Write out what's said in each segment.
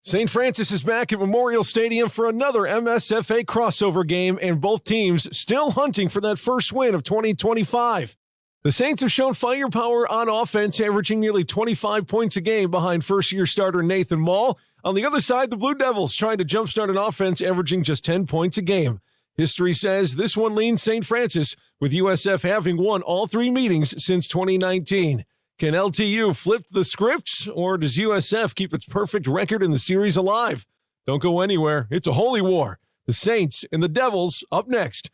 St. Francis is back at Memorial Stadium for another MSFA crossover game, and both teams still hunting for that first win of 2025. The Saints have shown firepower on offense, averaging nearly 25 points a game behind first-year starter Nathan Mall. On the other side, the Blue Devils trying to jumpstart an offense, averaging just 10 points a game. History says this one leans St. Francis, with USF having won all three meetings since 2019. Can LTU flip the script, or does USF keep its perfect record in the series alive? Don't go anywhere. It's a holy war. The Saints and the Devils up next.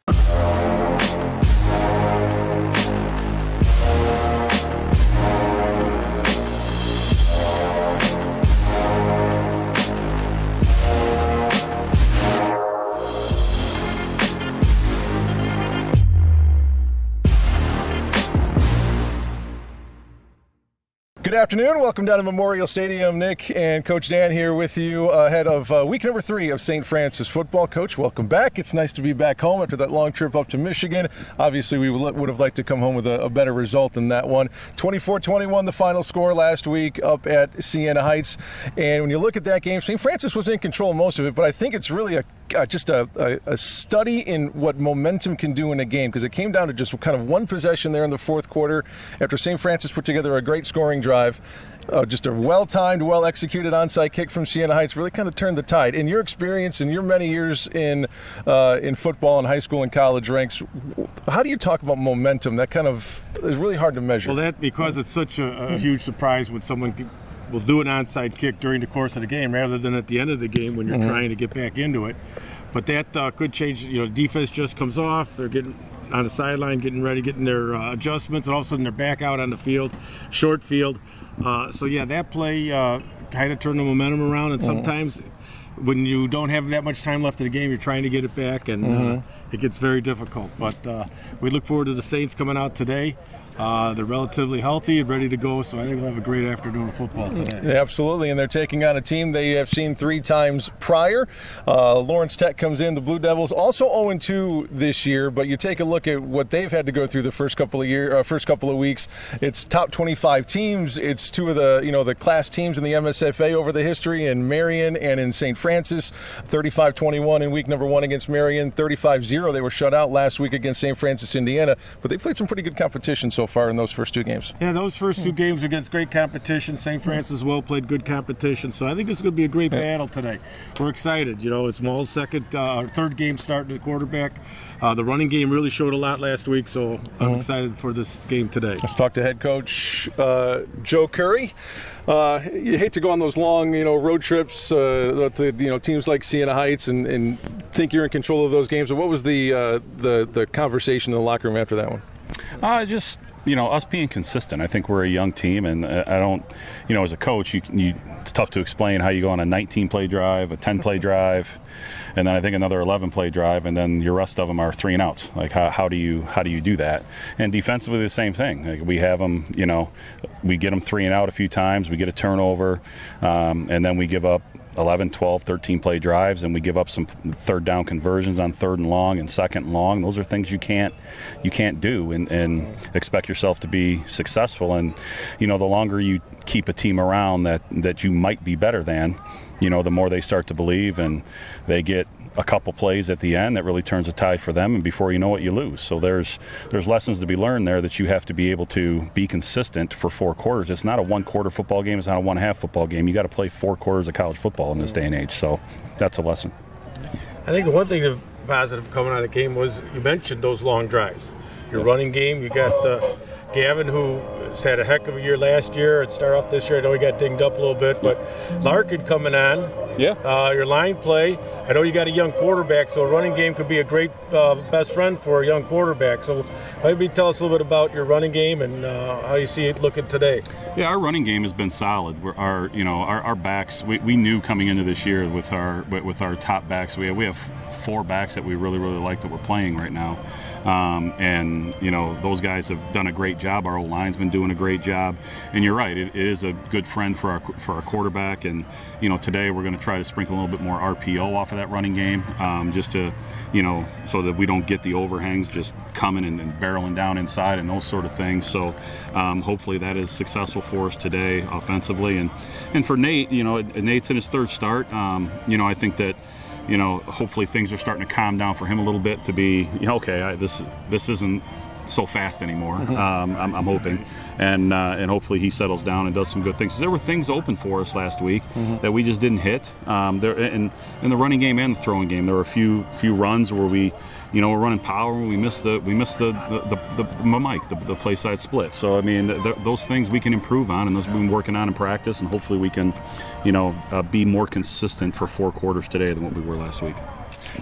Good afternoon. Welcome down to Memorial Stadium. Nick and Coach Dan here with you ahead of week number 3 of St. Francis football. Coach, welcome back. It's nice to be back home after that long trip up to Michigan. Obviously, we would have liked to come home with a better result than that one. 24-21 the final score last week up at Siena Heights. And when you look at that game, St. Francis was in control most of it, but I think it's really just a study in what momentum can do in a game, because it came down to just kind of one possession there in the fourth quarter after St. Francis put together a great scoring drive. Just a well-timed, well-executed onside kick from Siena Heights really kind of turned the tide. In your experience, in your many years in football and high school and college ranks, how do you talk about momentum? That kind of is really hard to measure. Well, because it's such a huge surprise when someone will do an onside kick during the course of the game rather than at the end of the game when you're trying to get back into it. But that could change. Defense just comes off. They're getting on the sideline, getting ready, getting their adjustments, and all of a sudden they're back out on the field, short field. That play kind of turned the momentum around. And sometimes when you don't have that much time left in the game, you're trying to get it back, and it gets very difficult. But we look forward to the Saints coming out today. They're relatively healthy and ready to go, so I think we'll have a great afternoon of football today. Yeah, absolutely, and they're taking on a team they have seen 3 times prior. Lawrence Tech comes in. The Blue Devils also 0-2 this year, but you take a look at what they've had to go through the first couple of weeks. It's top 25 teams. It's 2 of the class teams in the MSFA over the history, in Marion and in St. Francis. 35-21 in week number 1 against Marion. 35-0 they were shut out last week against St. Francis, Indiana, but they played some pretty good competition so far in those first 2 games. Yeah, those first 2 games against great competition. St. Francis played good competition, so I think this is going to be a great battle today. We're excited. It's Maul's third game starting the quarterback. The running game really showed a lot last week, so I'm excited for this game today. Let's talk to head coach Joe Curry. You hate to go on those long, road trips to teams like Siena Heights and think you're in control of those games. So what was the conversation in the locker room after that one? Us being consistent. I think we're a young team, and I don't, as a coach, it's tough to explain how you go on a 19-play drive, a 10-play drive, and then I think another 11-play drive, and then your rest of them are 3 and outs. Like how do you do that? And defensively, the same thing. Like we have them, we get them 3 and out a few times, we get a turnover, and then we give up 11, 12, 13-play drives, and we give up some third down conversions on 3rd and long and 2nd and long. Those are things you can't do and expect yourself to be successful. And the longer you keep a team around that you might be better than, the more they start to believe, and they get a couple plays at the end that really turns a tide for them, and before you know it, you lose. So there's lessons to be learned there, that you have to be able to be consistent for 4 quarters. It's not a 1-quarter football game. It's not a 1.5 football game. You got to play 4 quarters of college football in this day and age. So that's a lesson. I think the one thing that positive coming out of the game was you mentioned those long drives. Your running game, you got Gavin, who has had a heck of a year last year and start off this year. I know he got dinged up a little bit, but Larkin coming on. Yeah. Your line play. I know you got a young quarterback, so a running game could be a great best friend for a young quarterback. So maybe tell us a little bit about your running game and how you see it looking today. Yeah, our running game has been solid. Our backs. We knew coming into this year with our top backs. We have 4 backs that we really like that we're playing right now. Those guys have done a great job. Our O-line's been doing doing a great job. And you're right, it is a good friend for our quarterback. And today we're going to try to sprinkle a little bit more RPO off of that running game, just to so that we don't get the overhangs just coming and barreling down inside and those sort of things. So hopefully that is successful for us today offensively. And for Nate, Nate's in his third start. I think that hopefully things are starting to calm down for him a little bit to be, okay, this isn't so fast anymore. I'm hoping, and hopefully he settles down and does some good things. There were things open for us last week that we just didn't hit. There in the running game and the throwing game, there were a few runs where we're running power and we missed the mic, the play side split. So I mean, those things we can improve on, and those we've been working on in practice, and hopefully we can, be more consistent for 4 quarters today than what we were last week.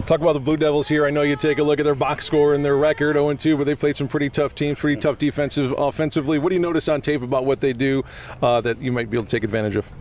Talk about the Blue Devils here. I know you take a look at their box score and their record, 0-2, but they played some pretty tough teams, pretty tough offensively. What do you notice on tape about what they do that you might be able to take advantage of?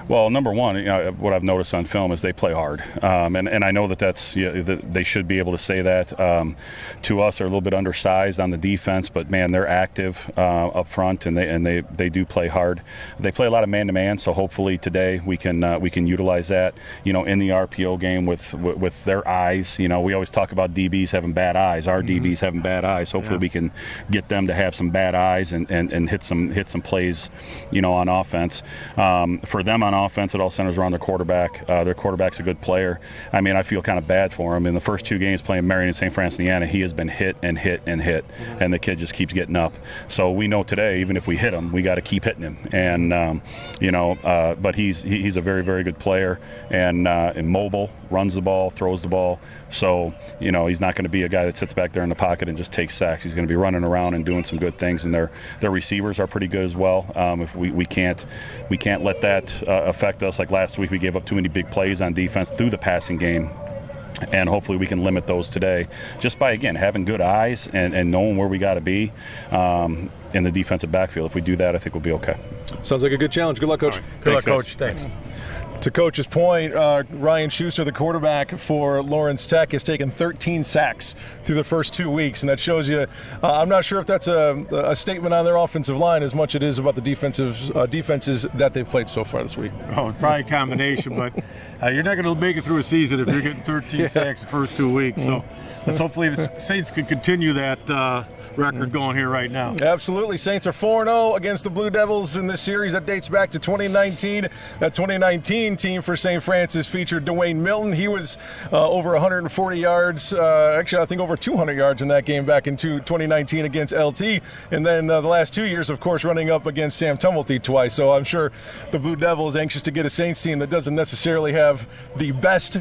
Well, number one, what I've noticed on film is they play hard, and I know that's they should be able to say that. To us, they're a little bit undersized on the defense, but man, they're active up front, and they do play hard. They play a lot of man-to-man, so hopefully today we can utilize that, in the RPO game with their eyes. We always talk about DBs having bad eyes. Our DBs having bad eyes. Hopefully we can get them to have some bad eyes and hit some plays, on offense. For them on offense, it all centers around their quarterback. Their quarterback's a good player. I mean, I feel kind of bad for him. In the first 2 games playing Marion and St. Francis, Indiana, he has been hit and hit and hit, and the kid just keeps getting up. So we know today, even if we hit him, we got to keep hitting him. And but he's a very, very good player and mobile, runs the ball, throws the ball. So he's not going to be a guy that sits back there in the pocket and just takes sacks. He's going to be running around and doing some good things. And their receivers are pretty good as well. If we can't let that affect us. Like last week, we gave up too many big plays on defense through the passing game. And hopefully we can limit those today just by, again, having good eyes and knowing where we got to be in the defensive backfield. If we do that, I think we'll be okay. Sounds like a good challenge. Good luck, Coach. Right. Good luck, Coach. Thanks. To Coach's point, Ryan Schuster, the quarterback for Lawrence Tech, has taken 13 sacks through the first 2 weeks, and that shows you. I'm not sure if that's a statement on their offensive line as much as it is about the defenses that they've played so far this week. Oh, probably a combination, but you're not going to make it through a season if you're getting 13 sacks the first 2 weeks. So let's hopefully the Saints can continue that record going here right now. Absolutely. Saints are 4-0 against the Blue Devils in this series that dates back to 2019. That 2019 team for St. Francis featured Dwayne Milton. He was over 140 yards, actually I think over 200 yards in that game back in 2019 against LT. And then the last 2 years, of course, running up against Sam Tumulty twice. So I'm sure the Blue Devils anxious to get a Saints team that doesn't necessarily have the best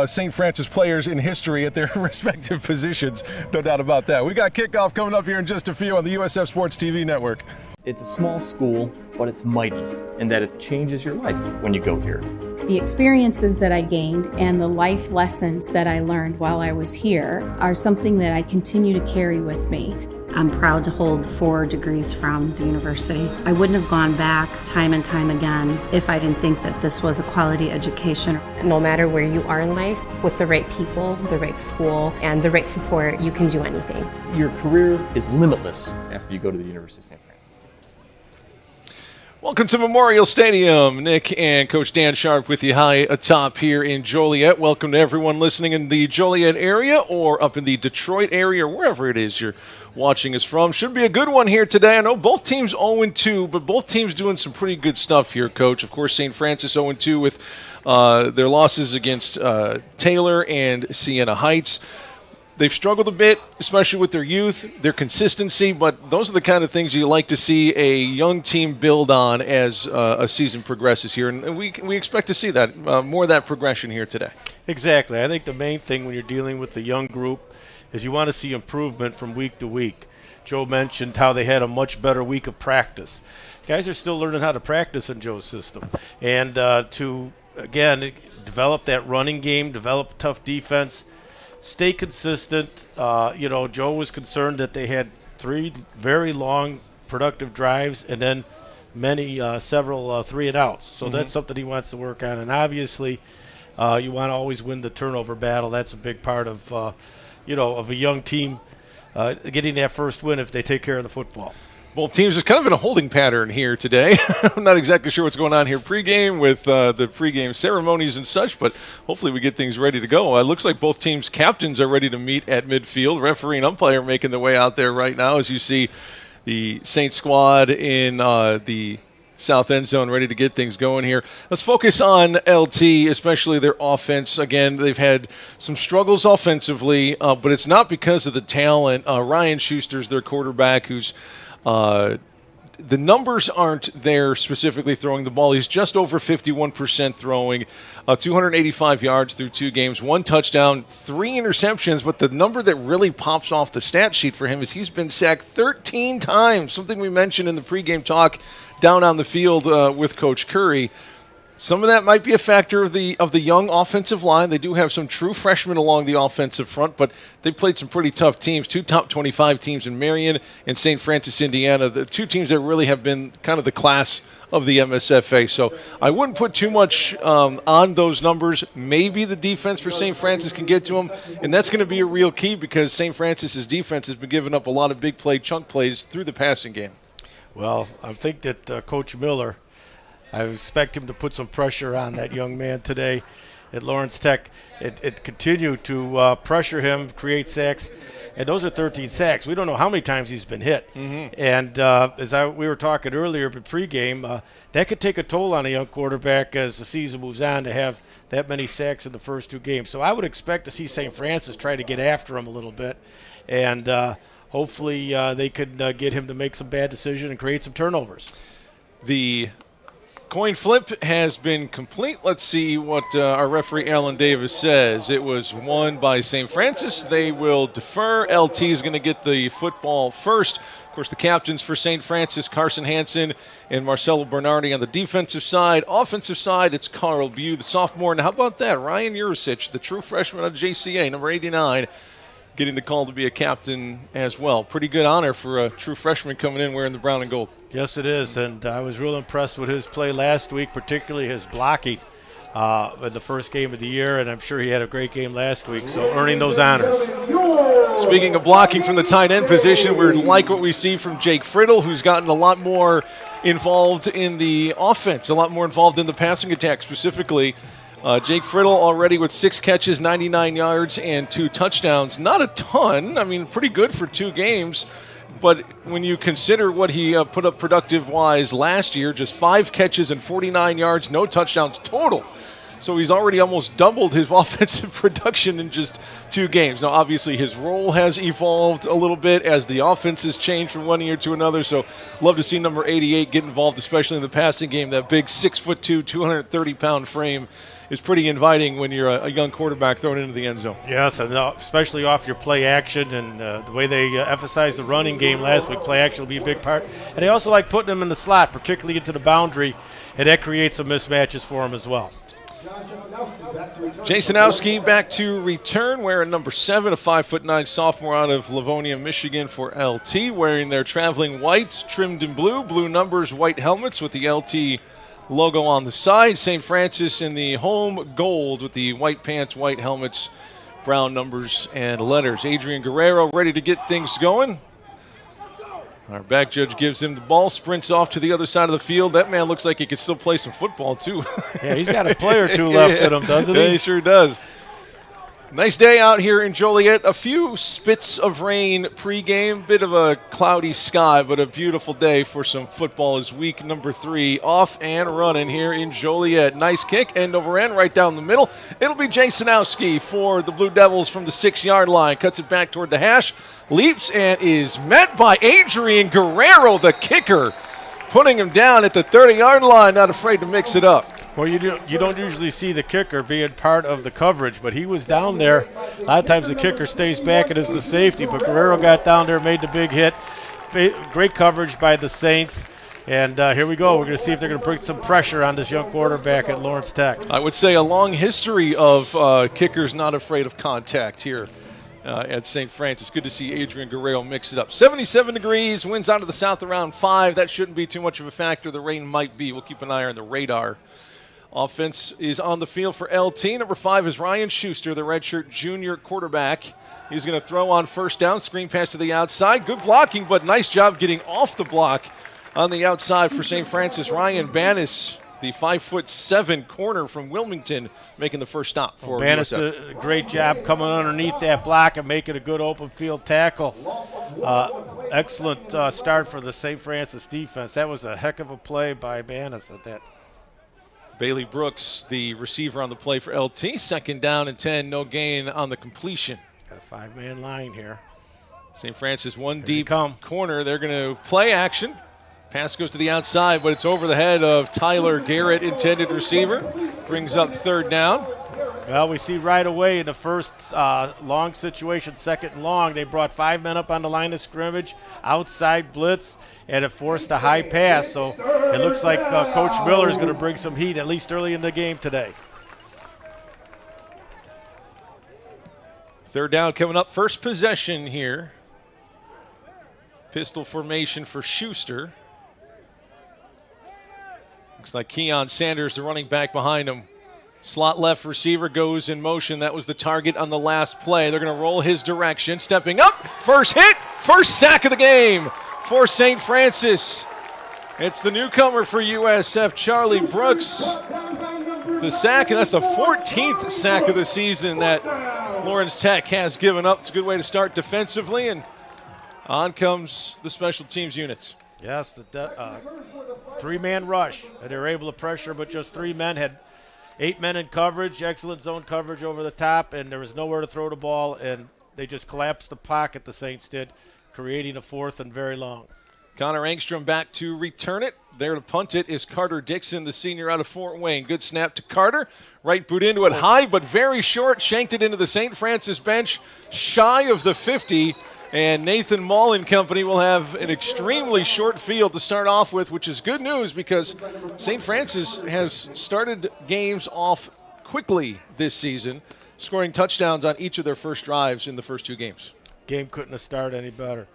St. Francis players in history at their respective positions. No doubt about that. We got kickoff coming up here in just a few on the USF Sports TV network. It's a small school, but it's mighty in that it changes your life when you go here. The experiences that I gained and the life lessons that I learned while I was here are something that I continue to carry with me. I'm proud to hold 4 degrees from the university. I wouldn't have gone back time and time again if I didn't think that this was a quality education. No matter where you are in life, with the right people, the right school, and the right support, you can do anything. Your career is limitless after you go to the University of St. Francis. Welcome to Memorial Stadium. Nick and Coach Dan Sharp with you high atop here in Joliet. Welcome to everyone listening in the Joliet area or up in the Detroit area, or wherever it is you're watching us from. Should be a good one here today. I know both teams 0-2, but both teams doing some pretty good stuff here, Coach. Of course, St. Francis 0-2 with their losses against Taylor and Siena Heights. They've struggled a bit, especially with their youth, their consistency, but those are the kind of things you like to see a young team build on as a season progresses here, and we expect to see that, more of that progression here today. Exactly. I think the main thing when you're dealing with the young group is you want to see improvement from week to week. Joe mentioned how they had a much better week of practice. Guys are still learning how to practice in Joe's system, and to, again, develop that running game, develop tough defense, stay consistent. Joe was concerned that they had 3 very long, productive drives and then several 3 and outs. So that's something he wants to work on. And obviously, you want to always win the turnover battle. That's a big part of, of a young team getting that first win if they take care of the football. Both teams is kind of in a holding pattern here today. I'm not exactly sure what's going on here pregame with the pregame ceremonies and such, but hopefully we get things ready to go. It looks like both teams' captains are ready to meet at midfield. Referee and umpire making their way out there right now as you see the Saints squad in the south end zone ready to get things going here. Let's focus on LT, especially their offense. Again, they've had some struggles offensively, but it's not because of the talent. Ryan Schuster's their quarterback who's the numbers aren't there specifically throwing the ball. He's just over 51% throwing, 285 yards through 2 games, 1 touchdown, 3 interceptions. But the number that really pops off the stat sheet for him is he's been sacked 13 times, something we mentioned in the pregame talk down on the field with Coach Curry. Some of that might be a factor of the young offensive line. They do have some true freshmen along the offensive front, but they played some pretty tough teams. 2 top 25 teams in Marion and St. Francis, Indiana, the 2 teams that really have been kind of the class of the MSFA. So I wouldn't put too much on those numbers. Maybe the defense for St. Francis can get to them, and that's going to be a real key because St. Francis's defense has been giving up a lot of big play, chunk plays through the passing game. Well, I think that Coach Miller, I expect him to put some pressure on that young man today at Lawrence Tech. It continued to pressure him, create sacks, and those are 13 sacks. We don't know how many times he's been hit. Mm-hmm. And we were talking earlier but pregame, that could take a toll on a young quarterback as the season moves on to have that many sacks in the first 2 games. So I would expect to see St. Francis try to get after him a little bit, and hopefully they could get him to make some bad decisions and create some turnovers. The coin flip has been complete. Let's see what our referee Alan Davis says. It was won by St. Francis. They will defer. LT is going to get the football first. Of course, the captains for St. Francis, Carson Hansen and Marcelo Bernardi on the defensive side. Offensive side, it's Carl Bew, the sophomore. And how about that? Ryan Urisic, the true freshman of JCA, number 89, getting the call to be a captain as well. Pretty good honor for a true freshman coming in wearing the brown and gold. Yes, it is, and I was real impressed with his play last week, particularly his blocking in the first game of the year, and I'm sure he had a great game last week, so earning those honors. Speaking of blocking from the tight end position, we like what we see from Jake Friddle, who's gotten a lot more involved in the offense, a lot more involved in the passing attack specifically. Jake Friddle already with 6 catches, 99 yards, and 2 touchdowns. Not a ton. I mean, pretty good for 2 games. But when you consider what he put up productive-wise last year, just 5 catches and 49 yards, no touchdowns total. So he's already almost doubled his offensive production in just 2 games. Now, obviously, his role has evolved a little bit as the offense has changed from one year to another. So love to see number 88 get involved, especially in the passing game. That big 6'2", 230-pound frame is pretty inviting when you're a young quarterback thrown into the end zone. Yes, and especially off your play action and the way they emphasized the running game last week. Play action will be a big part. And they also like putting them in the slot, particularly into the boundary, and that creates some mismatches for them as well. Jasonowski back to return, wearing number 7, a 5'9" sophomore out of Livonia, Michigan for LT, wearing their traveling whites trimmed in blue, blue numbers, white helmets with the LT logo on the side. St. Francis in the home gold with the white pants, white helmets, brown numbers and letters. Adrian Guerrero ready to get things going. Our back judge gives him the ball, sprints off to the other side of the field. That man looks like he could still play some football, too. Yeah, he's got a play or 2 left in him, doesn't he? Yeah, he sure does. Nice day out here in Joliet. A few spits of rain pregame. Bit of a cloudy sky, but a beautiful day for some football as week number 3 off and running here in Joliet. Nice kick, end over end, right down the middle. It'll be Jasonowski for the Blue Devils from the 6-yard line. Cuts it back toward the hash, leaps, and is met by Adrian Guerrero, the kicker, putting him down at the 30-yard line, not afraid to mix it up. Well, you don't usually see the kicker being part of the coverage, but he was down there. A lot of times the kicker stays back and is the safety, but Guerrero got down there, made the big hit. Great coverage by the Saints. And here we go. We're going to see if they're going to bring some pressure on this young quarterback at Lawrence Tech. I would say a long history of kickers not afraid of contact here at St. Francis. Good to see Adrian Guerrero mix it up. 77 degrees, winds out of the south around 5. That shouldn't be too much of a factor. The rain might be. We'll keep an eye on the radar Offense is on the field for LT. Number 5 is Ryan Schuster, the redshirt junior quarterback. He's going to throw on first down, screen pass to the outside. Good blocking, but nice job getting off the block on the outside for St. Francis. Ryan Bannis, the 5'7" corner from Wilmington, making the first stop for Bannis USF. did a great job coming underneath that block and making a good open field tackle. Excellent start for the St. Francis defense. That was a heck of a play by Bannis at that. Bailey Brooks, the receiver on the play for LT. Second down and 10, no gain on the completion. Got a 5-man line here. St. Francis one Here deep they come. corner. They're going to play action. Pass goes to the outside, but it's over the head of Tyler Garrett, intended receiver. Brings up third down. Well, we see right away in the first long situation, second and long, they brought 5 men up on the line of scrimmage, outside blitz, and it forced a high pass. So it looks like Coach Miller is going to bring some heat, at least early in the game today. Third down coming up. First possession here. Pistol formation for Schuster. Looks like Keon Sanders, the running back behind him. Slot left receiver goes in motion. That was the target on the last play. They're going to roll his direction. Stepping up. First hit. First sack of the game for St. Francis. It's the newcomer for USF, Charlie Brooks. The sack, and that's the 14th sack of the season that Lawrence Tech has given up. It's a good way to start defensively, and on comes the special teams units. Yes, the 3-man rush. They were able to pressure, but just 3 men. Had 8 men in coverage, excellent zone coverage over the top, and there was nowhere to throw the ball, and they just collapsed the pocket, the Saints did, creating a 4th and very long. Connor Engstrom back to return it. There to punt it is Carter Dixon, the senior out of Fort Wayne. Good snap to Carter. Right boot into it high, but very short. Shanked it into the St. Francis bench, shy of the 50. And Nathan Mall and company will have an extremely short field to start off with, which is good news because St. Francis has started games off quickly this season, scoring touchdowns on each of their first drives in the first 2 games. Game couldn't have started any better.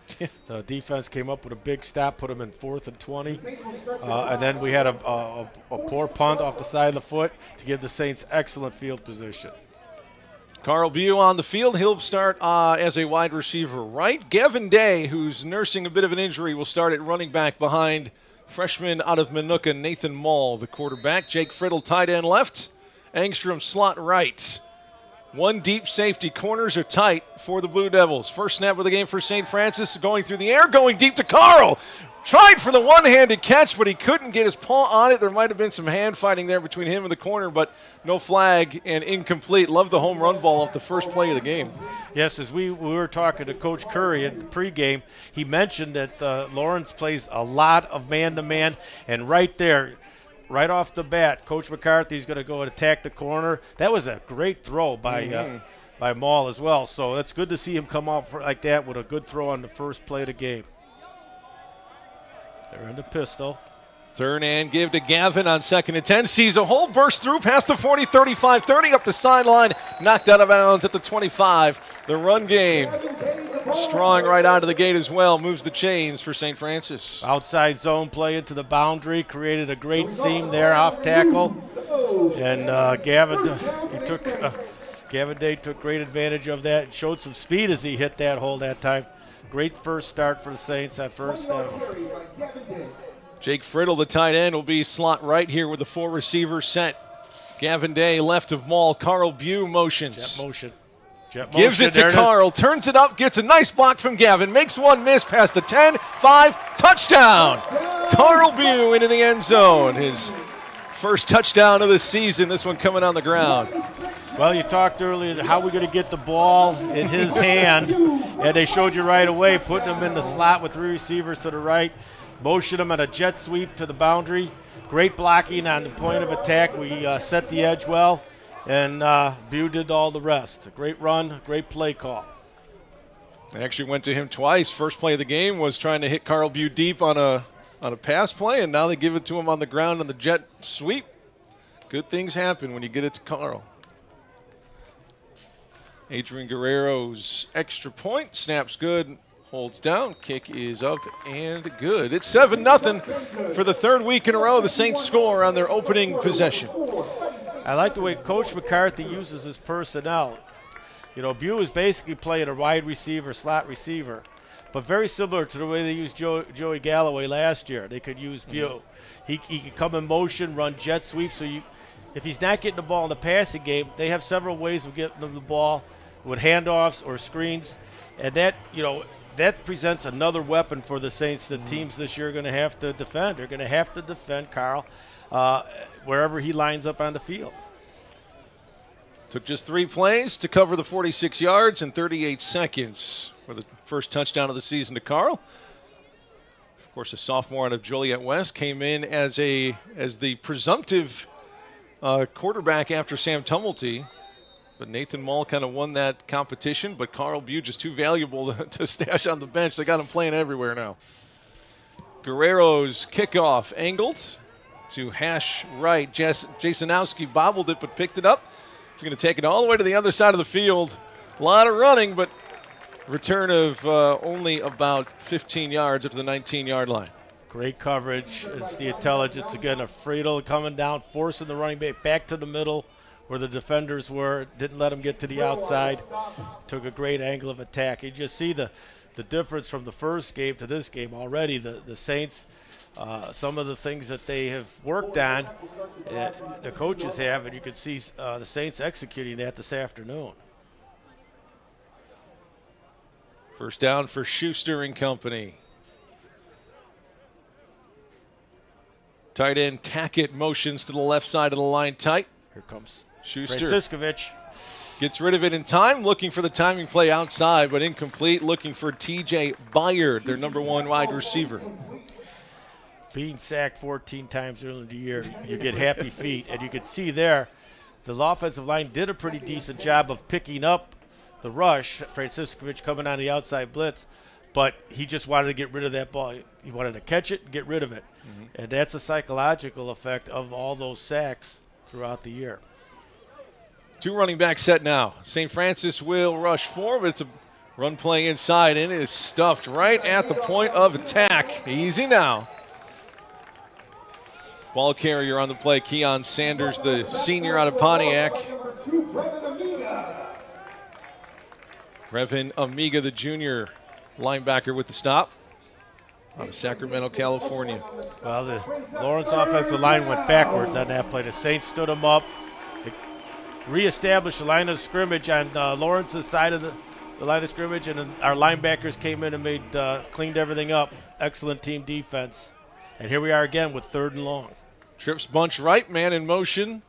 The defense came up with a big stop, put them in 4th and 20. And then we had a poor punt off the side of the foot to give the Saints excellent field position. Carl Bew on the field. He'll start as a wide receiver right. Gavin Day, who's nursing a bit of an injury, will start at running back behind freshman out of Minooka, Nathan Mall, the quarterback. Jake Friddle, tight end left. Engstrom, slot right. 1 deep safety. Corners are tight for the Blue Devils. First snap of the game for St. Francis. Going through the air, going deep to Carl. Tried for the one-handed catch, but he couldn't get his paw on it. There might have been some hand fighting there between him and the corner, but no flag and incomplete. Love the home run ball off the first play of the game. Yes, as we were talking to Coach Curry at the pregame, he mentioned that Lawrence plays a lot of man-to-man, and right there, right off the bat, Coach McCarthy's going to go and attack the corner. That was a great throw by Mall as well, so it's good to see him come out like that with a good throw on the first play of the game. They're in the pistol. Turn and give to Gavin on 2nd and 10. Sees a hole, burst through past the 40, 35, 30, up the sideline. Knocked out of bounds at the 25. The run game strong right out of the gate as well. Moves the chains for St. Francis. Outside zone play into the boundary. Created a great seam there off tackle. And Gavin Day took great advantage of that and showed some speed as he hit that hole that time. Great first start for the Saints at first down. Jake Friddle, the tight end, will be slot right here with the 4 receivers set. Gavin Day left of Mall. Carl Bew motions. Jet motion. Gives it to Carl. Turns it up. Gets a nice block from Gavin. Makes 1 miss past the 10. 5. Touchdown. Carl Bew into the end zone. His first touchdown of the season. This one coming on the ground. Well, you talked earlier how we're going to get the ball in his hand, and they showed you right away, putting him in the slot with 3 receivers to the right, motion him at a jet sweep to the boundary. Great blocking on the point of attack. We set the edge well, and Bew did all the rest. A great run, great play call. They actually went to him twice. First play of the game was trying to hit Carl Bew deep on a pass play, and now they give it to him on the ground on the jet sweep. Good things happen when you get it to Carl. Adrian Guerrero's extra point. Snap's good. holds down. Kick is up and good. It's 7-0 for the third week in a row. The Saints score on their opening possession. I like the way Coach McCarthy uses his personnel. You know, Bew is basically playing a wide receiver, slot receiver, but very similar to the way they used Joey Galloway last year. They could use Bew. He could come in motion, run jet sweeps. So if he's not getting the ball in the passing game, they have several ways of getting him the ball with handoffs or screens, and that presents another weapon for the Saints that teams this year are going to have to defend. They're going to have to defend Carl wherever he lines up on the field. Took just 3 plays to cover the 46 yards in 38 seconds for the first touchdown of the season to Carl. Of course, a sophomore out of Joliet West came in as the presumptive quarterback after Sam Tumulty. But Nathan Mull kind of won that competition, but Carl Bew just too valuable to stash on the bench. They got him playing everywhere now. Guerrero's kickoff angled to hash right. Jasonowski bobbled it but picked it up. He's going to take it all the way to the other side of the field. A lot of running, but return of only about 15 yards up to the 19-yard line. Great coverage. It's the intelligence again of Friedel coming down, forcing the running back to the middle where the defenders were. Didn't let him get to the outside. Took a great angle of attack. You just see the difference from the first game to this game already. The Saints, some of the things that they have worked on, the coaches have, and you can see the Saints executing that this afternoon. First down for Schuster and company. Tight end Tackett motions to the left side of the line tight. Here comes Schuster. Franciscovich. Gets rid of it in time, looking for the timing play outside, but incomplete, looking for TJ Byard, their number 1 wide receiver. Being sacked 14 times early in the year, you get happy feet. And you can see there, the offensive line did a pretty decent job of picking up the rush. Franciscovich coming on the outside blitz, but he just wanted to get rid of that ball. He wanted to catch it and get rid of it. Mm-hmm. And that's a psychological effect of all those sacks throughout the year. 2 running back set now. St. Francis will rush 4, but it's a run play inside, and it is stuffed right at the point of attack. Easy now. Ball carrier on the play, Keon Sanders, the senior out of Pontiac. Brevin Amiga, the junior linebacker with the stop out of Sacramento, California. Well, the Lawrence offensive line went backwards on that play. The Saints stood them up, reestablished the line of scrimmage on Lawrence's side of the line of scrimmage, and our linebackers came in and cleaned everything up. Excellent team defense. And here we are again with 3rd and long. Trips bunch right, man in motion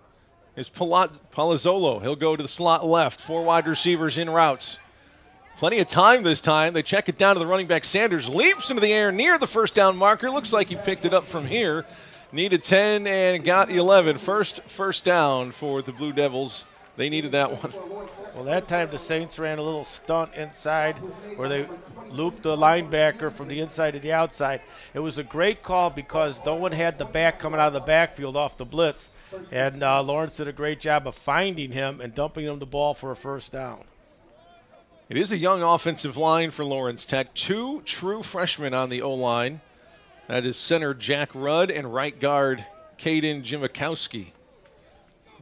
is Palazzolo. He'll go to the slot left. 4 wide receivers in routes. Plenty of time this time. They check it down to the running back. Sanders leaps into the air near the first down marker. Looks like he picked it up from here. Needed 10 and got 11. First down for the Blue Devils. They needed that one. Well, that time the Saints ran a little stunt inside where they looped the linebacker from the inside to the outside. It was a great call because no one had the back coming out of the backfield off the blitz. And Lawrence did a great job of finding him and dumping him the ball for a first down. It is a young offensive line for Lawrence Tech. 2 true freshmen on the O-line. That is center Jack Rudd and right guard Caden Jimikowski.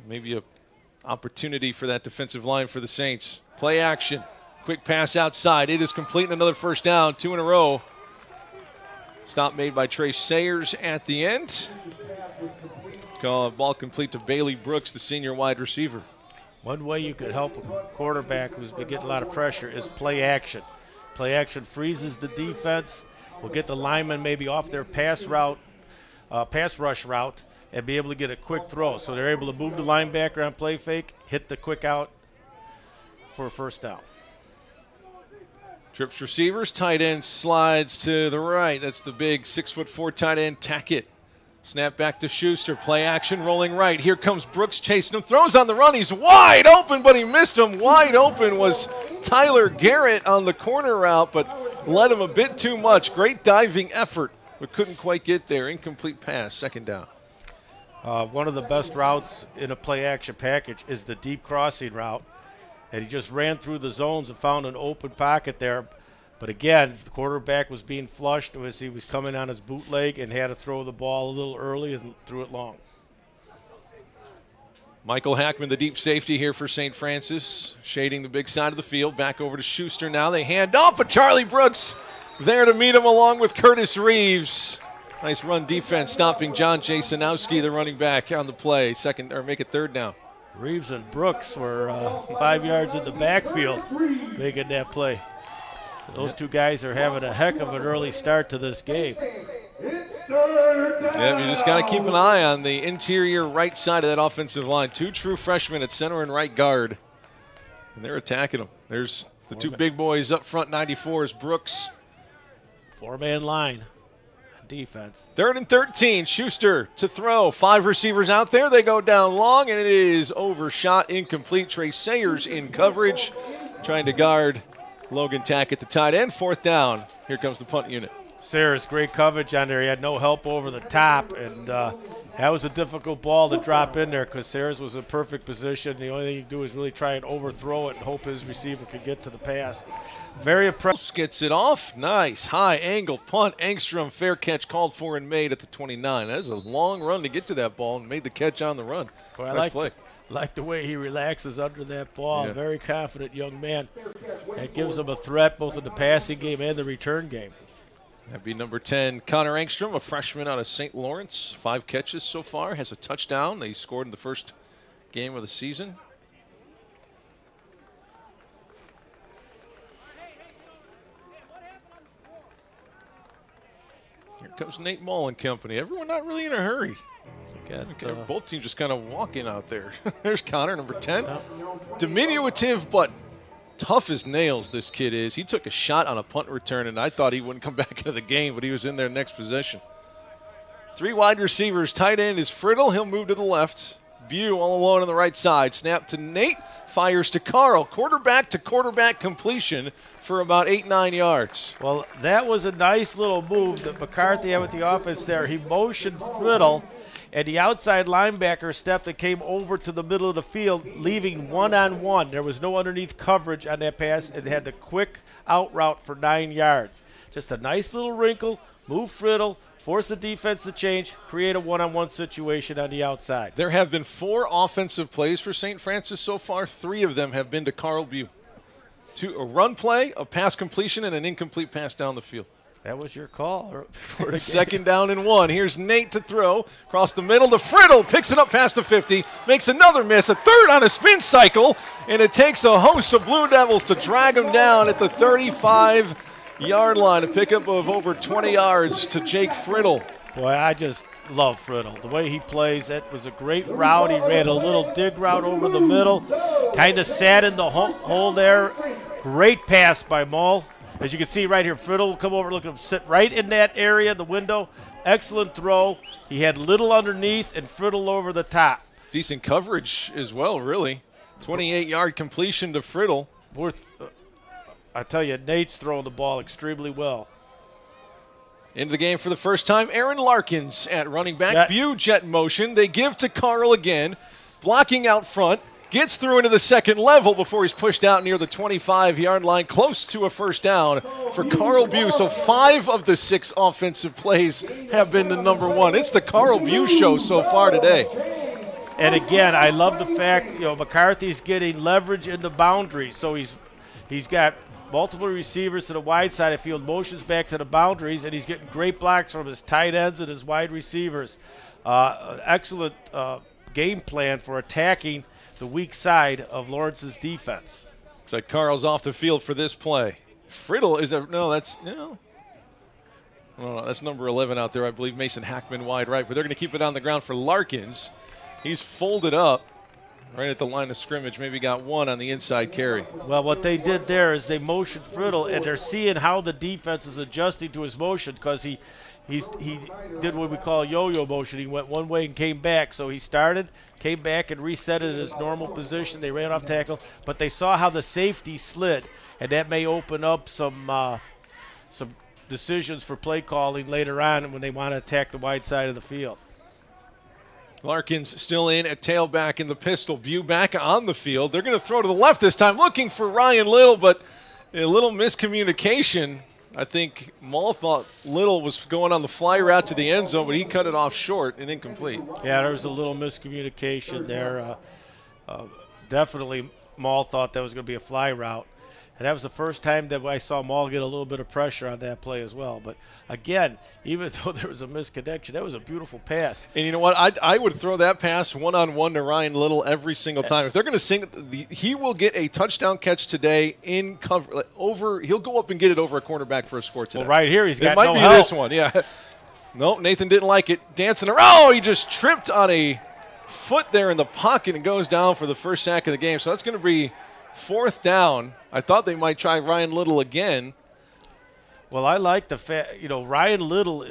Maybe a opportunity for that defensive line for the Saints. Play action. Quick pass outside. It is complete and another first down. 2 in a row. Stop made by Trey Sayers at the end. Ball complete to Bailey Brooks, the senior wide receiver. One way you could help a quarterback who's been getting a lot of pressure is play action. Play action freezes the defense. Will get the lineman maybe off their pass rush route, and be able to get a quick throw. So they're able to move the linebacker on play fake, hit the quick out for a first down. Trips receivers, tight end slides to the right. That's the big 6'4" tight end Tackett. Snap back to Schuster, play action, rolling right. Here comes Brooks chasing him, throws on the run. He's wide open, but he missed him. Wide open was Tyler Garrett on the corner route, but led him a bit too much. Great diving effort, but couldn't quite get there. Incomplete pass, second down. One of the best routes in a play action package is the deep crossing route. And he just ran through the zones and found an open pocket there. But again, the quarterback was being flushed as he was coming on his bootleg and had to throw the ball a little early and threw it long. Michael Hackman, the deep safety here for St. Francis, shading the big side of the field. Back over to Schuster now. They hand off, but Charlie Brooks there to meet him along with Curtis Reeves. Nice run defense, stopping John Jasanowski, the running back, on the play. Make it third down. Reeves and Brooks were 5 yards in the backfield making that play. Those two guys are having a heck of an early start to this game. Yeah, you just got to keep an eye on the interior right side of that offensive line. Two true freshmen at center and right guard. And they're attacking them. There's the two big boys up front, 94 is Brooks. Four-man line on defense. 3rd and 13, Schuster to throw. 5 receivers out there. They go down long, and it is overshot, incomplete. Trey Sayers in coverage, trying to guard Logan Tack at the tight end. 4th down. Here comes the punt unit. Sayers, great coverage on there. He had no help over the top, and that was a difficult ball to drop in there because Sayers was in perfect position. The only thing you can do is really try and overthrow it and hope his receiver could get to the pass. Very impressive. Gets it off. Nice high angle punt. Engstrom, fair catch called for and made at the 29. That is a long run to get to that ball and made the catch on the run. Boy, I like the way he relaxes under that ball. Yeah. Very confident young man. That gives him a threat both in the passing game and the return game. That'd be number 10, Connor Engstrom, a freshman out of St. Lawrence. 5 catches so far, has a touchdown. They scored in the first game of the season. Here comes Nate Mullen company. Everyone not really in a hurry. Both teams just kind of walking out there. There's Connor, number 10. Diminutive, but tough as nails this kid is. He took a shot on a punt return, and I thought he wouldn't come back into the game, but he was in there next possession. 3 wide receivers. Tight end is Friddle. He'll move to the left. Bew all alone on the right side. Snap to Nate. Fires to Carl. Quarterback to quarterback completion for about 8-9 yards. Well, that was a nice little move that McCarthy had with the offense there. He motioned Friddle, and the outside linebacker stepped and came over to the middle of the field, leaving one-on-one. There was no underneath coverage on that pass. It had the quick out route for 9 yards. Just a nice little wrinkle, move Friddle, force the defense to change, create a one-on-one situation on the outside. There have been 4 offensive plays for St. Francis so far. 3 of them have been to Carl Bew. A run play, a pass completion, and an incomplete pass down the field. That was your call. For the 2nd down and 1. Here's Nate to throw. Across the middle to Friddle. Picks it up past the 50. Makes another miss. A 3rd on a spin cycle. And it takes a host of Blue Devils to drag him down at the 35-yard line. A pickup of over 20 yards to Jake Friddle. Boy, I just love Friddle. The way he plays, that was a great route. He ran a little dig route over the middle. Kind of sat in the hole there. Great pass by Mull. As you can see right here, Friddle will come over, look at him sit right in that area, the window. Excellent throw. He had little underneath and Friddle over the top. Decent coverage as well, really. 28-yard completion to Friddle. I tell you, Nate's throwing the ball extremely well. Into the game for the first time, Aaron Larkins at running back. Bew jet motion. They give to Carl again. Blocking out front. Gets through into the second level before he's pushed out near the 25-yard line, close to a first down for Carl Bew. So 5 of the 6 offensive plays have been the number 1. It's the Carl Bew show so far today. And again, I love the fact, McCarthy's getting leverage in the boundaries. So he's got multiple receivers to the wide side of the field, motions back to the boundaries, and he's getting great blocks from his tight ends and his wide receivers. Excellent game plan for attacking the weak side of Lawrence's defense. Looks like Carl's off the field for this play. Friddle is that's number 11 out there, I believe. Mason Hackman wide right, but they're going to keep it on the ground for Larkins. He's folded up right at the line of scrimmage, maybe got 1 on the inside carry. Well, what they did there is they motioned Friddle, and they're seeing how the defense is adjusting to his motion because he did what we call yo-yo motion. He went one way and came back. So he started, came back, and reset it in his normal position. They ran off tackle, but they saw how the safety slid, and that may open up some decisions for play calling later on when they want to attack the wide side of the field. Larkins still in at tailback in the pistol. Bew back on the field. They're going to throw to the left this time, looking for Ryan Little, but A little miscommunication. I think Maul thought Little was going on the fly route to the end zone, but he cut it off short and incomplete. Yeah, there was a little miscommunication there. Definitely Maul thought that was going to be a fly route. And that was the first time that I saw Maul get a little bit of pressure on that play as well. But, again, even though there was a misconnection, that was a beautiful pass. And you know what? I would throw that pass one-on-one to Ryan Little every single time. If they're going to sing, he will get a touchdown catch today in cover over. He'll go up and get it over a cornerback for a score today. Well, right here he's got it might no be help. This one, yeah. No, Nathan didn't like it. Dancing around. Oh, he just tripped on a foot there in the pocket and goes down for the first sack of the game. So that's going to be 4th down. I thought they might try Ryan Little again. Well, I like the fact, Ryan Little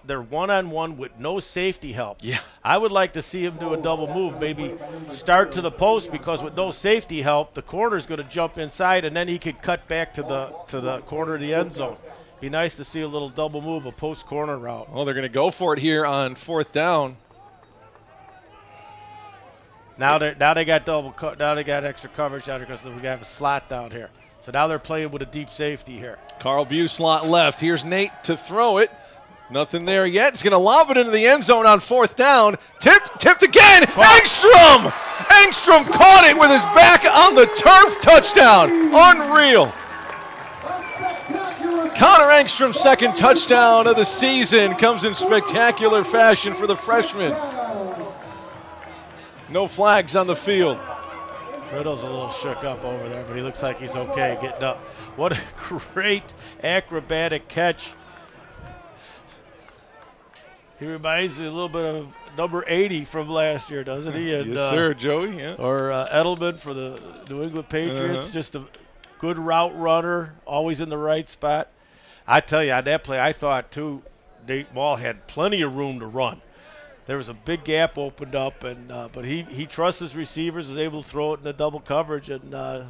they're one-on-one with no safety help. Yeah. I would like to see him do a double move, maybe start to the post, because with no safety help, the corner's going to jump inside, and then he could cut back to the corner of the end zone. Be nice to see a little double move, a post corner route. Well, they're going to go for it here on 4th down. Now they got now they got extra coverage out here because we have a slot down here. So now they're playing with a deep safety here. Carl Buse slot left. Here's Nate to throw it. Nothing there yet. He's going to lob it into the end zone on 4th down. Tipped again. Engstrom! Engstrom caught it with his back on the turf. Touchdown. Unreal. Connor Engstrom's second touchdown of the season comes in spectacular fashion for the freshman. No flags on the field. Riddle's a little shook up over there, but he looks like he's okay getting up. What a great acrobatic catch. He reminds me a little bit of number 80 from last year, doesn't he? And, yes, sir, Joey. Yeah. Or Edelman for the New England Patriots. Just a good route runner, always in the right spot. I tell you, on that play, I thought, too, Nate Maul had plenty of room to run. There was a big gap opened up, and but he trusts his receivers, is able to throw it in the double coverage, and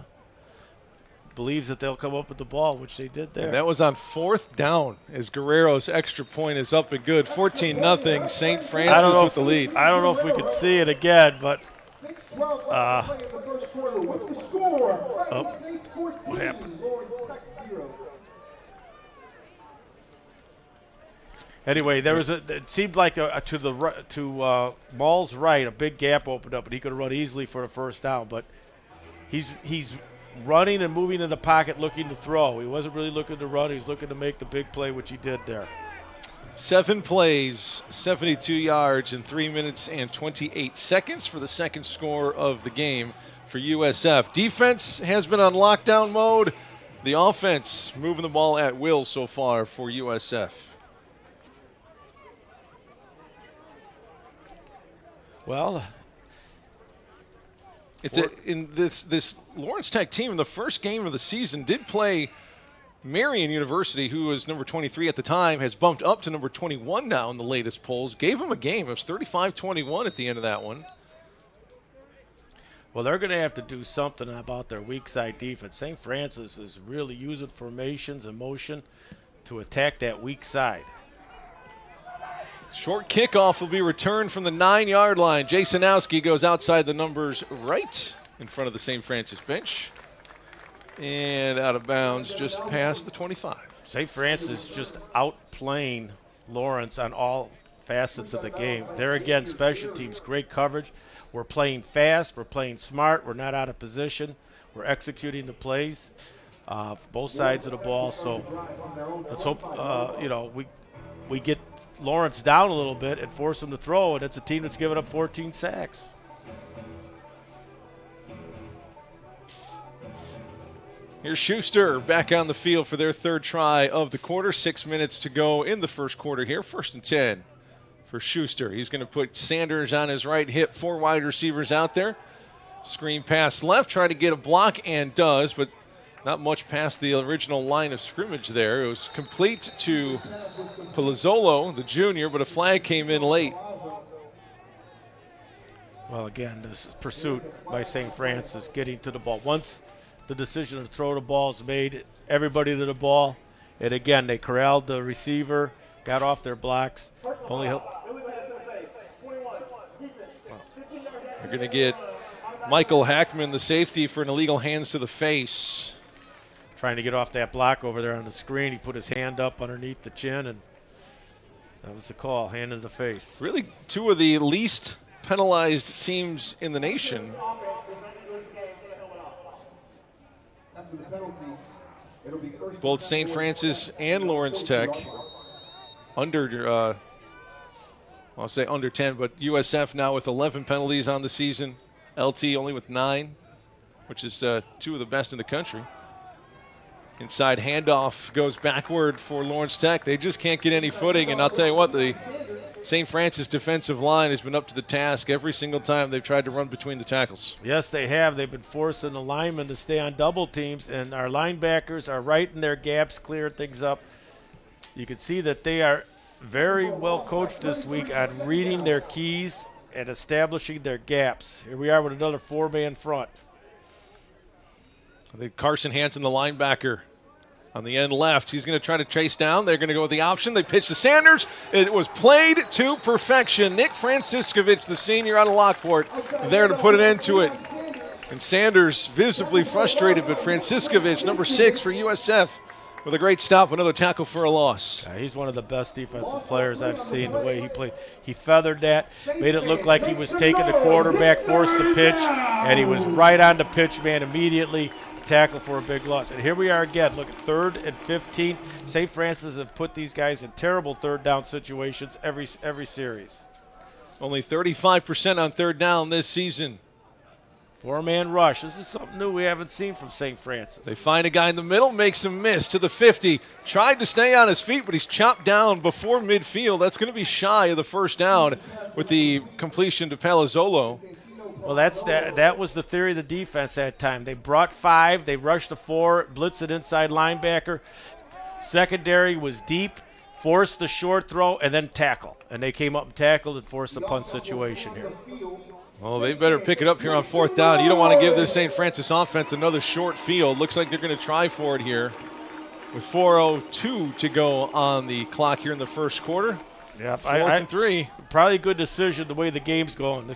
believes that they'll come up with the ball, which they did there. And that was on 4th down as Guerrero's extra point is up and good. 14-0, St. Francis with the lead. I don't know if we could see it again, but what happened? Anyway, there was it seemed like to Maul's right, a big gap opened up, and he could run easily for the first down. But he's running and moving in the pocket, looking to throw. He wasn't really looking to run. He's looking to make the big play, which he did there. 7 plays, 72 yards in 3 minutes and 28 seconds for the second score of the game for USF. Defense has been on lockdown mode. The offense moving the ball at will so far for USF. Well, in this Lawrence Tech team in the first game of the season did play Marion University, who was number 23 at the time, has bumped up to number 21 now in the latest polls. Gave them a game. It was 35-21 at the end of that one. Well, they're going to have to do something about their weak side defense. St. Francis is really using formations and motion to attack that weak side. Short kickoff will be returned from the 9-yard line. Jasonowski goes outside the numbers right in front of the St. Francis bench. And out of bounds just past the 25. St. Francis just outplaying Lawrence on all facets of the game. There again, special teams, great coverage. We're playing fast. We're playing smart. We're not out of position. We're executing the plays, both sides of the ball. So let's hope, we get Lawrence down a little bit and force them to throw, and it's a team that's given up 14 sacks. Here's Schuster back on the field for their third try of the quarter. 6 minutes to go in the first quarter here. 1st and 10 for Schuster. He's going to put Sanders on his right hip. 4 wide receivers out there. Screen pass left, try to get a block, and does, but not much past the original line of scrimmage there. It was complete to Palazzolo, the junior, but a flag came in late. Well, again, this pursuit by St. Francis getting to the ball. Once the decision to throw the ball is made, everybody to the ball. And again, they corralled the receiver, got off their blocks. Only help. They're going to get Michael Hackman, the safety, for an illegal hands to the face. trying to get off that block over there on the screen. He put his hand up underneath the chin, and that was the call, hand in the face. Really, two of the least penalized teams in the nation. Both St. Francis and Lawrence Tech under, I'll say under 10, but USF now with 11 penalties on the season. LT only with 9, which is two of the best in the country. Inside handoff goes backward for Lawrence Tech. They just can't get any footing, and I'll tell you what, the St. Francis defensive line has been up to the task every single time they've tried to run between the tackles. Yes, they have. They've been forcing the linemen to stay on double teams, and our linebackers are right in their gaps, clearing things up. You can see that they are very well coached this week on reading their keys and establishing their gaps. Here we are with another 4-man front. I think Carson Hansen, the linebacker, on the end left. He's going to try to chase down. They're going to go with the option. They pitch to Sanders. It was played to perfection. Nick Franciscovich, the senior out of Lockport, there to put an end to it. And Sanders visibly frustrated, but Franciscovich, number 6 for USF, with a great stop, another tackle for a loss. He's one of the best defensive players I've seen, the way he played. He feathered that, made it look like he was taking the quarterback, forced the pitch, and he was right on the pitch man immediately. Tackle for a big loss. And here we are again. Look at 3rd and 15. St. Francis have put these guys in terrible third down situations every series. Only 35% on third down this season. 4-man rush. This is something new we haven't seen from St. Francis. They find a guy in the middle, makes him miss to the 50. Tried to stay on his feet, but he's chopped down before midfield. That's going to be shy of the first down with the completion to Palazzolo. Well, that was the theory of the defense that time. They brought 5, they rushed to 4, blitzed an inside linebacker. Secondary was deep, forced the short throw, and then tackle. And they came up and tackled and forced a punt situation here. Well, they better pick it up here on 4th down. You don't want to give this St. Francis offense another short field. Looks like they're going to try for it here with 4:02 to go on the clock here in the first quarter. Yeah, 4th and 3. Probably a good decision the way the game's going.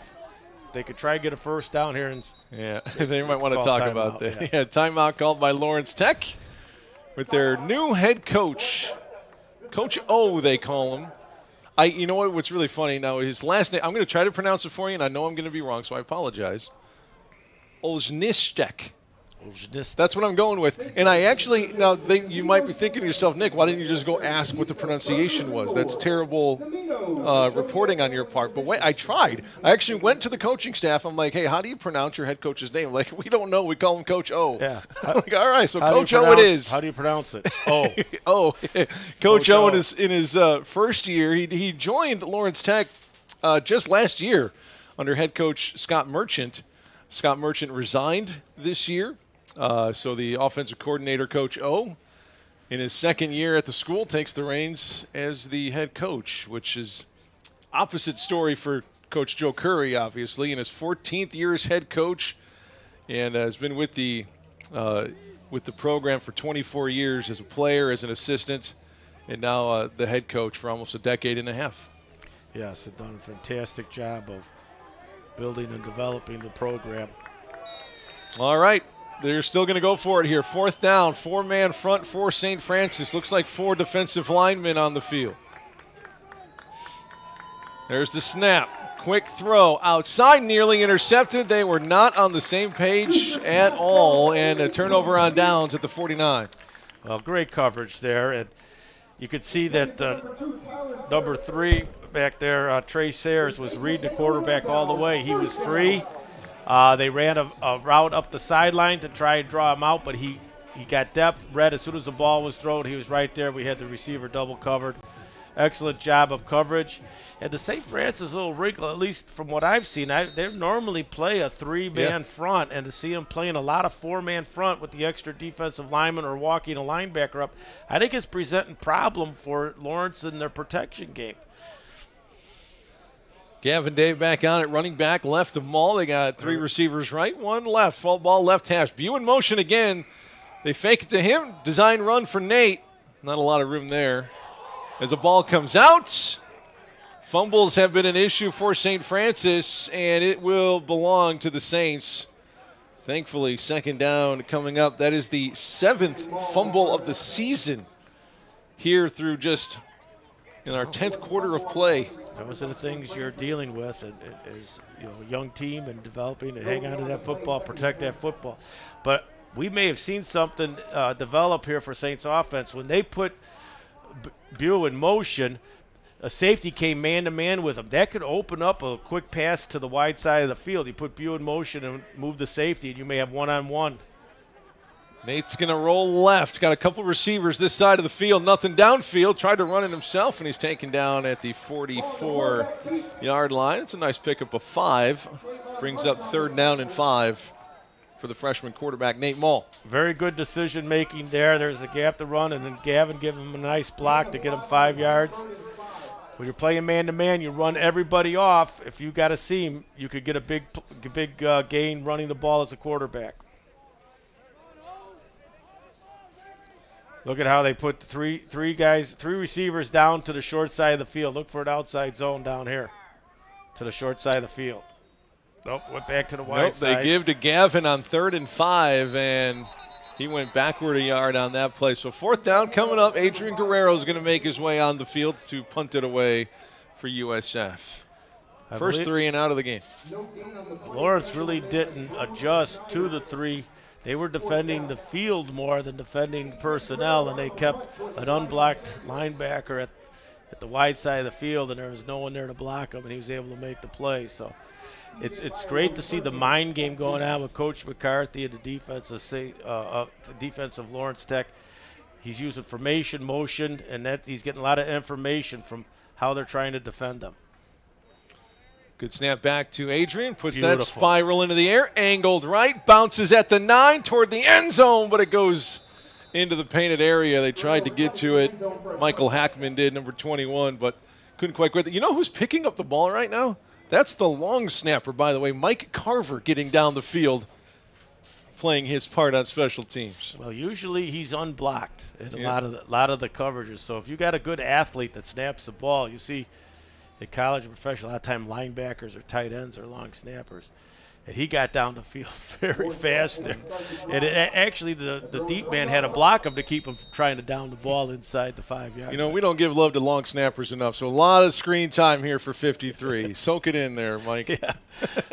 They could try to get a first down here. And yeah, they might want to talk about that. Yeah, timeout called by Lawrence Tech with their new head coach. Coach O, they call him. You know what's really funny now, his last name, I'm going to try to pronounce it for you, and I know I'm going to be wrong, so I apologize. Olsznistek. That's what I'm going with. And I actually, you might be thinking to yourself, Nick, why didn't you just go ask what the pronunciation was? That's terrible reporting on your part. But wait, I tried. I actually went to the coaching staff. I'm like, hey, how do you pronounce your head coach's name? I'm like, we don't know. We call him Coach O. Yeah. I'm like, all right, so Coach O it is. How do you pronounce it? O. Oh. Coach O in his first year, he joined Lawrence Tech just last year under head coach Scott Merchant. Scott Merchant resigned this year. So the offensive coordinator, Coach O, in his second year at the school, takes the reins as the head coach, which is opposite story for Coach Joe Curry, obviously, in his 14th year as head coach, and has been with the program for 24 years as a player, as an assistant, and now the head coach for almost a decade and a half. Yes, they've done a fantastic job of building and developing the program. All right. They're still going to go for it here. 4th down, 4-man front for St. Francis. Looks like 4 defensive linemen on the field. There's the snap. Quick throw outside, nearly intercepted. They were not on the same page at all, and a turnover on downs at the 49. Well, great coverage there, and you could see that number 3 back there, Trey Sayers, was reading the quarterback all the way. He was free. They ran a route up the sideline to try and draw him out, but he got depth, read as soon as the ball was thrown. He was right there. We had the receiver double covered. Excellent job of coverage. And the St. Francis little wrinkle, at least from what I've seen, they normally play a 3-man front, and to see them playing a lot of 4-man front with the extra defensive lineman or walking a linebacker up, I think it's presenting problem for Lawrence in their protection game. Gavin Day back on it, running back, left of Mall. They got 3 receivers right, 1 left. Fault ball, left hash. Bew in motion again. They fake it to him. Design run for Nate. Not a lot of room there. As the ball comes out, fumbles have been an issue for St. Francis, and it will belong to the Saints. Thankfully, second down coming up. That is the 7th fumble of the season here through just in our 10th quarter of play. Those are the things you're dealing with as a young team and developing and hang on to that football, protect that football. But we may have seen something develop here for Saints offense. When they put Bew in motion, a safety came man-to-man with him. That could open up a quick pass to the wide side of the field. You put Bew in motion and move the safety, and you may have one-on-one. Nate's going to roll left. Got a couple receivers this side of the field. Nothing downfield. Tried to run it himself, and he's taken down at the 44-yard line. It's a nice pickup of 5. Brings up 3rd down and 5 for the freshman quarterback, Nate Mull. Very good decision-making there. There's a gap to run, and then Gavin gave him a nice block to get him 5 yards. When you're playing man-to-man, you run everybody off. If you got a seam, you could get a big gain running the ball as a quarterback. Look at how they put three receivers down to the short side of the field. Look for an outside zone down here to the short side of the field. Nope, went back to the wide side. They give to Gavin on 3rd and 5, and he went backward a yard on that play. So 4th down coming up. Adrian Guerrero is going to make his way on the field to punt it away for USF. First 3 and out of the game. Lawrence really didn't adjust to the 3. They were defending the field more than defending personnel, and they kept an unblocked linebacker at the wide side of the field, and there was no one there to block him, and he was able to make the play. So it's great to see the mind game going on with Coach McCarthy and the defense of Lawrence Tech. He's using formation, motion, and that he's getting a lot of information from how they're trying to defend them. Good snap back to Adrian. Puts Beautiful. that spiral into the air. Angled right. Bounces at the 9 toward the end zone, but it goes into the painted area. They tried to get to it. Michael Hackman did, number 21, but couldn't quite get it. You know who's picking up the ball right now? That's the long snapper, by the way, Mike Carver, getting down the field, playing his part on special teams. Well, usually he's unblocked in a lot of the coverages. So if you got a good athlete that snaps the ball, you see in college and professional, a lot of time linebackers or tight ends or long snappers. And he got down the field very fast there. And actually, the deep man had to block him to keep him from trying to down the ball inside the 5-yard. You know, we don't give love to long snappers enough, so a lot of screen time here for 53. Soak it in there, Mike. Yeah.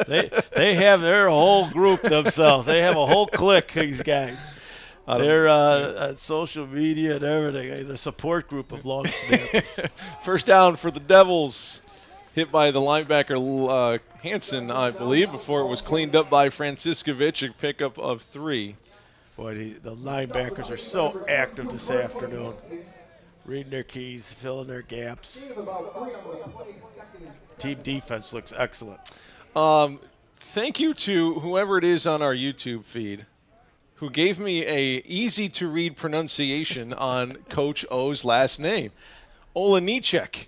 They have their whole group themselves. They have a whole clique, these guys. They're on social media and everything. The support group of long snappers. First down for the Devils. Hit by the linebacker Hansen, I believe, before it was cleaned up by Franciscovich, a pickup of 3. Boy, the linebackers are so active this afternoon. Reading their keys, filling their gaps. Team defense looks excellent. Thank you to whoever it is on our YouTube feed who gave me a easy-to-read pronunciation on Coach O's last name, Olenichek.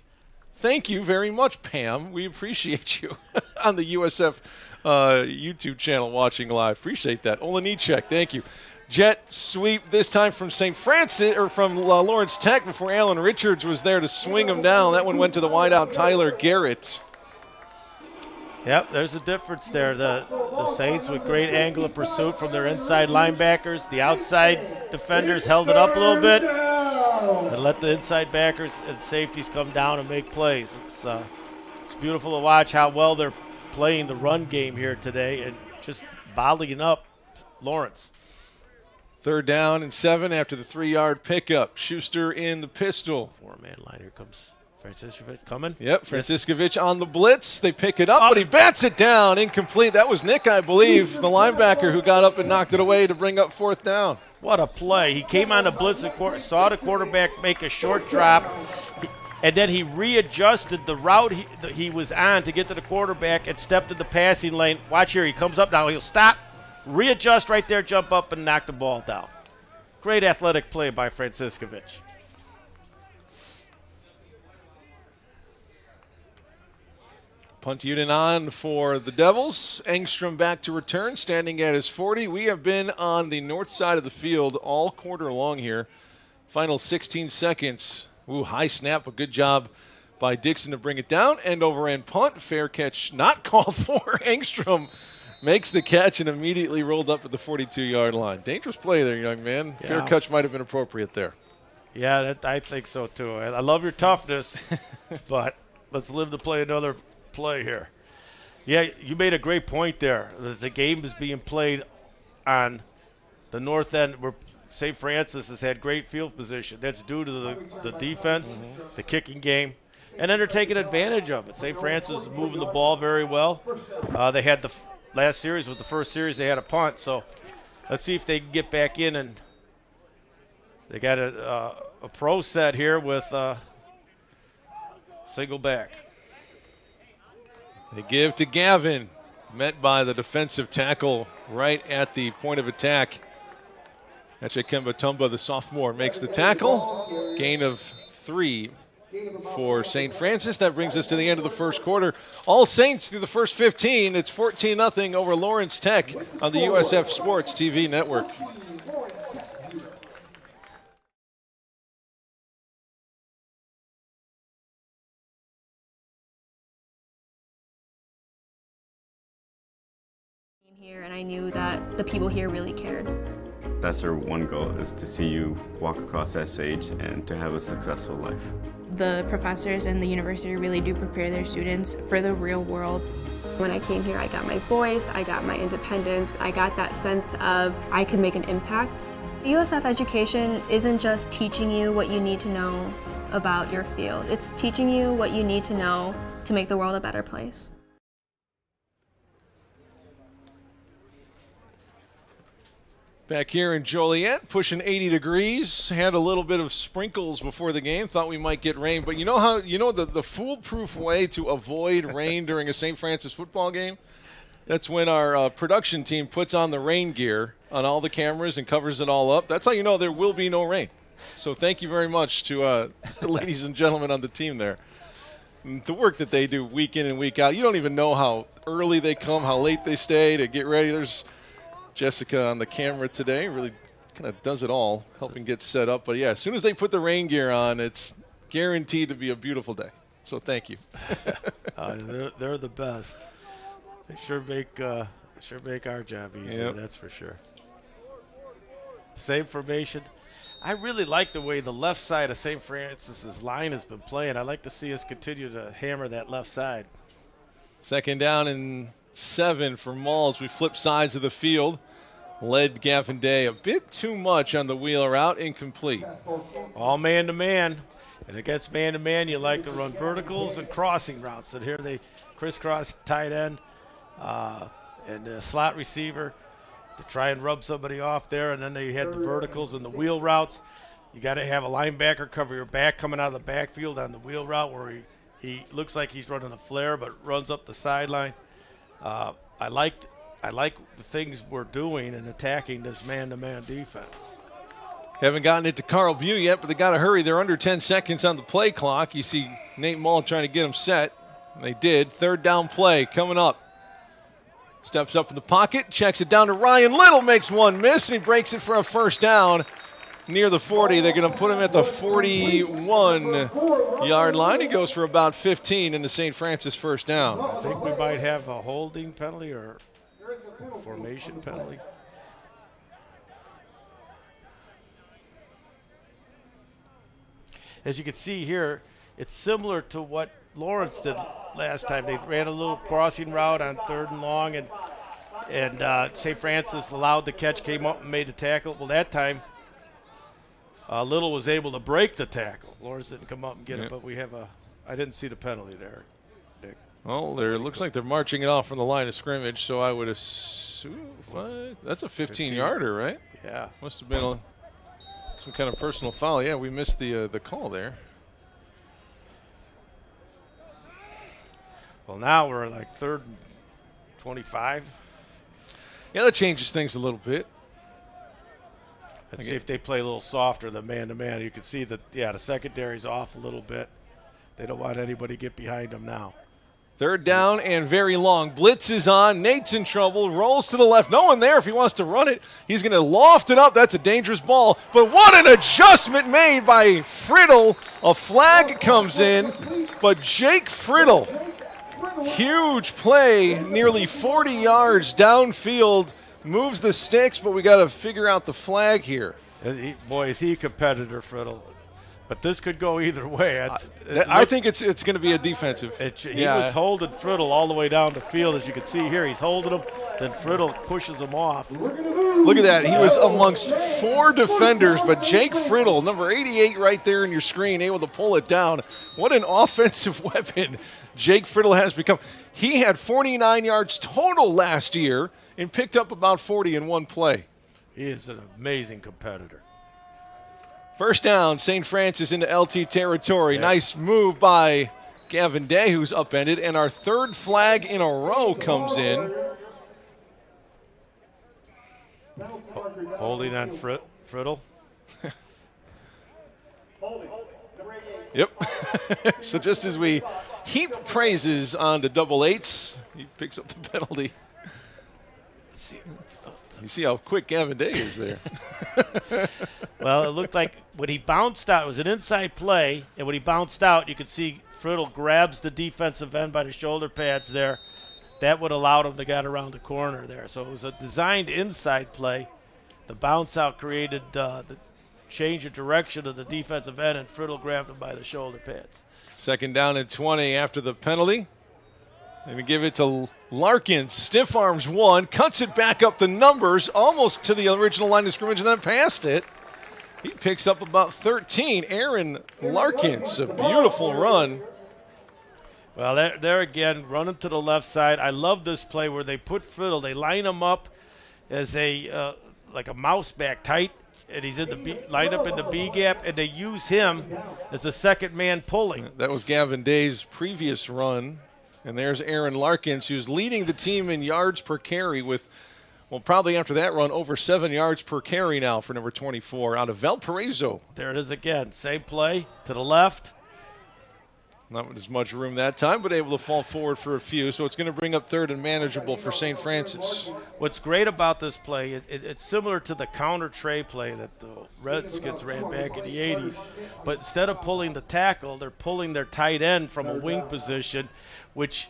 Thank you very much, Pam. We appreciate you on the USF YouTube channel watching live. Appreciate that. Olenichek, thank you. Jet sweep this time from St. Francis, or from Lawrence Tech before Alan Richards was there to swing him down. That one went to the wideout Tyler Garrett. Yep, there's a difference there. The Saints with great angle of pursuit from their inside linebackers. The outside defenders held it up a little bit and let the inside backers and safeties come down and make plays. It's beautiful to watch how well they're playing the run game here today and just bottling up Lawrence. 3rd down and 7 after the 3-yard pickup. Schuster in the pistol. 4-man line. Here comes Franciscovich coming. Yep, Franciscovich on the blitz. They pick it up, but he bats it down. Incomplete. That was Nick, I believe, the linebacker who got up and knocked it away to bring up 4th down. What a play. He came on the blitz and saw the quarterback make a short drop, and then he readjusted the route he was on to get to the quarterback and stepped in the passing lane. Watch here. He comes up now. He'll stop, readjust right there, jump up, and knock the ball down. Great athletic play by Franciscovich. Punt unit on for the Devils. Engstrom back to return, standing at his 40. We have been on the north side of the field all quarter long here. Final 16 seconds. Ooh, high snap. A good job by Dixon to bring it down. End over end punt. Fair catch not called for. Engstrom makes the catch and immediately rolled up at the 42-yard line. Dangerous play there, young man. Yeah. Fair catch might have been appropriate there. Yeah, I think so too. I love your toughness, but let's live to play another play here. Yeah, you made a great point there. The game is being played on the north end where St. Francis has had great field position. That's due to the defense, the kicking game, and then they're taking advantage of it. St. Francis is moving the ball very well. They had the last series, with the first series, they had a punt. So let's see if they can get back in. And they got a pro set here with single back. They give to Gavin, met by the defensive tackle right at the point of attack. Echekemba Tumba, the sophomore, makes the tackle. Gain of 3 for St. Francis. That brings us to the end of the first quarter. All Saints through the first 15. It's 14-0 over Lawrence Tech on the USF Sports TV network. Here, and I knew that the people here really cared. That's our one goal, is to see you walk across that stage and to have a successful life. The professors and the university really do prepare their students for the real world. When I came here, I got my voice, I got my independence, I got that sense of I can make an impact. USF education isn't just teaching you what you need to know about your field. It's teaching you what you need to know to make the world a better place. Back here in Joliet, pushing 80 degrees. Had a little bit of sprinkles before the game. Thought we might get rain. But you know the foolproof way to avoid rain during a St. Francis football game? That's when our production team puts on the rain gear on all the cameras and covers it all up. That's how you know there will be no rain. So thank you very much to the ladies and gentlemen on the team there. And the work that they do week in and week out. You don't even know how early they come, how late they stay to get ready. There's Jessica on the camera today, really kind of does it all, helping get set up. But, yeah, as soon as they put the rain gear on, it's guaranteed to be a beautiful day. So thank you. They're the best. They sure make our job easier, yep. That's for sure. Same formation. I really like the way the left side of St. Francis's line has been playing. I'd like to see us continue to hammer that left side. Second down and 7 for Malls. We flip sides of the field. Led Gavin Day a bit too much on the wheel route, incomplete. All man-to-man. And against man-to-man, you like to run verticals and crossing routes. And here they crisscross tight end and the slot receiver to try and rub somebody off there. And then they had the verticals and the wheel routes. You got to have a linebacker cover your back coming out of the backfield on the wheel route where he looks like he's running a flare but runs up the sideline. I like the things we're doing in attacking this man-to-man defense. Haven't gotten it to Carl Bew yet, but they got to hurry. They're under 10 seconds on the play clock. You see Nate Mull trying to get him set. They did. Third down play coming up. Steps up in the pocket, checks it down to Ryan Little, makes one miss, and he breaks it for a first down near the 40. They're going to put him at the 41-yard line. He goes for about 15 in the St. Francis first down. I think we might have a holding penalty or formation penalty. As you can see here, it's similar to what Lawrence did last time. They ran a little crossing route on 3rd and long, and St. Francis allowed the catch, came up and made a tackle. Well, that time, Little was able to break the tackle. Lawrence didn't come up and get it, but I didn't see the penalty there, Nick. Well, it looks like they're marching it off from the line of scrimmage, so I would assume that's a 15-yarder, right? Yeah. Must have been some kind of personal foul. Yeah, we missed the call there. Well, now we're like 3rd and 25. Yeah, that changes things a little bit. Let's see if they play a little softer than man-to-man. You can see that, the secondary's off a little bit. They don't want anybody to get behind them now. 3rd down and very long. Blitz is on. Nate's in trouble. Rolls to the left. No one there if he wants to run it. He's going to loft it up. That's a dangerous ball. But what an adjustment made by Friddle. A flag comes in. But Jake Friddle Huge play, nearly 40 yards downfield, moves the sticks, but we got to figure out the flag here. Boy, is he a competitor, Friddle. But this could go either way. I think it's going to be a defensive. He was holding Friddle all the way down the field, as you can see here. He's holding him, then Friddle pushes him off. Look at that. He was amongst 4 defenders, but Jake Friddle, number 88 right there in your screen, able to pull it down. What an offensive weapon Jake Friddle has become. He had 49 yards total last year and picked up about 40 in one play. He is an amazing competitor. First down, St. Francis into LT territory. Yeah. Nice move by Gavin Day, who's upended, and our 3rd flag in a row comes in. Holding on Friddle. Yep. So just as we heap praises on the double eights, he picks up the penalty. You see how quick Gavin Day is there. Well, it looked like when he bounced out, it was an inside play, and when he bounced out, you could see Friddle grabs the defensive end by the shoulder pads there. That would allow him to get around the corner there. So it was a designed inside play. The bounce out created the change of direction of the defensive end, and Friddle grabbed him by the shoulder pads. 2nd down and 20 after the penalty. Let me give it to Larkins. Stiff arms one, cuts it back up the numbers, almost to the original line of scrimmage, and then past it. He picks up about 13. Aaron Larkins, a beautiful run. Well, there again, running to the left side. I love this play where they put Friddle. They line him up as a like a mouse back tight, and he's in the B, lined up in the B gap, and they use him as the second man pulling. That was Gavin Day's previous run. And there's Aaron Larkins, who's leading the team in yards per carry with, well, probably after that run, over 7 yards per carry now for number 24 out of Valparaiso. There it is again. Same play to the left. Not as much room that time, but able to fall forward for a few. So it's going to bring up 3rd and manageable for St. Francis. What's great about this play, it's similar to the counter tray play that the Redskins ran back in the 80s. But instead of pulling the tackle, they're pulling their tight end from a wing position, which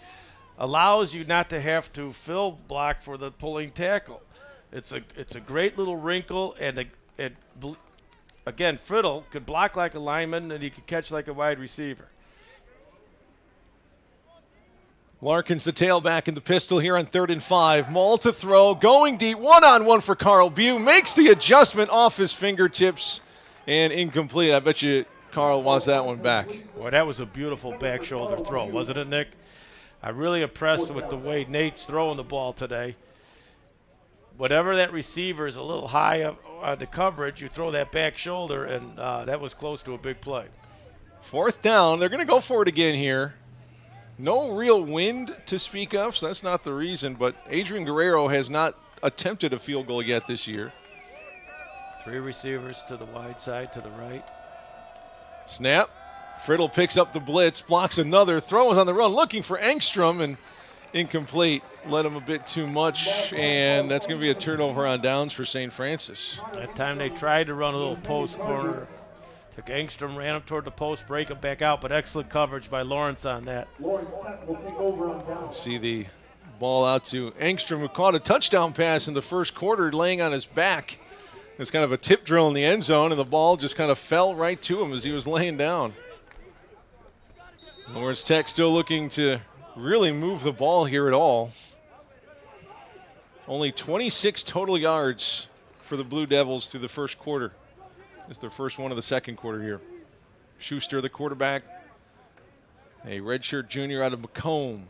allows you not to have to fill block for the pulling tackle. It's a great little wrinkle, and again, Friddle could block like a lineman, and he could catch like a wide receiver. Larkins, the tailback in the pistol here on 3rd and 5. Maul to throw, going deep, one-on-one for Carl Bew. Makes the adjustment off his fingertips and incomplete. I bet you Carl wants that one back. Boy, that was a beautiful back shoulder throw, wasn't it, Nick? I'm really impressed with the way Nate's throwing the ball today. Whatever that receiver is a little high up on the coverage, you throw that back shoulder, and that was close to a big play. 4th down. They're going to go for it again here. No real wind to speak of, so that's not the reason, but Adrian Guerrero has not attempted a field goal yet this year. 3 receivers to the wide side, to the right. Snap. Friddle picks up the blitz, blocks another, throws on the run, looking for Engstrom, and incomplete. Led him a bit too much, and that's going to be a turnover on downs for St. Francis. That time they tried to run a little post corner. Took Engstrom, ran him toward the post, break him back out, but excellent coverage by Lawrence on that. See the ball out to Engstrom, who caught a touchdown pass in the first quarter, laying on his back. It's kind of a tip drill in the end zone, and the ball just kind of fell right to him as he was laying down. Lawrence Tech still looking to really move the ball here at all. Only 26 total yards for the Blue Devils through the first quarter. It's their first one of the second quarter here. Schuster, the quarterback. A redshirt junior out of Macomb.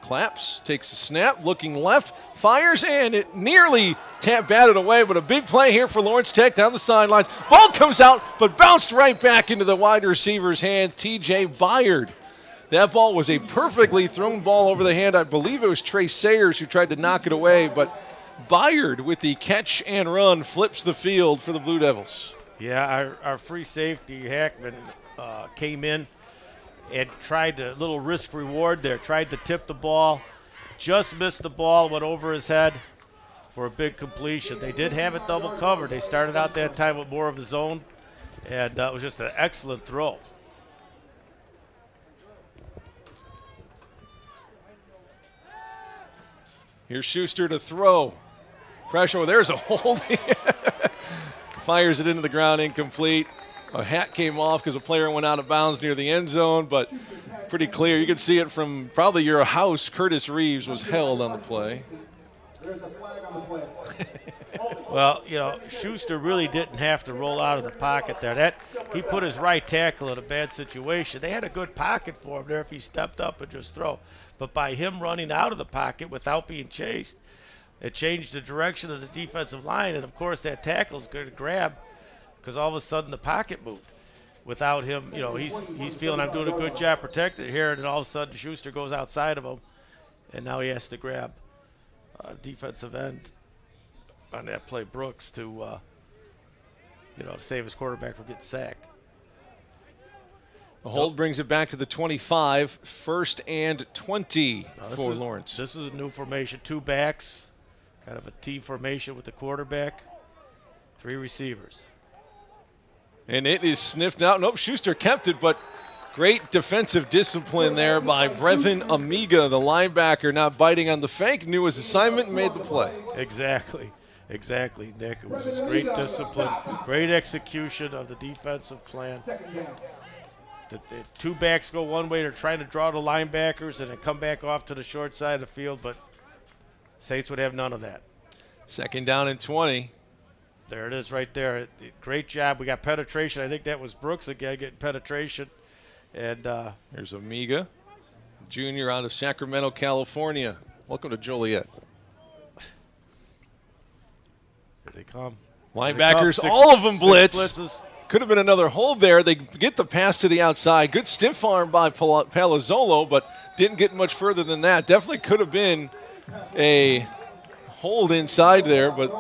Claps, takes a snap, looking left, fires, and it nearly batted away, but a big play here for Lawrence Tech down the sidelines. Ball comes out, but bounced right back into the wide receiver's hands, T.J. Byard. That ball was a perfectly thrown ball over the hand. I believe it was Trey Sayers who tried to knock it away, but Byard with the catch and run flips the field for the Blue Devils. Yeah, our free safety, Hackman, came in and tried a little risk reward there, tried to tip the ball, just missed the ball, went over his head for a big completion. They did have it double covered. They started out that time with more of his own, and it was just an excellent throw. Here's Schuster to throw. Pressure. There's a hold. Fires it into the ground, incomplete. A hat came off because a player went out of bounds near the end zone, but pretty clear. You can see it from probably your house. Curtis Reeves was held on the play. Well, Schuster really didn't have to roll out of the pocket there. He put his right tackle in a bad situation. They had a good pocket for him there if he stepped up and just throw. But by him running out of the pocket without being chased, it changed the direction of the defensive line. And, of course, that tackle's going to grab because all of a sudden the pocket moved. Without him, he's feeling I'm doing a good job protecting here, and then all of a sudden Schuster goes outside of him, and now he has to grab defensive end on that play, Brooks, to save his quarterback from getting sacked. The hold brings it back to the 25, 1st and 20 for Lawrence. This is a new formation, 2 backs, kind of a T formation with the quarterback, 3 receivers. And it is sniffed out. Nope, Schuster kept it, but great defensive discipline there by Brevin Amiga, the linebacker, not biting on the fake, knew his assignment and made the play. Exactly, Nick. It was just great discipline, great execution of the defensive plan. The 2 backs go one way. They're trying to draw the linebackers and then come back off to the short side of the field, but Saints would have none of that. 2nd down and 20. There it is right there. Great job. We got penetration. I think that was Brooks again getting penetration. And there's Amiga, junior out of Sacramento, California. Welcome to Joliet. Here they come. Linebackers, all of them blitz. Blitzes. Could have been another hold there. They get the pass to the outside. Good stiff arm by Palazzolo, but didn't get much further than that. Definitely could have been a hold inside there, but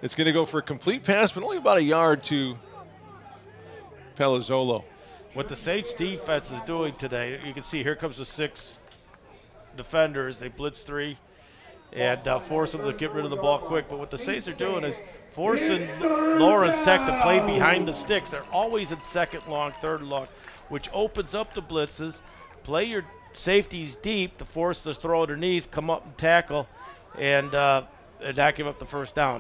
it's going to go for a complete pass, but only about a yard to Palazzolo. What the Saints defense is doing today, you can see here comes the 6 defenders. They blitz 3 and force them to get rid of the ball quick. But what the Saints are doing is forcing Lawrence Tech to play behind the sticks. They're always in 2nd long, 3rd long, which opens up the blitzes. Play your safeties deep to force the throw underneath, come up and tackle, and not give up the first down.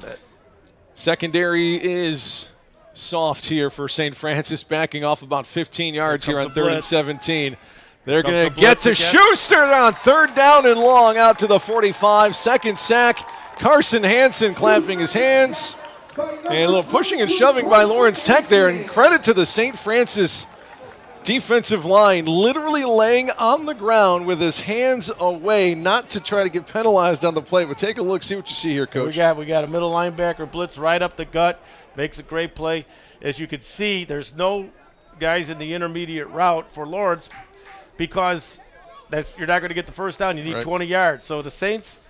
Secondary is soft here for St. Francis, backing off about 15 yards here on 3rd and 17. They're going to get to again. Schuster on 3rd down and long out to the 45. 2nd sack. Carson Hansen clapping his hands. And a little pushing and shoving by Lawrence Tech there. And credit to the St. Francis defensive line, literally laying on the ground with his hands away, not to try to get penalized on the play. But take a look, see what you see here, Coach. We got a middle linebacker blitz right up the gut, makes a great play. As you can see, there's no guys in the intermediate route for Lawrence because you're not going to get the first down. You need 20 yards. So the Saints,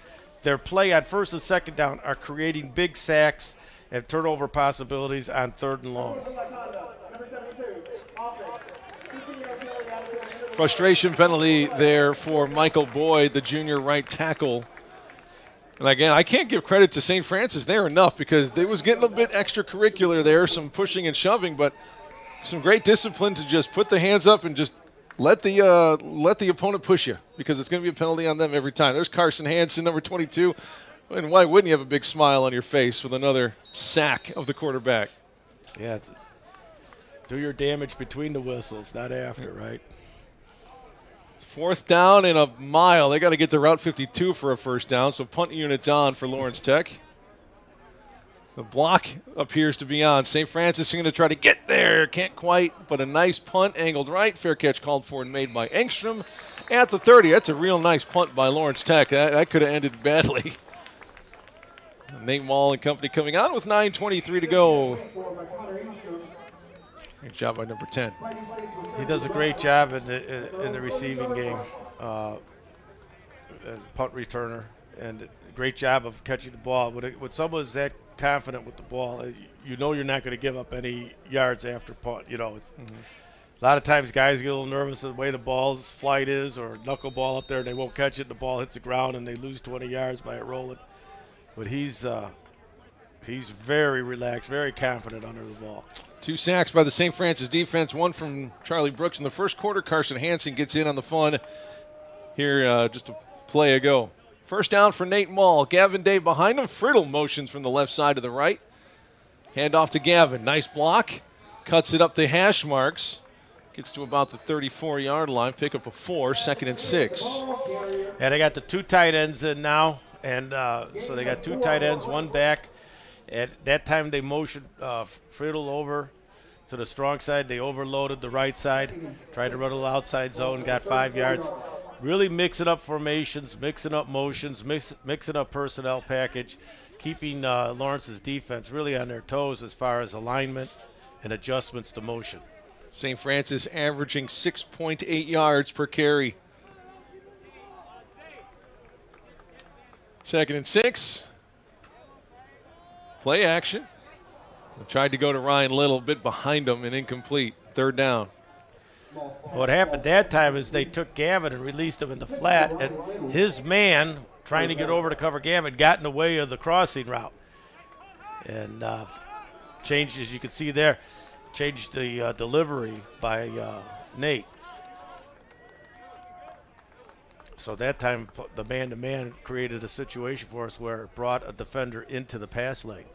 their play on 1st and 2nd down are creating big sacks and turnover possibilities on 3rd and long. Frustration penalty there for Michael Boyd, the junior right tackle. And again, I can't give credit to St. Francis there enough because they was getting a bit extracurricular there, some pushing and shoving, but some great discipline to just put the hands up and just let the opponent push you because it's going to be a penalty on them every time. There's Carson Hansen, number 22. And why wouldn't you have a big smile on your face with another sack of the quarterback? Yeah. Do your damage between the whistles, not after, right? 4th down and a mile. They got to get to Route 52 for a first down, so punt unit's on for Lawrence Tech. The block appears to be on. St. Francis is going to try to get there. Can't quite, but a nice punt angled right. Fair catch called for and made by Engstrom at the 30. That's a real nice punt by Lawrence Tech. That could have ended badly. Nate Mall and company coming on with 9:23 to go. Great job by number 10. He does a great job in the receiving game, punt returner, and great job of catching the ball. When someone is that confident with the ball, you know you're not going to give up any yards after punt. A lot of times guys get a little nervous the way the ball's flight is or knuckleball up there and they won't catch it. The ball hits the ground and they lose 20 yards by it rolling. But he's very relaxed, very confident under the ball. 2 sacks by the St. Francis defense, 1 from Charlie Brooks in the first quarter. Carson Hansen gets in on the fun here just a play ago. First down for Nate Mall. Gavin Day behind him. Friddle motions from the left side to the right. Hand off to Gavin. Nice block. Cuts it up the hash marks. Gets to about the 34-yard line. Pick up a 4, 2nd and 6. Yeah, they got the 2 tight ends in now. And so they got 2 tight ends, 1 back. At that time, they motioned Friddle over to the strong side. They overloaded the right side. Tried to run a little outside zone. Got 5 yards. Really mixing up formations, mixing up motions, mixing up personnel package, keeping Lawrence's defense really on their toes as far as alignment and adjustments to motion. St. Francis averaging 6.8 yards per carry. 2nd and 6. Play action. Tried to go to Ryan Little, a bit behind him and incomplete. 3rd down. What happened that time is they took Gavin and released him in the flat, and his man, trying to get over to cover Gavin, got in the way of the crossing route. And changed, as you can see there, changed the delivery by Nate. So that time the man-to-man created a situation for us where it brought a defender into the pass lane.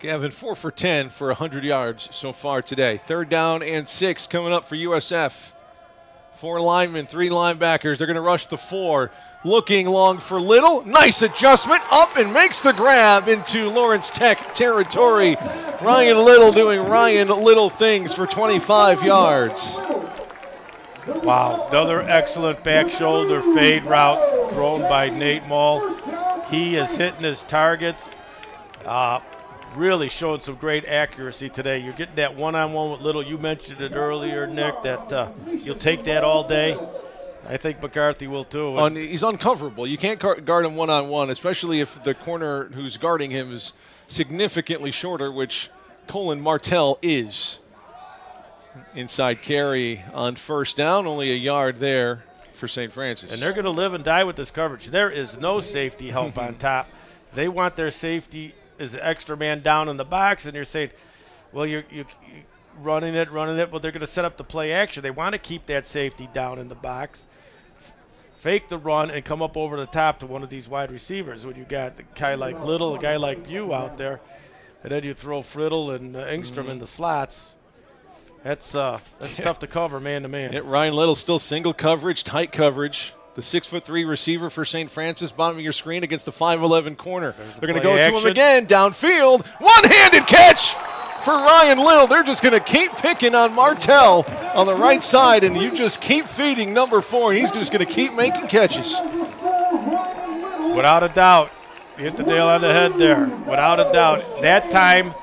Gavin 4 for 10 for 100 yards so far today. 3rd down and 6 coming up for USF. 4 linemen, 3 linebackers. They're going to rush the 4. Looking long for Little. Nice adjustment. Up and makes the grab into Lawrence Tech territory. Ryan Little doing Ryan Little things for 25 yards. Wow, another excellent back shoulder fade route thrown by Nate Mall. He is hitting his targets. Really showed some great accuracy today. You're getting that one-on-one with Little. You mentioned it earlier, Nick, that you'll take that all day. I think McCarthy will too. He's uncoverable. You can't guard him one-on-one, especially if the corner who's guarding him is significantly shorter, which Colin Martell is. Inside carry on 1st down, only a yard there for St. Francis. And they're going to live and die with this coverage. There is no safety help on top. They want their safety as an extra man down in the box, and you're saying, well, you're running it, but they're going to set up the play action. They want to keep that safety down in the box, fake the run, and come up over the top to one of these wide receivers. When you got a guy like Little, a guy like Bew out there, and then you throw Friddle and Engstrom in the slots. That's tough to cover man-to-man. Yeah, Ryan Little still single coverage, tight coverage. The 6'3" receiver for St. Francis, bottom of your screen against the 5'11" corner. They're going to go to him again, downfield. One-handed catch for Ryan Little. They're just going to keep picking on Martell on the right side, and you just keep feeding number 4, and he's just going to keep making catches. Without a doubt. You hit the nail on the head there. Without a doubt. That time,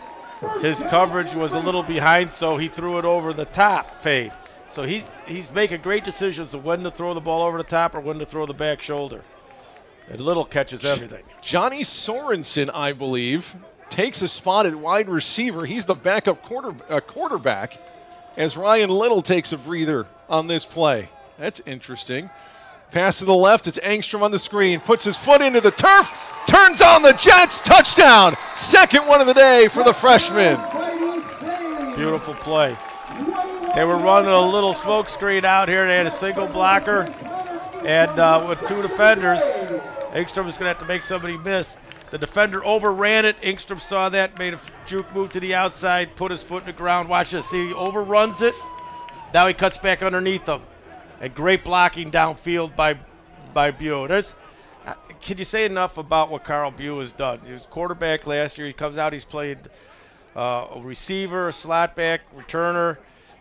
his coverage was a little behind, so he threw it over the top fade. So he's making great decisions of when to throw the ball over the top or when to throw the back shoulder. And Little catches everything. Johnny Sorensen, I believe, takes a spot at wide receiver. He's the backup quarterback as Ryan Little takes a breather on this play. That's interesting. Pass to the left. It's Engstrom on the screen. Puts his foot into the turf. Turns on the Jets. Touchdown. 2nd one of the day for the freshman. Beautiful play. They were running a little smoke screen out here. They had a single blocker. And with 2 defenders, Engstrom is going to have to make somebody miss. The defender overran it. Engstrom saw that, made a juke move to the outside, put his foot in the ground. Watch this. See, he overruns it. Now he cuts back underneath him. And great blocking downfield by Bew. Can you say enough about what Carl Bew has done? He was quarterback last year. He comes out, he's played a receiver, a slot back, returner,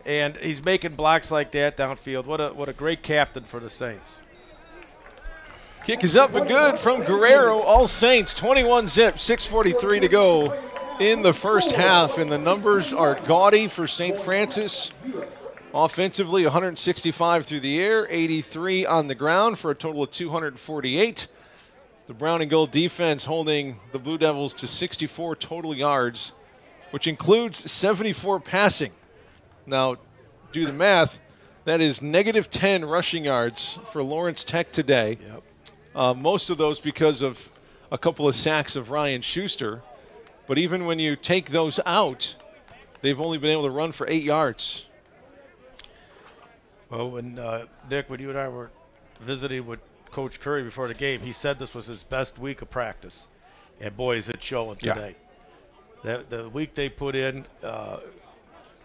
and he's making blocks like that downfield. What a great captain for the Saints. Kick is up and good from Guerrero. All Saints, 21-zip, 6:43 to go in the first half, and the numbers are gaudy for St. Francis. Offensively, 165 through the air, 83 on the ground for a total of 248. The brown and gold defense holding the Blue Devils to 64 total yards, which includes 74 passing. Now, do the math. That is -10 rushing yards for Lawrence Tech today. Yep. Most of those because of a couple of sacks of Ryan Schuster. But even when you take those out, they've only been able to run for 8 yards. Well, when Nick, when you and I were visiting with Coach Curry before the game. He said this was his best week of practice. And boy, is it showing today. The week they put in,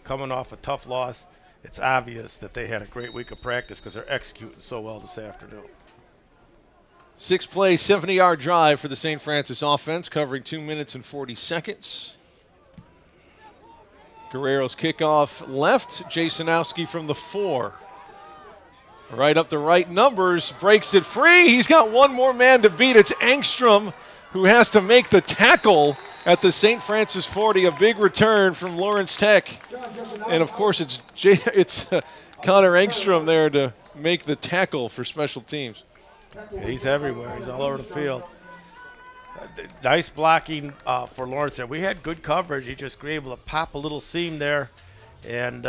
coming off a tough loss, it's obvious that they had a great week of practice because they're executing so well this afternoon. 6-play, 70-yard drive for the St. Francis offense, covering 2 minutes and 40 seconds. Guerrero's kickoff left. Jasonowski from the 4. Right up the right numbers, breaks it free. He's got one more man to beat. It's Engstrom who has to make the tackle at the St. Francis 40. A big return from Lawrence Tech. And, of course, it's Connor Engstrom there to make the tackle for special teams. Yeah, he's everywhere. He's all over the field. Nice blocking for Lawrence there. We had good coverage. He just was able to pop a little seam there and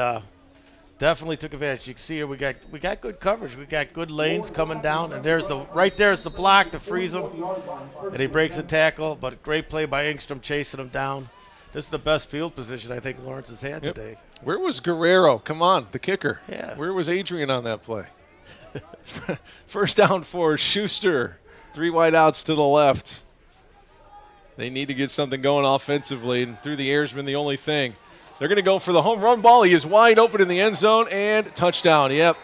definitely took advantage. You can see here we got good coverage. We got good lanes coming down, and there's the block to freeze him, and he breaks a tackle. But great play by Engstrom chasing him down. This is the best field position I think Lawrence has had today. Where was Guerrero? Come on, the kicker. Yeah. Where was Adrian on that play? First down for Schuster. 3 wide outs to the left. They need to get something going offensively, and through the air has been the only thing. They're going to go for the home run ball. He is wide open in the end zone, and touchdown. Yep.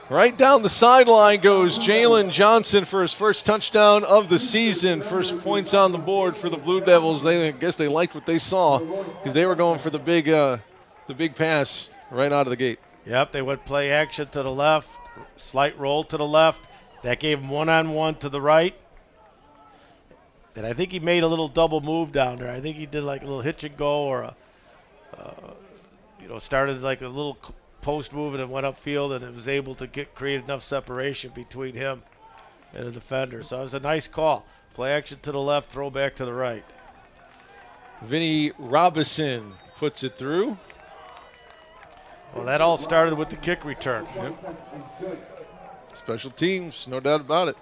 Right down the sideline goes Jalen Johnson for his first touchdown of the season. First points on the board for the Blue Devils. I guess they liked what they saw because they were going for the big pass right out of the gate. Yep, they went play action to the left, slight roll to the left. That gave him one-on-one to the right. And I think he made a little double move down there. I think he did like a little hitch and go or started like a little post move and it went upfield, and it was able to create enough separation between him and the defender. So it was a nice call. Play action to the left, throw back to the right. Vinny Robinson puts it through. Well, that all started with the kick return. Yep. Special teams, no doubt about it.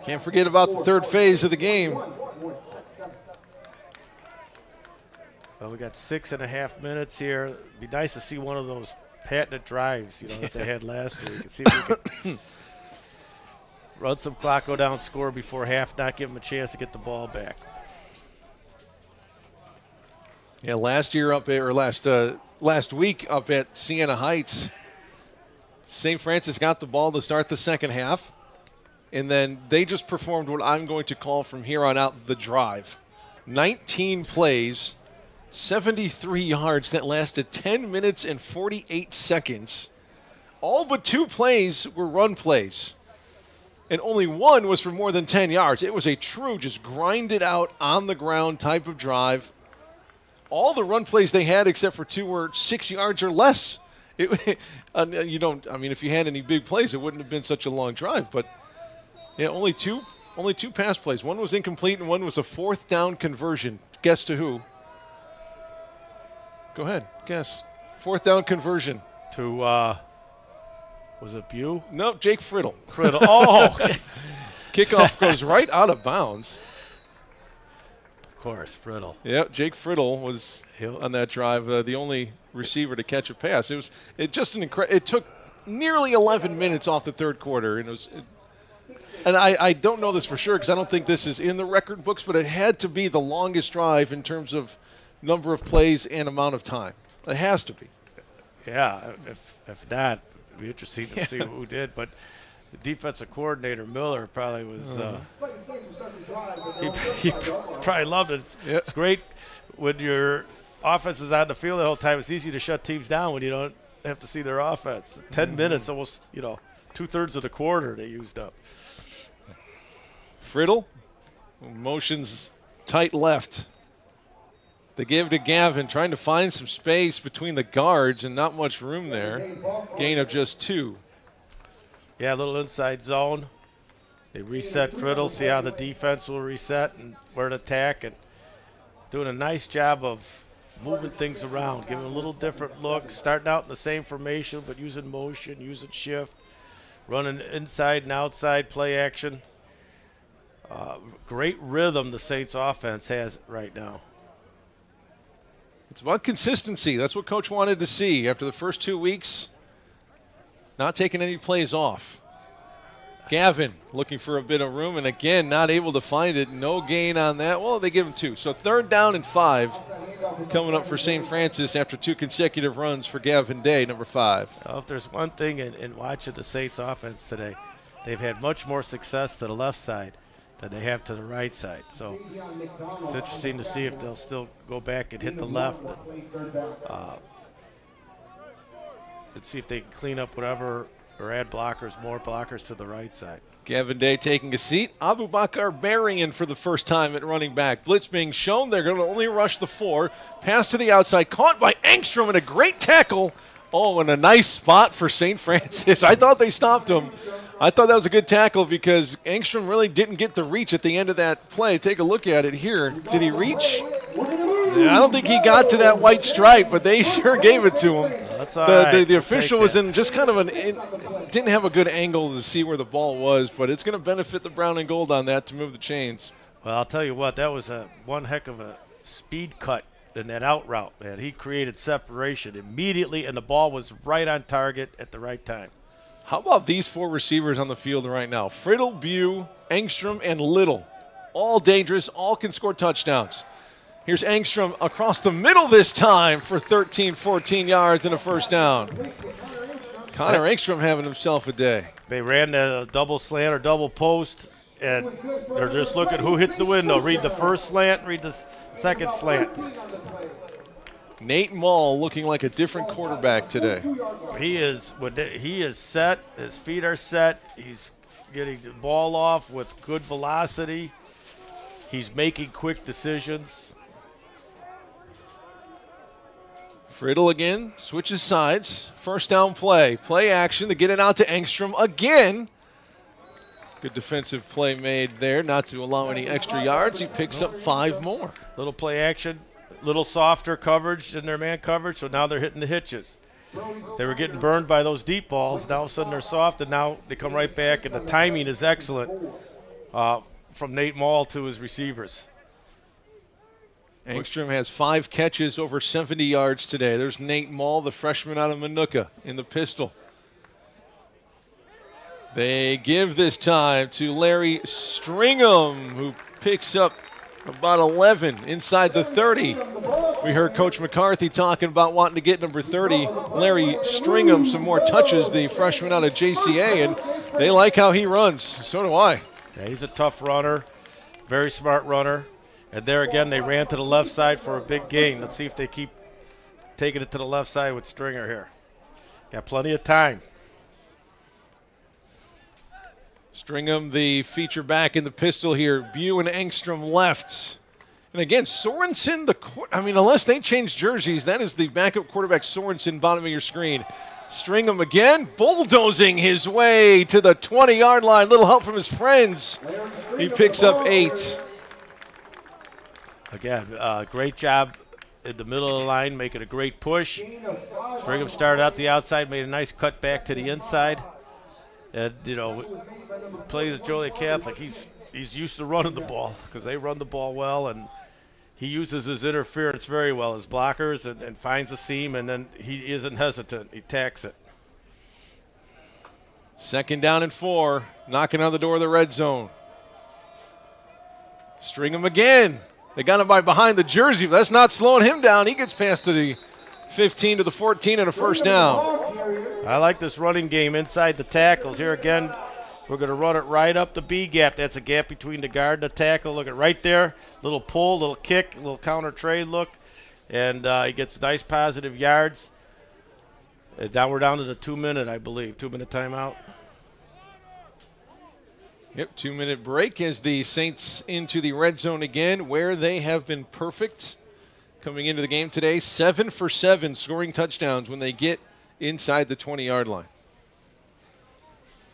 Can't forget about the third phase of the game. Well, we got 6.5 minutes here. It'd be nice to see one of those patented drives, that they had last week. And see if we can run some clock, go down, score before half, not give them a chance to get the ball back. Yeah, last week up at Siena Heights, St. Francis got the ball to start the second half, and then they just performed what I'm going to call from here on out the drive. 19 plays, 73 yards that lasted 10 minutes and 48 seconds. All but 2 plays were run plays, and only one was for more than 10 yards. It was a true just grind it out on the ground type of drive. All the run plays they had except for 2 were 6 yards or less. If you had any big plays, it wouldn't have been such a long drive. But yeah, only two pass plays. One was incomplete and one was a 4th down conversion. Guess to who? Go ahead, guess. 4th down conversion. To, was it Bew? No, Jake Friddle. Oh! Kickoff goes right out of bounds. Of course, Friddle. Yep, Jake Friddle was on that drive, the only receiver to catch a pass. It took nearly 11 minutes off the third quarter, and I don't know this for sure because I don't think this is in the record books, but it had to be the longest drive in terms of number of plays and amount of time. It has to be. Yeah, if not, it'd be interesting to see who did. But the defensive coordinator, Miller, probably was he probably loved it. Yep. It's great when your offense is on the field the whole time. It's easy to shut teams down when you don't have to see their offense. 10 minutes, almost, 2/3 of the quarter they used up. Friddle motions tight left. They give to Gavin, trying to find some space between the guards and not much room there. Gain of just 2. Yeah, a little inside zone. They reset Friddle, see how the defense will reset and where to attack, and doing a nice job of moving things around, giving a little different look, starting out in the same formation but using motion, using shift, running inside and outside play action. Great rhythm the Saints offense has right now. It's about consistency. That's what Coach wanted to see after the first 2 weeks. Not taking any plays off. Gavin looking for a bit of room, and again, not able to find it. No gain on that. Well, they give him 2. So 3rd down and 5 coming up for St. Francis after 2 consecutive runs for Gavin Day, number 5. Well, if there's one thing in watching the Saints offense today, they've had much more success to the left side than they have to the right side. So it's interesting to see if they'll still go back and hit the left. Let's see if they can clean up whatever or add blockers, more blockers to the right side. Gavin Day taking a seat. Abu Bakar Berrien for the first time at running back. Blitz being shown. They're going to only rush the 4. Pass to the outside. Caught by Engstrom and a great tackle. Oh, and a nice spot for St. Francis. I thought they stopped him. I thought that was a good tackle because Engstrom really didn't get the reach at the end of that play. Take a look at it here. Did he reach? Yeah, I don't think he got to that white stripe, but they sure gave it to him. That's all right. The official was in just kind of didn't have a good angle to see where the ball was, but it's going to benefit the brown and gold on that to move the chains. Well, I'll tell you what, that was one heck of a speed cut in that out route, man. He created separation immediately, and the ball was right on target at the right time. How about these 4 receivers on the field right now? Friddle, Bew, Engstrom, and Little. All dangerous, all can score touchdowns. Here's Engstrom across the middle this time for 13, 14 yards and a first down. Connor Engstrom having himself a day. They ran the double slant or double post, and they're just looking who hits the window. Read the first slant, read the second slant. Nate Mall looking like a different quarterback today. He is set. His feet are set. He's getting the ball off with good velocity. He's making quick decisions. Friddle again, switches sides. First down play. Play action to get it out to Engstrom again. Good defensive play made there, not to allow any extra yards. He picks up 5 more. Little play action, little softer coverage in their man coverage, so now they're hitting the hitches. They were getting burned by those deep balls. Now all of a sudden they're soft, and now they come right back, and the timing is excellent from Nate Mall to his receivers. Engstrom has 5 catches over 70 yards today. There's Nate Mall, the freshman out of Manuka, in the pistol. They give this time to Larry Stringham, who picks up about 11 inside the 30. We heard Coach McCarthy talking about wanting to get number 30, Larry Stringham, some more touches, the freshman out of JCA, and they like how he runs. So do I. Yeah, he's a tough runner, very smart runner. And there again, they ran to the left side for a big gain. Let's see if they keep taking it to the left side with Stringer here. Got plenty of time. Stringham, the feature back in the pistol here. Bew and Engstrom left. And again, Sorensen, unless they change jerseys, that is the backup quarterback Sorensen, bottom of your screen. Stringham again, bulldozing his way to the 20-yard line. Little help from his friends. He picks up 8. Again, great job in the middle of the line, making a great push. Stringham started out the outside, made a nice cut back to the inside. And, playing at Joliet Catholic, he's used to running the ball because they run the ball well, and he uses his interference very well, his blockers, and finds a seam, and then he isn't hesitant. He tacks it. 2nd down and 4, knocking on the door of the red zone. Stringham again. They got him by behind the jersey, but that's not slowing him down. He gets past to the 15 to the 14 and a first down. I like this running game inside the tackles. Here again, we're going to run it right up the B gap. That's a gap between the guard and the tackle. Look at right there. Little pull, little kick, little counter trade look. And he gets nice positive yards. And now we're down to the 2-minute, I believe. 2-minute timeout. Yep, 2-minute break as the Saints into the red zone again, where they have been perfect coming into the game today. 7 for 7 scoring touchdowns when they get inside the 20-yard line.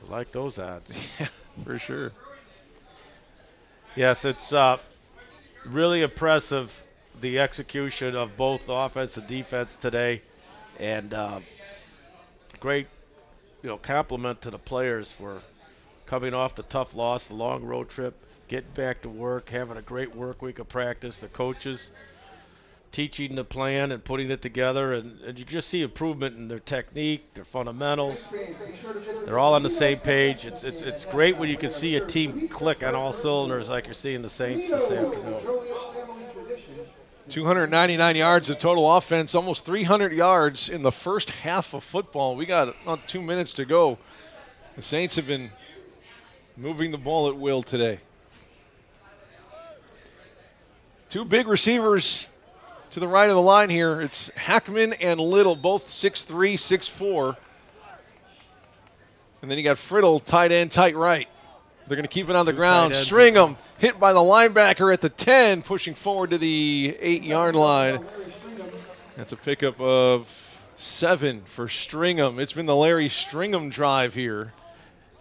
I like those odds. Yeah, for sure. Yes, it's really impressive, the execution of both offense and defense today. And great, compliment to the players for coming off the tough loss, the long road trip, getting back to work, having a great work week of practice, the coaches. teaching the plan and putting it together, and you just see improvement in their technique, their fundamentals. They're all on the same page. It's great when you can see a team click on all cylinders like you're seeing the Saints this afternoon. 299 yards of total offense, almost 300 yards in the first half of football. We got about 2 minutes to go. The Saints have been moving the ball at will today. Two big receivers to the right of the line here. It's Hackman and Little, both 6'3", 6'4". And then you got Friddle, tight end, tight right. They're going to keep it on the ground. Stringham hit by the linebacker at the 10, pushing forward to the 8-yard line. That's a pickup of 7 for Stringham. It's been the Larry Stringham drive here.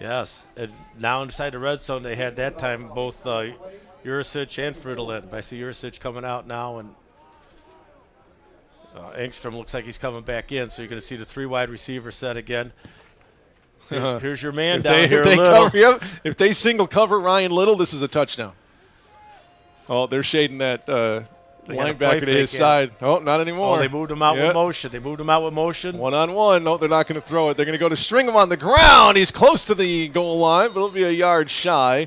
Yes, and now inside the red zone, they had that time both Jurisic and Friddle in. I see Jurisic coming out now, and Engstrom looks like he's coming back in, so you're going to see the 3 wide receiver set again. Here's your man down here, Little. If they single cover Ryan Little, this is a touchdown. Oh, they're shading that linebacker to his side. Oh, not anymore. Oh, they moved him out with motion. One-on-one. No, they're not going to throw it. They're going to go to Stringham on the ground. He's close to the goal line, but it'll be a yard shy.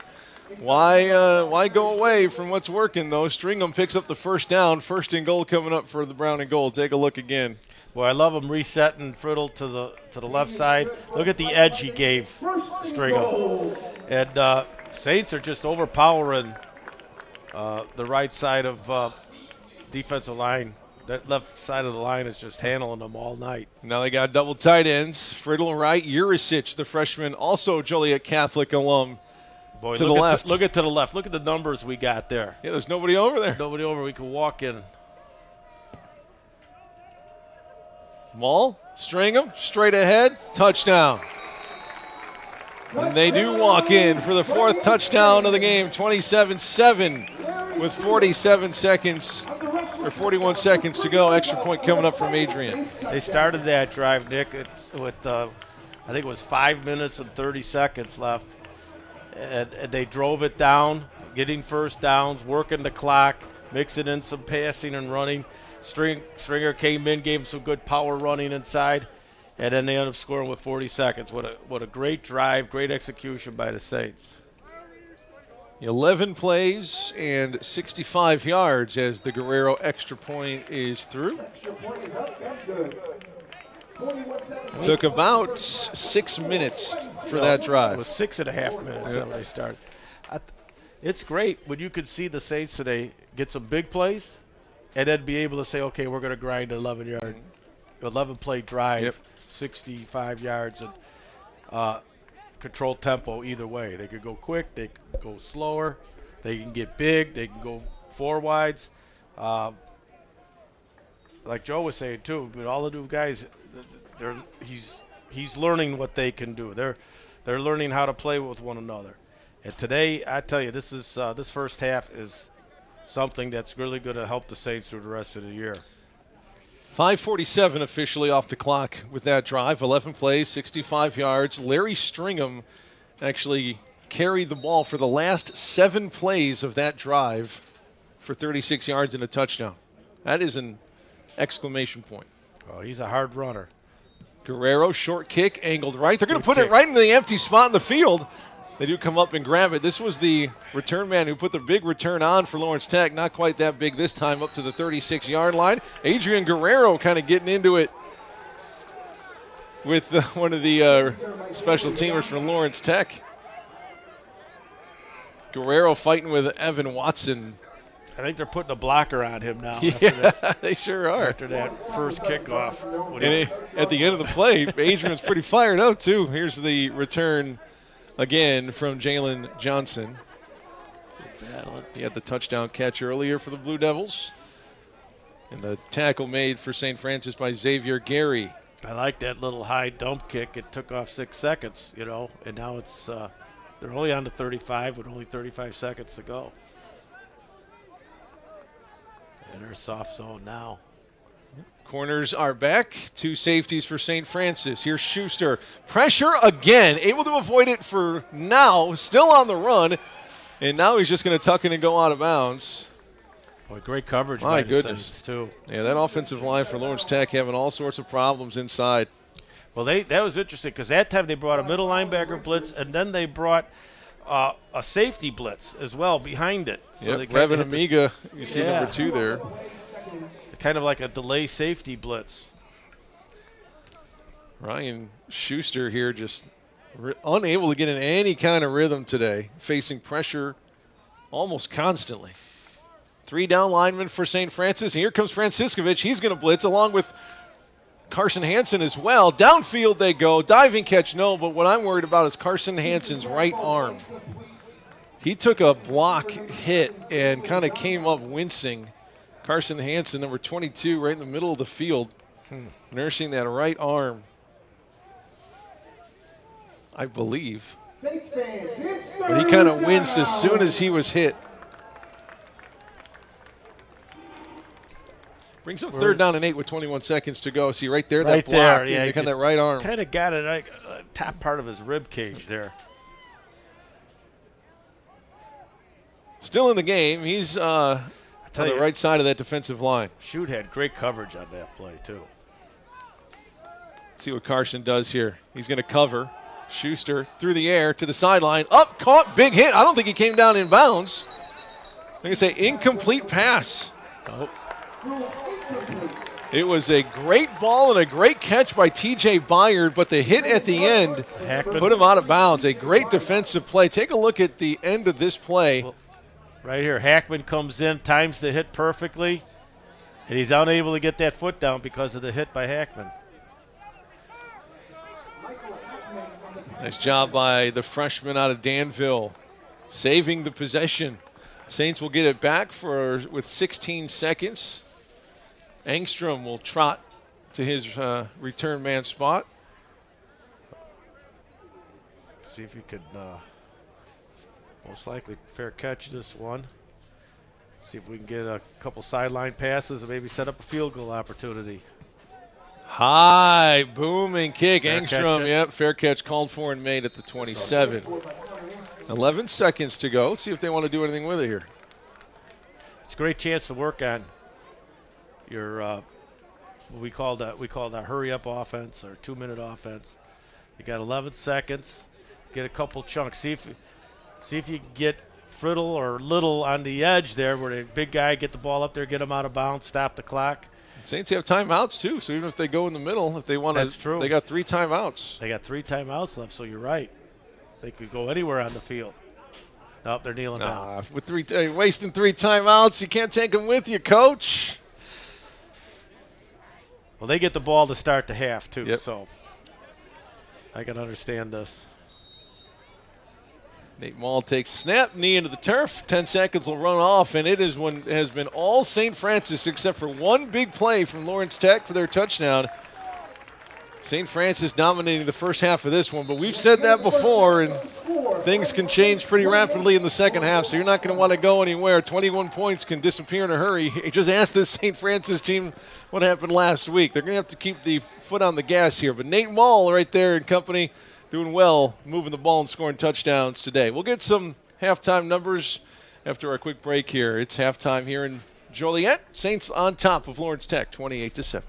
Why go away from what's working, though? Stringham picks up the first down. First and goal coming up for the Brown and Gold. Take a look again. Well, I love him resetting Friddle to the left side. Look at the edge he gave Stringham. And Saints are just overpowering the right side of defensive line. That left side of the line is just handling them all night. Now they got double tight ends. Friddle right, Jurisic, the freshman, also Joliet Catholic alum. Boy, to the left. Look at the left. Look at the numbers we got there. Yeah, there's nobody over there. Nobody over. We can walk in. Maul, Stringham, straight ahead, touchdown. And they do walk in for the 4th touchdown of the game, 27-7 with 47 seconds or 41 seconds to go. Extra point coming up from Adrian. They started that drive, Nick, with I think it was 5 minutes and 30 seconds left. And they drove it down, getting first downs, working the clock, mixing in some passing and running. Stringer came in, gave him some good power running inside, and then they ended up scoring with 40 seconds. What a great drive, great execution by the Saints. 11 plays and 65 yards as the Guerrero extra point is through. Took about 6 minutes for that drive. It was 6.5 minutes when they started. It's great when you could see the Saints today get some big plays and then be able to say, okay, we're going to grind an 11-play drive, 65 yards, and control tempo either way. They could go quick, they could go slower, they can get big, they can go 4 wides. Like Joe was saying too, but all the new guys, he's learning what they can do. They're learning how to play with one another. And today, I tell you, this first half is something that's really going to help the Saints through the rest of the year. 5:47 officially off the clock with that drive. 11 plays, 65 yards. Larry Stringham actually carried the ball for the last 7 plays of that drive for 36 yards and a touchdown. That is an exclamation point. Oh, he's a hard runner. Guerrero, short kick, angled right. They're going to put it right into the empty spot in the field. They do come up and grab it. This was the return man who put the big return on for Lawrence Tech. Not quite that big this time, up to the 36-yard line. Adrian Guerrero kind of getting into it with one of the special teamers from Lawrence Tech. Guerrero fighting with Evan Watson. I think they're putting a blocker on him now. Yeah, they sure are. After that first kickoff. And at the end of the play, Adrian's pretty fired up, too. Here's the return again from Jalen Johnson. He had the touchdown catch earlier for the Blue Devils. And the tackle made for St. Francis by Xavier Gary. I like that little high dump kick. It took off 6 seconds, and now it's they're only on to 35 with only 35 seconds to go. And they're soft zone now. Corners are back. 2 safeties for St. Francis. Here's Schuster. Pressure again. Able to avoid it for now. Still on the run. And now he's just going to tuck in and go out of bounds. Boy, great coverage My by the goodness. Saints, too. Yeah, that offensive line for Lawrence Tech having all sorts of problems inside. Well, that was interesting because that time they brought a middle linebacker blitz, and then they brought a safety blitz as well behind it. So Yep, Revan Amiga, you see number 2 there. Kind of like a delay safety blitz. Ryan Schuster here just unable to get in any kind of rhythm today, facing pressure almost constantly. 3 down linemen for St. Francis. Here comes Franciscovich. He's going to blitz along with Carson Hansen as well. Downfield they go. Diving catch, no, but what I'm worried about is Carson Hansen's right arm. He took a block hit and kind of came up wincing. Carson Hansen, number 22, right in the middle of the field, nursing that right arm, I believe. But he kind of winced as soon as he was hit. Brings up 3rd down and 8 with 21 seconds to go. See right there, right that block, there, yeah, kind of that right arm. Kind of got it top part of his rib cage there. Still in the game. He's on the right side of that defensive line. Shoot had great coverage on that play, too. See what Carson does here. He's going to cover. Schuster through the air to the sideline. Up, caught, big hit. I don't think he came down in bounds. I'm going to say incomplete pass. Oh. It was a great ball and a great catch by T.J. Byard, but the hit at the end put him out of bounds. A great defensive play. Take a look at the end of this play. Well, right here, Hackman comes in, times the hit perfectly, and he's unable to get that foot down because of the hit by Hackman. Nice job by the freshman out of Danville, saving the possession. Saints will get it back with 16 seconds. Engstrom will trot to his return man spot. See if he could most likely fair catch this one. See if we can get a couple sideline passes and maybe set up a field goal opportunity. High booming kick. Fair Engstrom, catch. yep, fair catch called for and made at the 27. 11 seconds to go. Let's see if they want to do anything with it here. It's a great chance to work on your we call that hurry up offense or 2-minute offense. You got 11 seconds. Get a couple chunks. See if you can get Friddle or Little on the edge there, where the big guy get the ball up there, get him out of bounds, stop the clock. Saints have timeouts too, so even if they go in the middle, if they want to, that's true. They got 3 timeouts. They got 3 timeouts left, so you're right. They could go anywhere on the field. Nope, they're kneeling down. With wasting 3 timeouts, you can't take them with you, coach. Well, they get the ball to start the half too, yep. So I can understand this. Nate Mall takes a snap, knee into the turf. 10 seconds will run off, and it is has been all St. Francis except for one big play from Lawrence Tech for their touchdown. St. Francis dominating the first half of this one, but we've said that before, and things can change pretty rapidly in the second half, so you're not going to want to go anywhere. 21 points can disappear in a hurry. Just ask this St. Francis team what happened last week. They're going to have to keep the foot on the gas here, but Nate Mall right there and company doing well, moving the ball and scoring touchdowns today. We'll get some halftime numbers after our quick break here. It's halftime here in Joliet. Saints on top of Lawrence Tech, 28-7.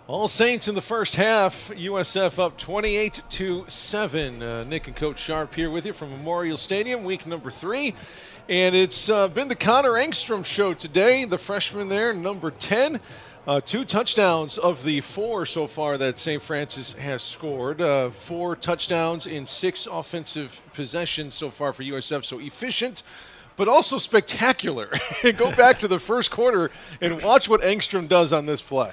All Saints in the first half. USF up 28-7. Nick and Coach Sharp here with you from Memorial Stadium, week number 3. And it's been the Connor Engstrom show today, the freshman there, number 10. 2 touchdowns of the 4 so far that St. Francis has scored. 4 touchdowns in 6 offensive possessions so far for USF. So efficient, but also spectacular. Go back to the first quarter and watch what Engstrom does on this play.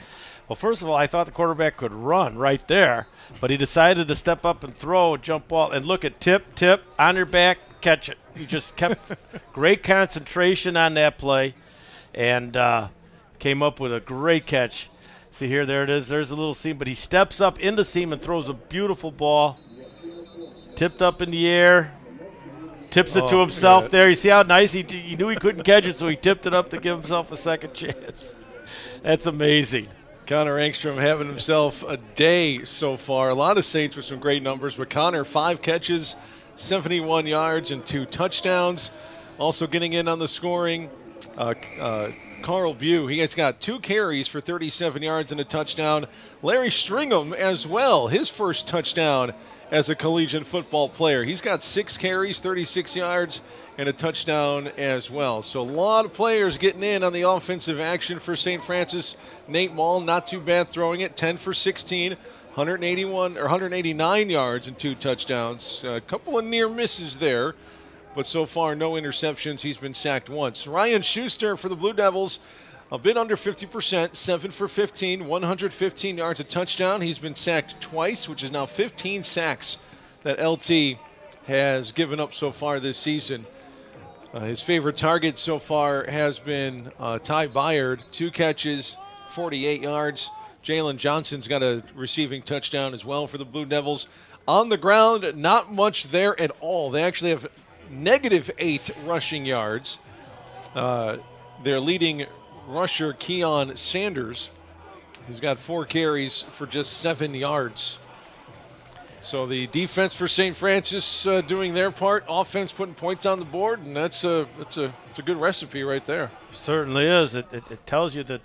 Well, first of all, I thought the quarterback could run right there, but he decided to step up and throw a jump ball. And look at tip, on your back, catch it. He just kept great concentration on that play and came up with a great catch. See here, there it is. There's a little seam, but he steps up in the seam and throws a beautiful ball. Tipped up in the air. Tips it to himself there. You see how nice he knew he couldn't catch it, so he tipped it up to give himself a second chance. That's amazing. Connor Engstrom having himself a day so far. A lot of Saints with some great numbers, but Connor, 5 catches, 71 yards, and 2 touchdowns. Also getting in on the scoring, Carl Bew. He has got 2 carries for 37 yards and a touchdown. Larry Stringham as well, his first touchdown as a collegiate football player. He's got 6 carries, 36 yards, and a touchdown as well. So a lot of players getting in on the offensive action for St. Francis. Nate Mall, not too bad throwing it, 10 for 16, 189 yards and 2 touchdowns. A couple of near misses there, but so far no interceptions. He's been sacked once. Ryan Schuster for the Blue Devils, a bit under 50%, 7 for 15, 115 yards, a touchdown. He's been sacked twice, which is now 15 sacks that LT has given up so far this season. His favorite target so far has been Ty Byard, 2 catches, 48 yards. Jalen Johnson's got a receiving touchdown as well for the Blue Devils. On the ground, not much there at all. They actually have -8 rushing yards. Their leading rusher, Keon Sanders, he's got 4 carries for just 7 yards. So the defense for St. Francis doing their part, offense putting points on the board, and it's a good recipe right there. Certainly is. It tells you that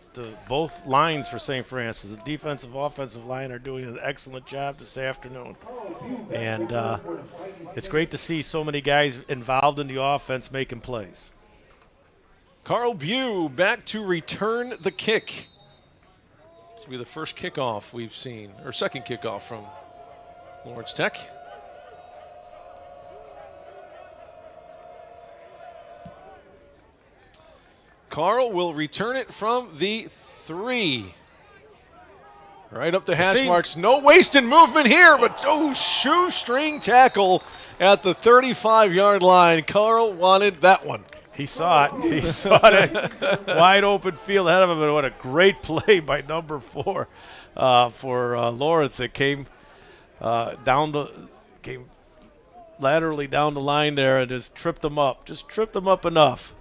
both lines for St. Francis, the defensive, offensive line, are doing an excellent job this afternoon. And it's great to see so many guys involved in the offense making plays. Carl Bew back to return the kick. This will be the first kickoff we've seen, or second kickoff from Lawrence Tech. Carl will return it from the 3. Right up the hash marks. No wasted movement here, but shoestring tackle at the 35-yard line. Carl wanted that one. He saw it. He saw it. Wide open field ahead of him, and what a great play by number 4 for Lawrence. It came came laterally down the line there and just tripped him up. Just tripped him up enough.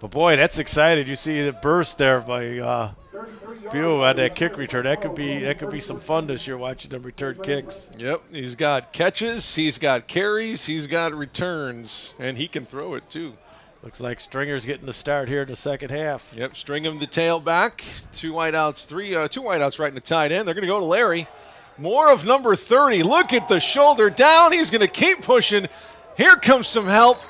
But boy, that's exciting. You see the burst there by Bew on that kick return. That could be some fun this year watching them return kicks. Yep, he's got catches, he's got carries, he's got returns, and he can throw it too. Looks like Stringer's getting the start here in the second half. Yep, Stringham the tailback. 2 wideouts, 2 wideouts right in the tight end. They're going to go to Larry. More of number 30. Look at the shoulder down. He's going to keep pushing. Here comes some help.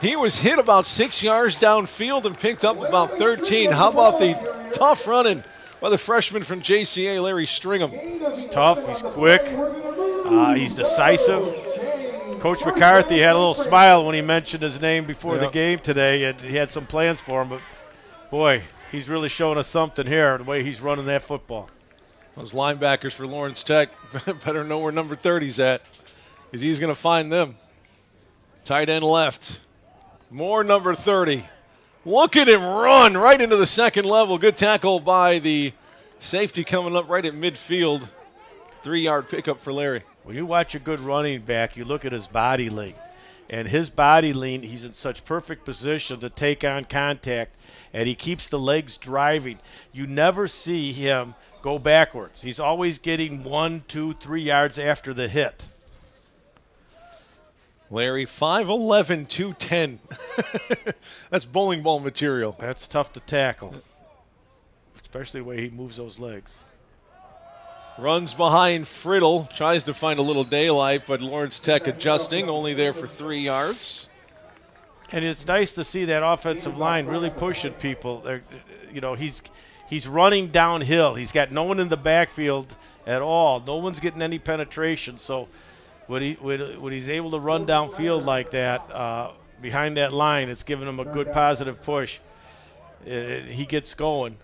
He was hit about 6 yards downfield and picked up about 13. How about the tough running by the freshman from JCA, Larry Stringham? He's tough. He's quick. He's decisive. Coach McCarthy had a little smile when he mentioned his name before the game today, and he had some plans for him. But, boy, he's really showing us something here, the way he's running that football. Those linebackers for Lawrence Tech better know where number 30's at, because he's going to find them. Tight end left. More number 30. Look at him run right into the second level. Good tackle by the safety coming up right at midfield. 3-yard pickup for Larry. When you watch a good running back, you look at his body lean. And his body lean, he's in such perfect position to take on contact, and he keeps the legs driving. You never see him go backwards. He's always getting 1, 2, 3 yards after the hit. Larry, 5'11", 210. That's bowling ball material. That's tough to tackle, especially the way he moves those legs. Runs behind Friddle, tries to find a little daylight, but Lawrence Tech adjusting, only there for 3 yards. And it's nice to see that offensive line really pushing people. He's running downhill. He's got no one in the backfield at all. No one's getting any penetration. So when he's able to run downfield like that behind that line, it's giving him a good positive push. He gets going.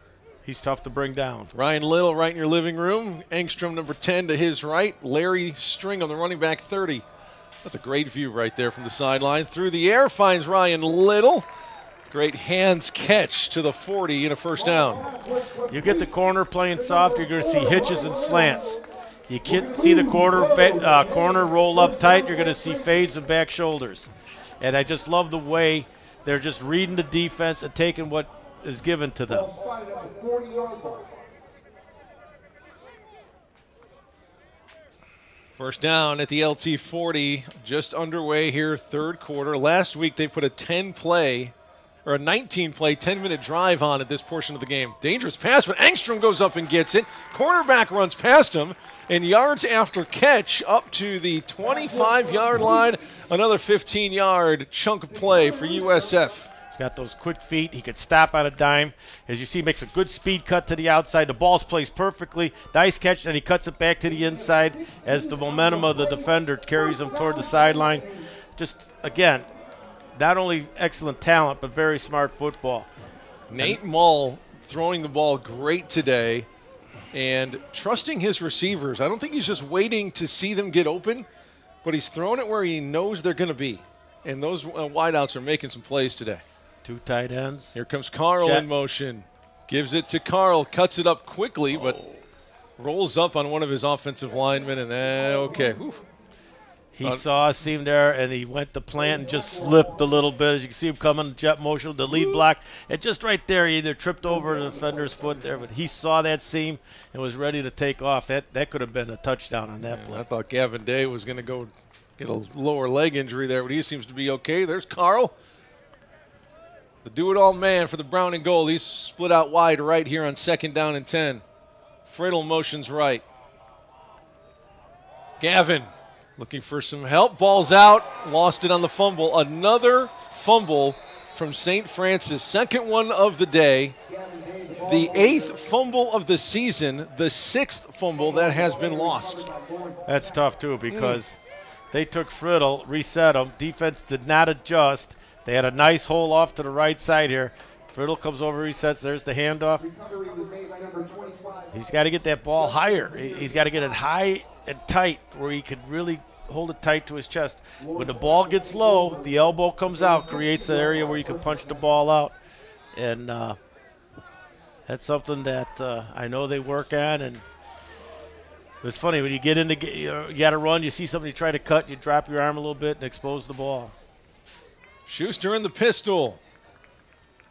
He's tough to bring down. Ryan Little right in your living room. Engstrom, number 10, to his right. Larry Stringham, the running back, 30. That's a great view right there from the sideline. Through the air, finds Ryan Little. Great hands catch to the 40 and a first down. You get the corner playing soft, you're going to see hitches and slants. You can't see the corner roll up tight, you're going to see fades and back shoulders. And I just love the way they're just reading the defense and taking what is given to them. First down at the LT 40, just underway here, third quarter. Last week they put a 19-play, 10-minute drive on at this portion of the game. Dangerous pass, but Engstrom goes up and gets it. Cornerback runs past him, and yards after catch up to the 25-yard line. Another 15-yard chunk of play for USF. He's got those quick feet. He could stop on a dime. As you see, makes a good speed cut to the outside. The ball's placed perfectly. Nice catch, and he cuts it back to the inside as the momentum of the defender carries him toward the sideline. Just, again, not only excellent talent, but very smart football. Nate Mull throwing the ball great today and trusting his receivers. I don't think he's just waiting to see them get open, but he's throwing it where he knows they're going to be. And those wideouts are making some plays today. 2 tight ends. Here comes Carl in motion. Gives it to Carl. Cuts it up quickly, but rolls up on one of his offensive linemen. And okay. Whew. He saw a seam there, and he went to plant and just slipped a little bit. As you can see him coming, jet motion, the lead block. And just right there, he either tripped over the defender's foot there, but he saw that seam and was ready to take off. That could have been a touchdown on that play. I thought Gavin Day was going to go get a lower leg injury there, but he seems to be okay. There's Carl. The do-it-all man for the Brown and Gold. He's split out wide right here on 2nd down and 10. Friddle motions right. Gavin looking for some help. Ball's out. Lost it on the fumble. Another fumble from St. Francis. Second one of the day. The 8th fumble of the season. The 6th fumble that has been lost. That's tough, too, because they took Friddle, reset him. Defense did not adjust. They had a nice hole off to the right side here. Friddle comes over, resets. There's the handoff. He's got to get that ball higher. He's got to get it high and tight where he can really hold it tight to his chest. When the ball gets low, the elbow comes out, creates an area where you can punch the ball out. And that's something that I know they work on. And it's funny, when you get into you got to run, you see somebody try to cut, you drop your arm a little bit and expose the ball. Schuster in the pistol.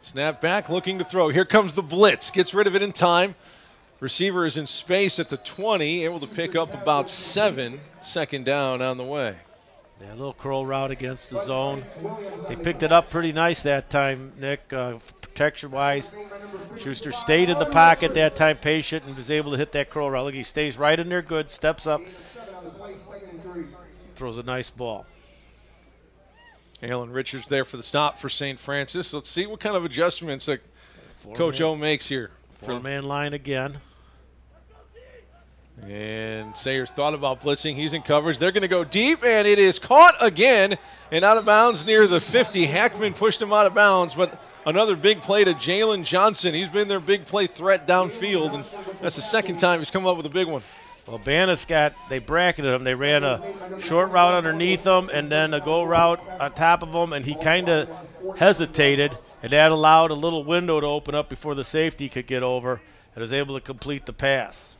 Snap back, looking to throw. Here comes the blitz. Gets rid of it in time. Receiver is in space at the 20, able to pick up about 7. 2nd down on the way. Yeah, a little curl route against the zone. They picked it up pretty nice that time, Nick, protection-wise. Schuster stayed in the pocket that time, patient, and was able to hit that curl route. Look, he stays right in there good, steps up, throws a nice ball. Alan Richards there for the stop for St. Francis. Let's see what kind of adjustments that Coach O makes here. 4-man line again. And Sayers thought about blitzing. He's in coverage. They're going to go deep, and it is caught again and out of bounds near the 50. Hackman pushed him out of bounds, but another big play to Jalen Johnson. He's been their big play threat downfield, and that's the 2nd time he's come up with a big one. Well, they bracketed him. They ran a short route underneath him and then a go route on top of him, and he kind of hesitated, and that allowed a little window to open up before the safety could get over and was able to complete the pass.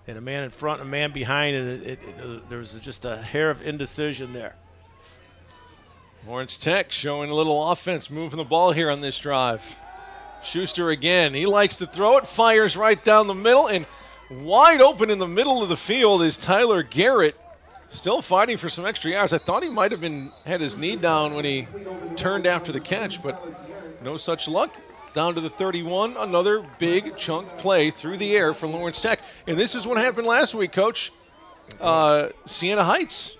And a man in front and a man behind, and there was just a hair of indecision there. Lawrence Tech showing a little offense, moving the ball here on this drive. Schuster again. He likes to throw it, fires right down the middle, and wide open in the middle of the field is Tyler Garrett, still fighting for some extra yards. I thought he might have had his knee down when he turned after the catch, but no such luck. down to the 31. Another big chunk play through the air for Lawrence Tech. And this is what happened last week, Coach. Siena Heights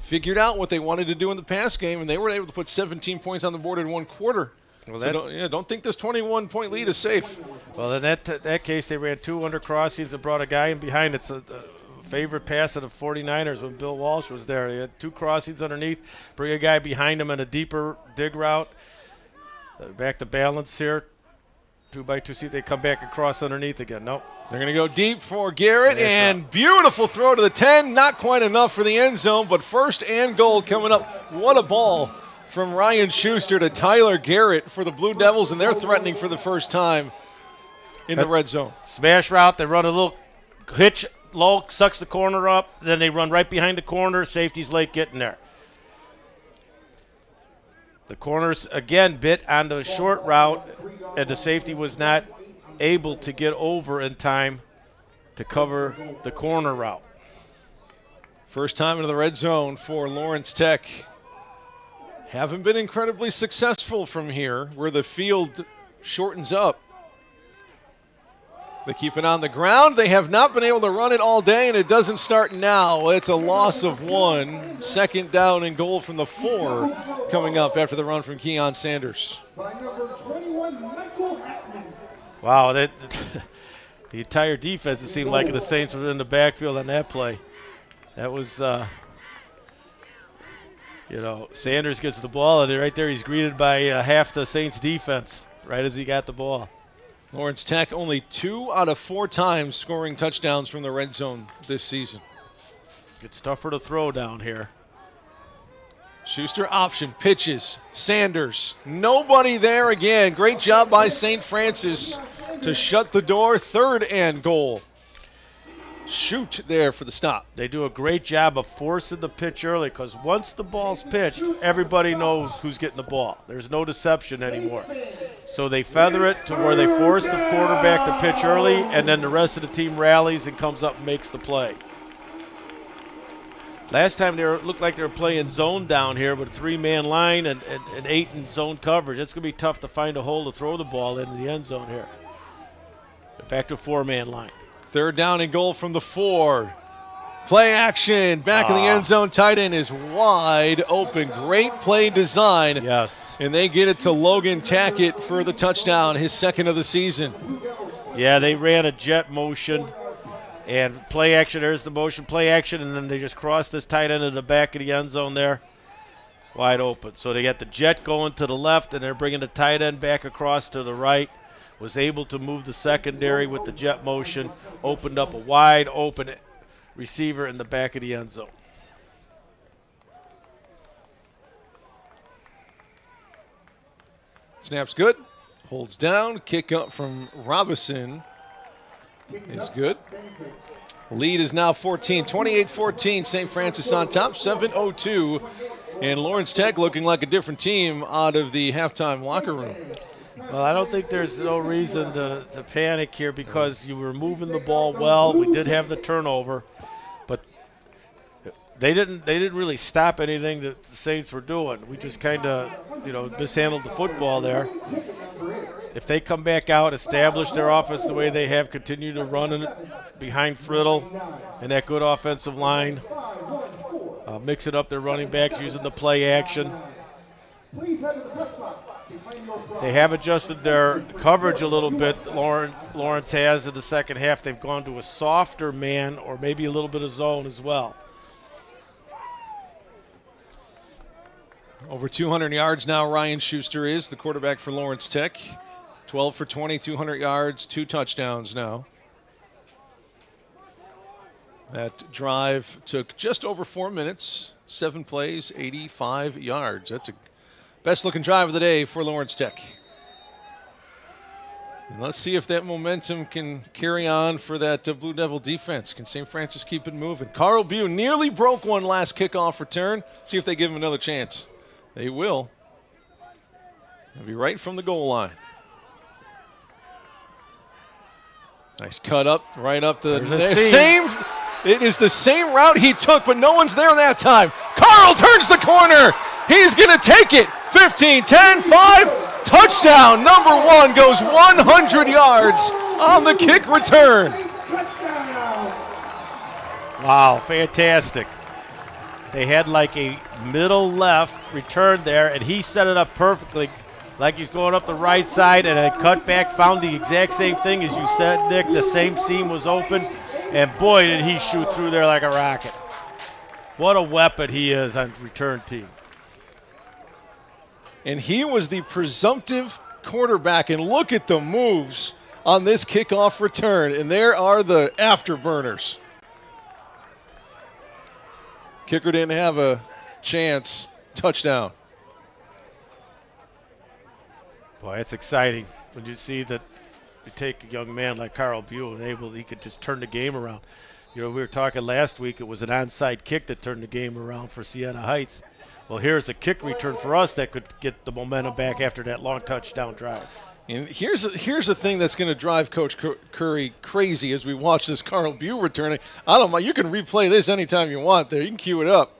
figured out what they wanted to do in the pass game, and they were able to put 17 points on the board in one quarter. Well, so don't think this 21-point lead is safe. Well, in that case, they ran 2 under crossings and brought a guy in behind. It's a favorite pass of the 49ers when Bill Walsh was there. They had 2 crossings underneath, bring a guy behind him in a deeper dig route. Back to balance here. 2x2, see if they come back and cross underneath again. Nope. They're going to go deep for Garrett, and beautiful throw to the 10. Not quite enough for the end zone, but first and goal coming up. What a ball from Ryan Schuster to Tyler Garrett for the Blue Devils, and they're threatening for the first time in the red zone. Smash route. They run a little hitch low, sucks the corner up. Then they run right behind the corner. Safety's late getting there. The corners, again, bit on the short route, and the safety was not able to get over in time to cover the corner route. First time into the red zone for Lawrence Tech. Haven't been incredibly successful from here where the field shortens up. They keep it on the ground. They have not been able to run it all day, and it doesn't start now. It's a loss of 1. Second down and goal from the 4 coming up after the run from Keon Sanders. Wow, the entire defense, it seemed like the Saints were in the backfield on that play. That was, Sanders gets the ball, and right there he's greeted by half the Saints defense right as he got the ball. Lawrence Tech only 2 out of 4 times scoring touchdowns from the red zone this season. Good stuff for the throw down here. Schuster option, pitches, Sanders. Nobody there again. Great job by St. Francis to shut the door. Third and goal. Shoot there for the stop. They do a great job of forcing the pitch early because once the ball's pitched, everybody knows who's getting the ball. There's no deception anymore. So they feather it to where they force the quarterback to pitch early, and then the rest of the team rallies and comes up and makes the play. Last time they looked like they were playing zone down here with a 3-man line and 8 in zone coverage. It's going to be tough to find a hole to throw the ball into the end zone here. Back to 4-man line. Third down and goal from the 4. Play action. Back in the end zone. Tight end is wide open. Great play design. Yes. And they get it to Logan Tackett for the touchdown, his second of the season. Yeah, they ran a jet motion and play action. There's the motion, play action, and then they just crossed this tight end to the back of the end zone there. Wide open. So they got the jet going to the left, and they're bringing the tight end back across to the right. Was able to move the secondary with the jet motion, opened up a wide open receiver in the back of the end zone. Snap's good. Holds down. Kick up from Robinson is good. Lead is now 14. 28-14. St. Francis on top. 7:02. And Lawrence Tech looking like a different team out of the halftime locker room. Well, I don't think there's no reason to panic here because you were moving the ball well. We did have the turnover, but they didn't really stop anything that the Saints were doing. We just kind of, mishandled the football there. If they come back out, establish their offense the way they have, continue to run it behind Friddle and that good offensive line, mix it up their running backs using the play action. They have adjusted their coverage a little bit. Lawrence has in the second half. They've gone to a softer man or maybe a little bit of zone as well. Over 200 yards now, Ryan Schuster is the quarterback for Lawrence Tech. 12 for 20, 200 yards, 2 touchdowns now. That drive took just over 4 minutes, 7 plays, 85 yards. That's a best-looking drive of the day for Lawrence Tech. And let's see if that momentum can carry on for that Blue Devil defense. Can St. Francis keep it moving? Carl Bew nearly broke one last kickoff return. See if they give him another chance. They will. They'll be right from the goal line. Nice cut up, right up the same. It is the same route he took, but no one's there that time. Carl turns the corner. He's going to take it. 15, 10, 5. touchdown. Number 1 goes 100 yards on the kick return. Wow, fantastic. They had like a middle left return there, and he set it up perfectly, like he's going up the right side, and then cut back, found the exact same thing as you said, Nick. The same seam was open, and boy, did he shoot through there like a rocket. What a weapon he is on return team. And he was the presumptive quarterback, and look at the moves on this kickoff return, and there are the afterburners. Kicker didn't have a chance. Touchdown. Boy, it's exciting when you see that you take a young man like Carl Buell and he could just turn the game around. You know, we were talking last week, it was an onside kick that turned the game around for Siena Heights. Well, here's a kick return for us that could get the momentum back after that long touchdown drive. And here's the thing that's going to drive Coach Curry crazy as we watch this Carl Buell returning. I don't mind. You can replay this anytime you want there. You can cue it up.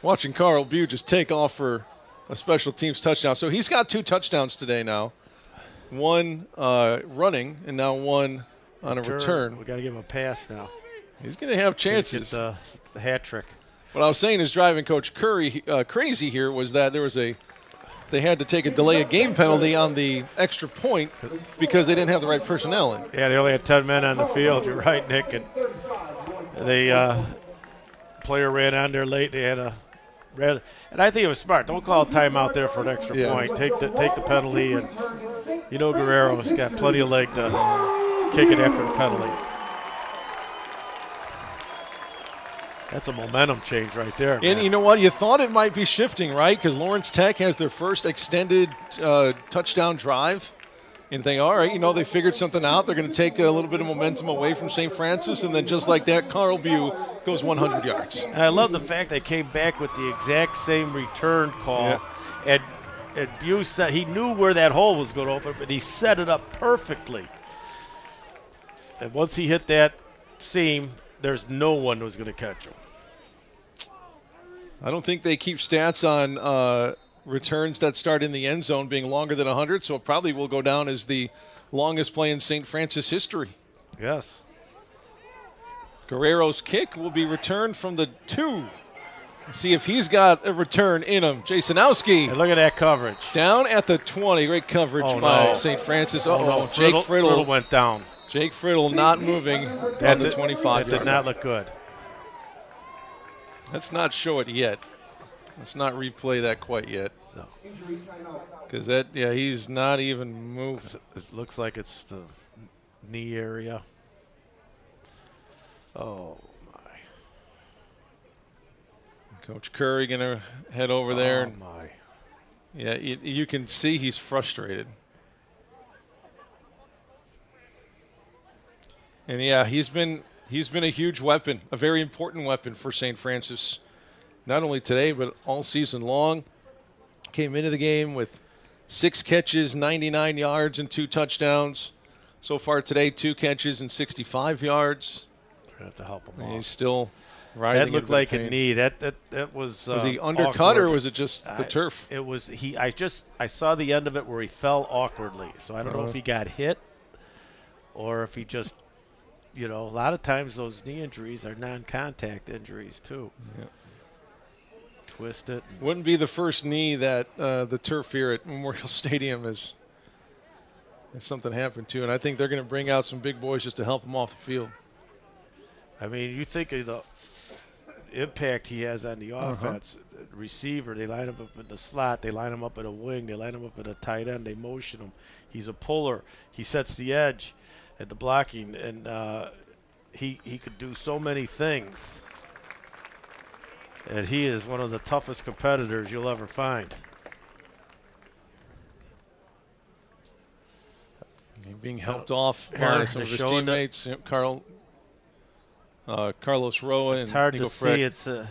Watching Carl Buell just take off for a special teams touchdown. So he's got 2 touchdowns today now. 1 running and now 1 on a return. We got to give him a pass now. He's going to have chances. The hat trick. What I was saying is driving Coach Curry crazy here was that they had to take a delay of game penalty on the extra point because they didn't have the right personnel in. Yeah, they only had 10 men on the field. You're right, Nick. And the player ran on there late. They had and I think it was smart. Don't call a timeout there for an extra point. Take the penalty, and you know Guerrero's got plenty of leg to kick it after the penalty. That's a momentum change right there. And man, you know what? You thought it might be shifting, right? Because Lawrence Tech has their first extended touchdown drive. And think, all right, they figured something out. They're going to take a little bit of momentum away from St. Francis. And then just like that, Carl Buell goes 100 yards. And I love the fact they came back with the exact same return call. Yeah. And Buell said he knew where that hole was going to open, but he set it up perfectly. And once he hit that seam, there's no one who was going to catch him. I don't think they keep stats on returns that start in the end zone being longer than 100, so it probably will go down as the longest play in St. Francis history. Yes. Guerrero's kick will be returned from the 2. Let's see if he's got a return in him. Jasonowski. Hey, look at that coverage. Down at the 20. Great coverage by St. Francis. No. Jake Friddle went down. Jake Friddle not moving on the 25. That did not look good. Let's not show it yet. Let's not replay that quite yet. No. Because he's not even moved. It looks like it's the knee area. Oh, my. Coach Curry going to head over there. Oh, my. Yeah, you can see he's frustrated. And, he's been a huge weapon, a very important weapon for St. Francis, not only today but all season long. Came into the game with 6 catches, 99 yards, and 2 touchdowns. So far today, 2 catches and 65 yards. We have to help him. And he's still riding. That looked like a knee. That was. Was he undercut awkward. or was it just the turf? It was. I saw the end of it where he fell awkwardly. So I don't know if he got hit or if he just. A lot of times those knee injuries are non-contact injuries too. Yeah. Twist it. Wouldn't be the first knee that the turf here at Memorial Stadium has something happened to, and I think they're going to bring out some big boys just to help him off the field. I mean, you think of the impact he has on the offense. Receiver, they line him up in the slot, they line him up at a wing, they line him up at a tight end, they motion him. He's a puller. He sets the edge at the blocking, and he could do so many things. And he is one of the toughest competitors you'll ever find. Being helped off by some of his teammates, Carlos Roa and it's hard Nico to Freck. see.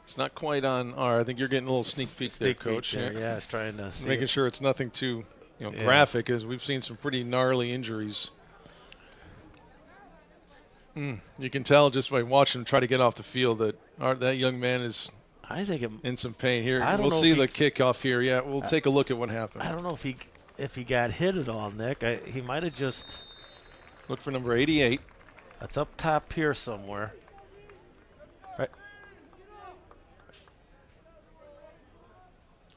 It's not quite on. I think you're getting a little sneak peek there, Coach. Yeah, it's trying to see. Making sure it's nothing too graphic, as we've seen some pretty gnarly injuries. You can tell just by watching him try to get off the field that that young man is I think in some pain here. I don't We'll know see if the kickoff here. Yeah, we'll take a look at what happened. I don't know if he got hit at all, Nick. He might have just. Look for number 88. That's up top here somewhere. Right.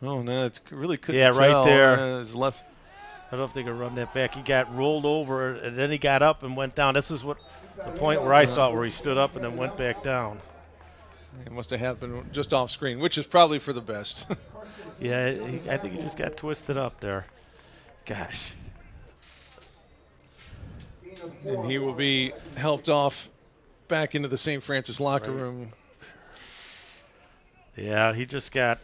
Oh no, it's really couldn't Yeah, right tell. there. His left. I don't know if they could run that back. He got rolled over, and then he got up and went down. This is what the point where I saw it, where he stood up and then went back down. It must have happened just off screen, which is probably for the best. Yeah, I think he just got twisted up there. Gosh. And he will be helped off back into the St. Francis locker room. Yeah, he just got.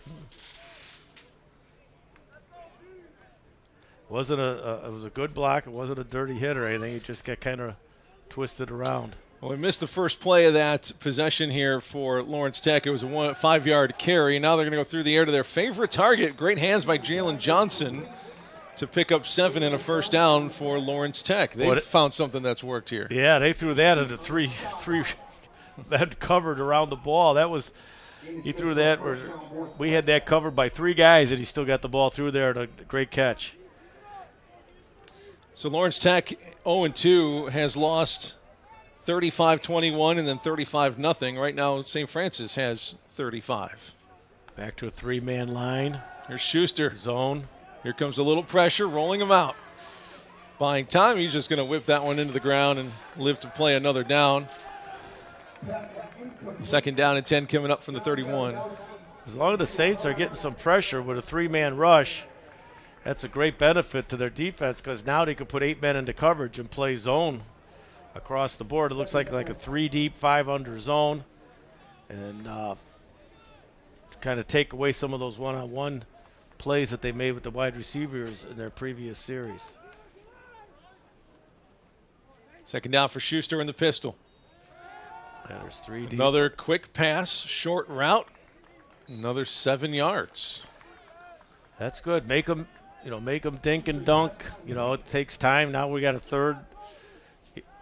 It was a good block. It wasn't a dirty hit or anything. He just got kind of twisted around. Well, we missed the first play of that possession here for Lawrence Tech. It was a 5-yard carry. Now they're going to go through the air to their favorite target. Great hands by Jalen Johnson to pick up 7 and a first down for Lawrence Tech. They've found something that's worked here. Yeah, they threw that into three that covered around the ball. He threw that. We had that covered by 3 guys, and he still got the ball through there. A great catch. So Lawrence Tech 0-2 has lost 35-21 and then 35-0. Right now, St. Francis has 35. Back to a 3-man line. Here's Schuster. Zone. Here comes a little pressure, rolling him out. Buying time, he's just going to whip that one into the ground and live to play another down. Second down and 10 coming up from the 31. As long as the Saints are getting some pressure with a 3-man rush, that's a great benefit to their defense, because now they can put 8 men into coverage and play zone across the board. It looks like a 3-deep, 5-under zone, and kind of take away some of those one-on-one plays that they made with the wide receivers in their previous series. Second down for Schuster in the pistol. Yeah, there's 3 deep. Another quick pass, short route, another 7 yards. That's good. Make them dink and dunk. It takes time. Now we got a third.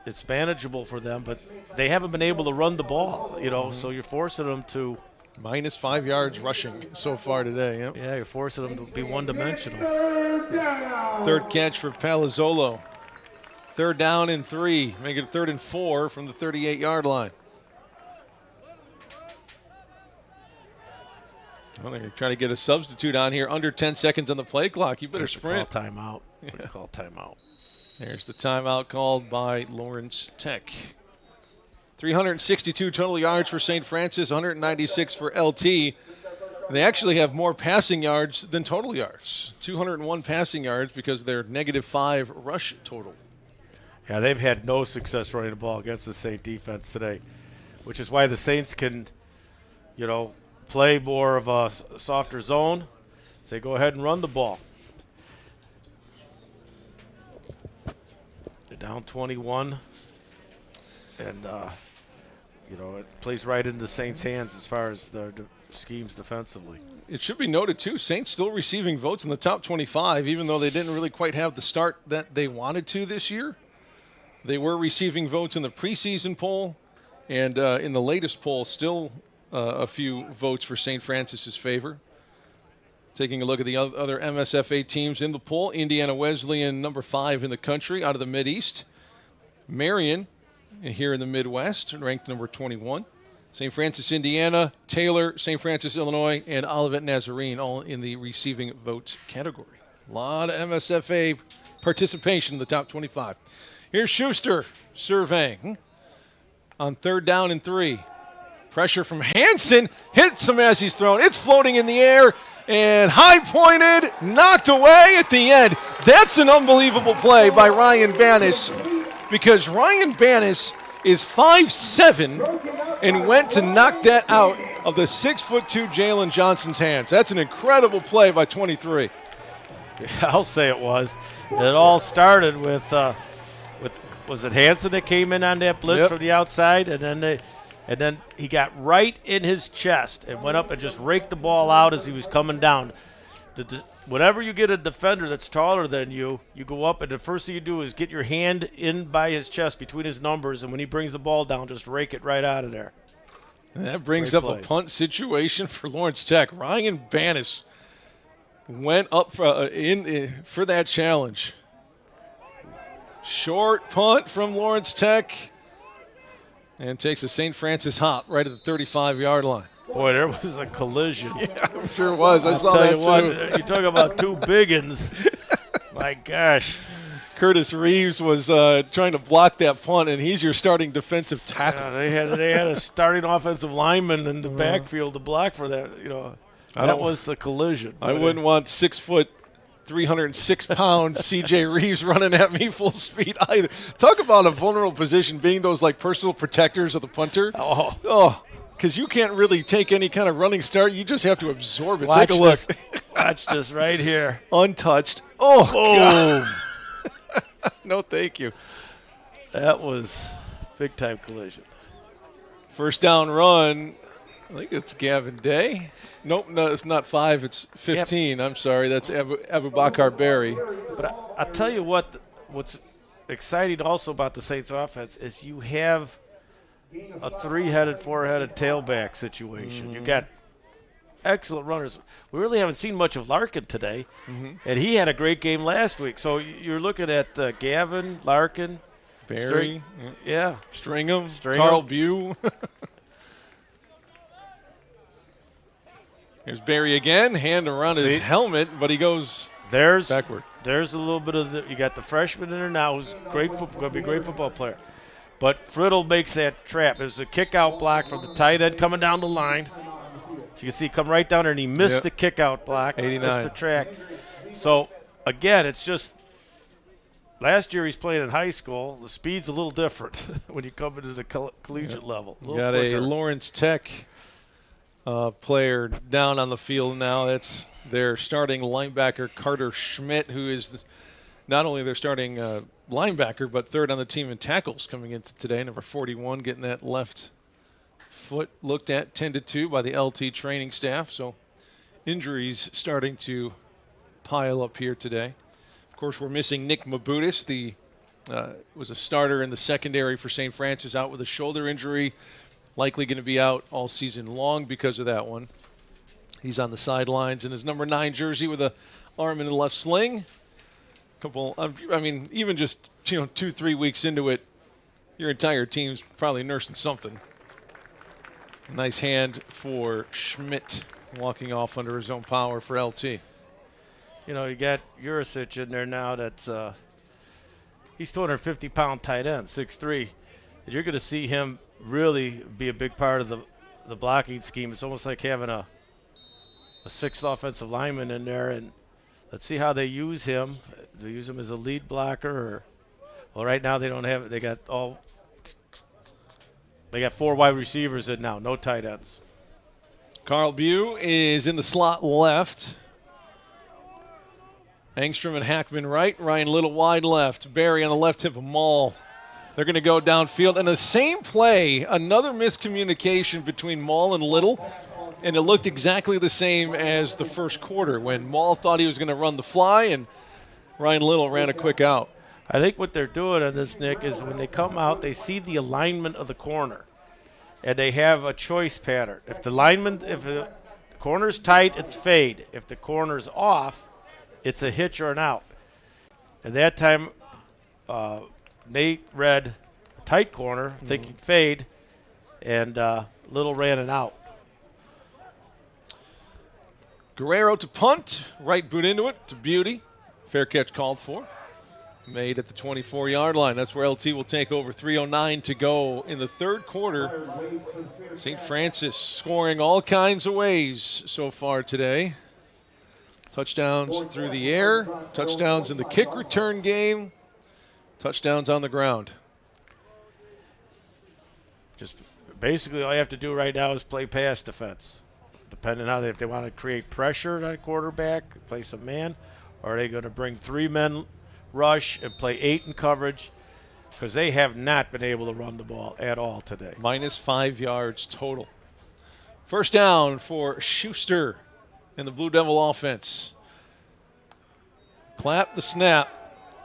It's manageable for them, but they haven't been able to run the ball, so you're forcing them to. Minus 5 yards rushing so far today. Yep. Yeah, you're forcing them to be one-dimensional. Third catch for Palazzolo. Third down and 3. Make it 3rd and 4 from the 38-yard line. Well, they're going to try to get a substitute on here. Under 10 seconds on the play clock. You better sprint. Call timeout. Call timeout. There's the timeout called by Lawrence Tech. 362 total yards for St. Francis, 196 for LT. They actually have more passing yards than total yards. 201 passing yards because they're -5 rush total. Yeah, they've had no success running the ball against the Saint defense today, which is why the Saints can, play more of a softer zone. Say, go ahead and run the ball. They're down 21, and it plays right into the Saints' hands as far as their schemes defensively. It should be noted, too, Saints still receiving votes in the top 25, even though they didn't really quite have the start that they wanted to this year. They were receiving votes in the preseason poll, and in the latest poll, still a few votes for St. Francis's favor. Taking a look at the other MSFA teams in the poll, Indiana Wesleyan, number 5 in the country out of the Mideast. Marion, here in the Midwest, ranked number 21. St. Francis, Indiana, Taylor, St. Francis, Illinois, and Olivet Nazarene, all in the receiving votes category. A lot of MSFA participation in the top 25. Here's Schuster surveying on 3rd down and 3. Pressure from Hansen, hits him as he's thrown. It's floating in the air and high-pointed, knocked away at the end. That's an unbelievable play by Ryan Bannis, because Ryan Bannis is 5'7" and went to knock that out of the 6'2" Jalen Johnson's hands. That's an incredible play by 23. Yeah, I'll say it was. It all started with was it Hansen that came in on that blitz from the outside, and then he got right in his chest and went up and just raked the ball out as he was coming down. Whenever you get a defender that's taller than you, you go up, and the first thing you do is get your hand in by his chest between his numbers, and when he brings the ball down, just rake it right out of there. And that brings Great up play. a punt situation for Lawrence Tech. Ryan Bannis went up for that challenge. Short punt from Lawrence Tech and takes a St. Francis hop right at the 35-yard line. Boy, there was a collision. Yeah, it sure was. I saw Tell that you too. what, you talk about two big uns. My gosh. Curtis Reeves was trying to block that punt, and he's your starting defensive tackle. Yeah, they had a starting offensive lineman in the backfield to block for that. That was a collision. I wouldn't want 6 foot, 306-pound C.J. Reeves running at me full speed either. Talk about a vulnerable position, being those like personal protectors of the punter. Oh, because you can't really take any kind of running start. You just have to absorb it. Take a look. Watch this right here. Untouched. Oh, boom. No, thank you. That was big-time collision. First down run. I think it's Gavin Day. Nope, no, it's not 5. It's 15. Yep. I'm sorry. That's Abubakar Berry. But I'll tell you what's exciting also about the Saints offense is you have a 3-headed, 4-headed tailback situation. You got excellent runners. We really haven't seen much of Larkin today, and he had a great game last week. So you're looking at Gavin, Larkin, Berry, Stringham, Carl Bew. Here's Berry again, hand around his helmet, but he goes backward. There's a little bit of you got the freshman in there now who's going to be a great football player. But Friddle makes that trap. There's a kick-out block from the tight end coming down the line. You can see come right down there, and he missed the kick-out block. 89. Missed the track. So, again, it's just last year he's playing in high school. The speed's a little different when you come into the collegiate level. Got a Lawrence Tech player down on the field now. That's their starting linebacker, Carter Schmidt, who is not only their starting linebacker, but third on the team in tackles coming into today. Number 41 getting that left foot looked at 10-2 by the LT training staff. So injuries starting to pile up here today. Of course, we're missing Nick Mabudis. Was a starter in the secondary for St. Francis, out with a shoulder injury. Likely going to be out all season long because of that one. He's on the sidelines in his number 9 jersey with a arm in the left sling. Even just 2-3 weeks into it, your entire team's probably nursing something. Nice hand for Schmidt, walking off under his own power for LT. You got Jurisic in there now. That's he's 250-pound tight end, 6'3". And you're going to see him really be a big part of the blocking scheme. It's almost like having a 6th offensive lineman in there, and let's see how they use him. Do they use him as a lead blocker, well, right now they don't have it. They got 4 wide receivers in now, no tight ends. Carl Bew is in the slot left. Engstrom and Hackman right. Ryan Little wide left. Berry on the left hip of Maul. They're going to go downfield. And the same play, another miscommunication between Maul and Little. And it looked exactly the same as the first quarter when Maul thought he was going to run the fly and Ryan Little ran a quick out. I think what they're doing on this, Nick, is when they come out, they see the alignment of the corner. And they have a choice pattern. If the corner's tight, it's fade. If the corner's off, it's a hitch or an out. And that time, Nate read a tight corner, thinking fade, and Little ran an out. Guerrero to punt, right boot into it to Beauty. Fair catch called for. Made at the 24-yard line. That's where LT will take over. 3:09 to go in the third quarter. St. Francis scoring all kinds of ways so far today. Touchdowns through the air, touchdowns in the kick return game, touchdowns on the ground. Just basically all you have to do right now is play pass defense. Depending on if they want to create pressure on a quarterback, play some man, or are they going to bring 3 men rush and play 8 in coverage, because they have not been able to run the ball at all today. -5 yards total. First down for Schuster and the Blue Devil offense. Clap the snap.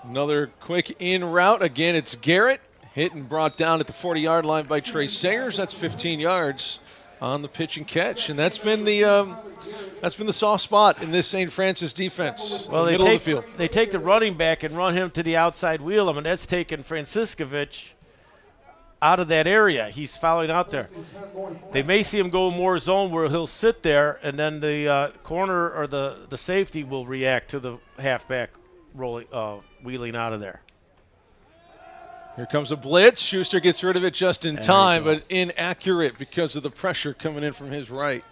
Another quick in route. Again, it's Garrett. Hit and brought down at the 40-yard line by Trey Sayers. That's 15 yards on the pitch and catch, and that's been the soft spot in this St. Francis defense. Well, middle of the field. They take the running back and run him to the outside wheel. I mean, that's taking Franciscovich out of that area. He's following out there. They may see him go more zone where he'll sit there, and then the corner or the safety will react to the halfback rolling, wheeling out of there. Here comes a blitz. Schuster gets rid of it just in time, but inaccurate because of the pressure coming in from his right.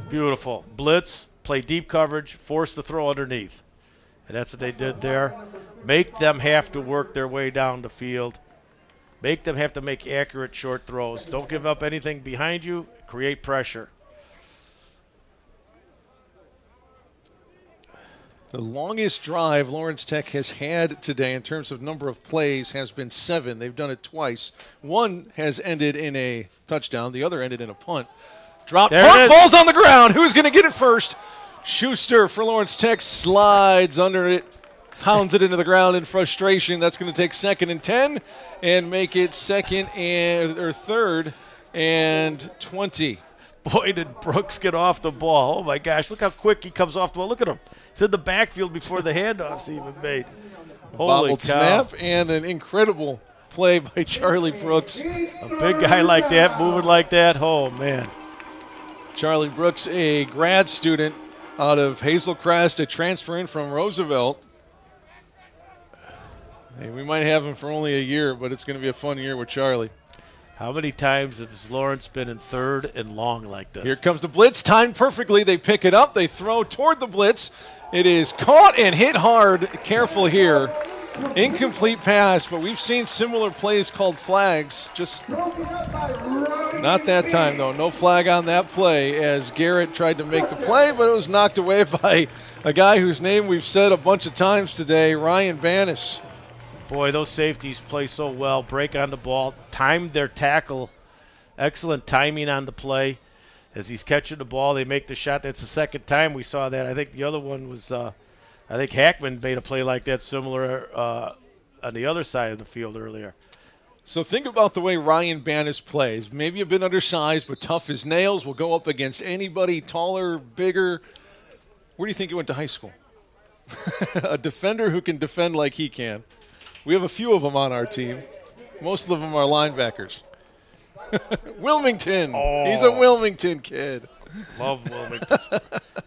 Beautiful. Blitz, play deep coverage, force the throw underneath. And that's what they did there. Make them have to work their way down the field. Make them have to make accurate short throws. Don't give up anything behind you. Create pressure. The longest drive Lawrence Tech has had today in terms of number of plays has been 7. They've done it twice. One has ended in a touchdown. The other ended in a punt. Drop, punt, ball's on the ground. Who's going to get it first? Schuster for Lawrence Tech slides under it, pounds it into the ground in frustration. That's going to take 2nd and 10 and make it 3rd and 20. Boy, did Brooks get off the ball. Oh, my gosh. Look how quick he comes off the ball. Look at him. He's in the backfield before the handoff's even made. Holy Bobbled cow. Snap and an incredible play by Charlie Brooks. A big guy like that, moving like that. Oh, man. Charlie Brooks, a grad student out of Hazel Crest, a transfer in from Roosevelt. Hey, we might have him for only a year, but it's going to be a fun year with Charlie. How many times has Lawrence been in 3rd and long like this? Here comes the blitz, timed perfectly. They pick it up. They throw toward the blitz. It is caught and hit hard. Careful here. Incomplete pass, but we've seen similar plays called flags. Just not that time, though. No flag on that play as Garrett tried to make the play, but it was knocked away by a guy whose name we've said a bunch of times today, Ryan Bannis. Boy, those safeties play so well. Break on the ball, timed their tackle. Excellent timing on the play. As he's catching the ball, they make the shot. That's the second time we saw that. I think the other one was, I think Hackman made a play like that similar on the other side of the field earlier. So think about the way Ryan Bannis plays. Maybe a bit undersized, but tough as nails. Will go up against anybody taller, bigger. Where do you think he went to high school? A defender who can defend like he can. We have a few of them on our team. Most of them are linebackers. Wilmington. Oh. He's a Wilmington kid. Love Wilmington.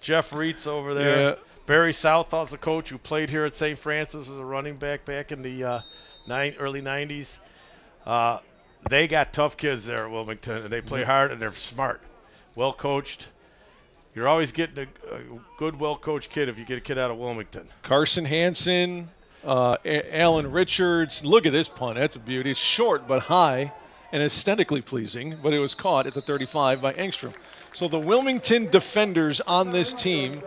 Jeff Reitz over there. Yeah. Barry Southall's a coach who played here at St. Francis as a running back in the early 90s. They got tough kids there at Wilmington, and they play hard, and they're smart, well-coached. You're always getting a good, well-coached kid if you get a kid out of Wilmington. Carson Hansen, Alan Richards. Look at this punt. That's a beauty. It's short but high and aesthetically pleasing, but it was caught at the 35 by Engstrom. So the Wilmington defenders on this team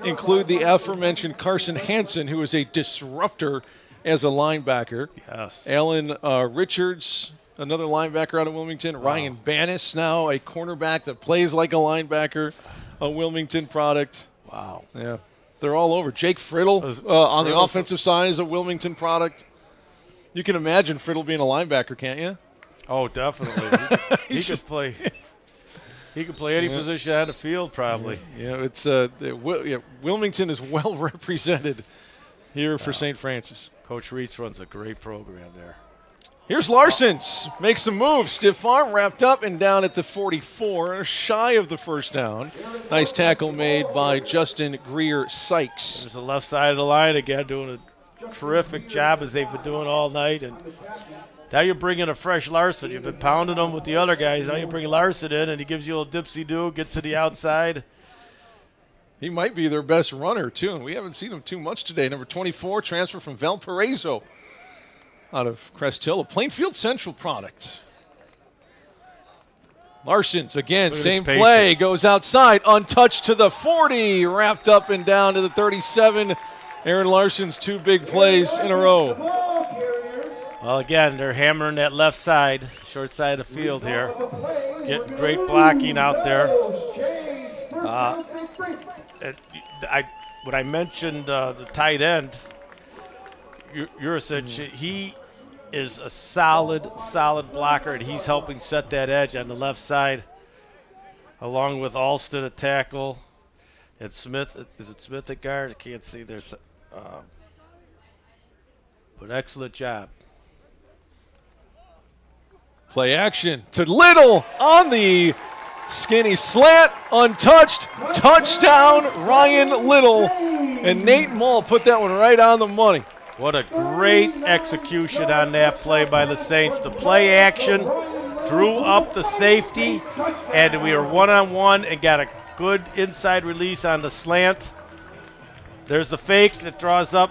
include the aforementioned Carson Hansen, who is a disruptor as a linebacker. Yes. Alan Richards, another linebacker out of Wilmington. Wow. Ryan Bannis, now a cornerback that plays like a linebacker, a Wilmington product. Wow. Yeah. They're all over. Jake Friddle on the offensive side is a Wilmington product. You can imagine Friddle being a linebacker, can't you? Oh, definitely. He could play. He could play any position on the field, probably. Yeah, it's Wilmington is well represented here for St. Francis. Coach Reitz runs a great program there. Here's Larson's. Makes some moves. Stiff arm wrapped up and down at the 44, shy of the first down. Nice tackle made by Justin Greer-Sykes. There's the left side of the line again, doing a terrific job as they've been doing all night. And now you're bringing a fresh Larson. You've been pounding them with the other guys. Now you bring Larson in, and he gives you a little dipsy-do, gets to the outside. He might be their best runner, too, and we haven't seen him too much today. Number 24, transfer from Valparaiso out of Crest Hill, a Plainfield Central product. Larson's, again, same play, goes outside, untouched to the 40, wrapped up and down to the 37. Aaron Larson's 2 big plays in a row. Well, again, they're hammering that left side, short side of the field here. Getting great blocking out there. When I mentioned the tight end, Jurisic, he is a solid blocker, and he's helping set that edge on the left side, along with Alston at tackle. And Smith, is it Smith at guard? I can't see. There's an excellent job. Play action to Little on the skinny slant, untouched. Touchdown, Ryan Little. And Nate Mull put that one right on the money. What a great execution on that play by the Saints. The play action drew up the safety, and we were one-on-one and got a good inside release on the slant. There's the fake that draws up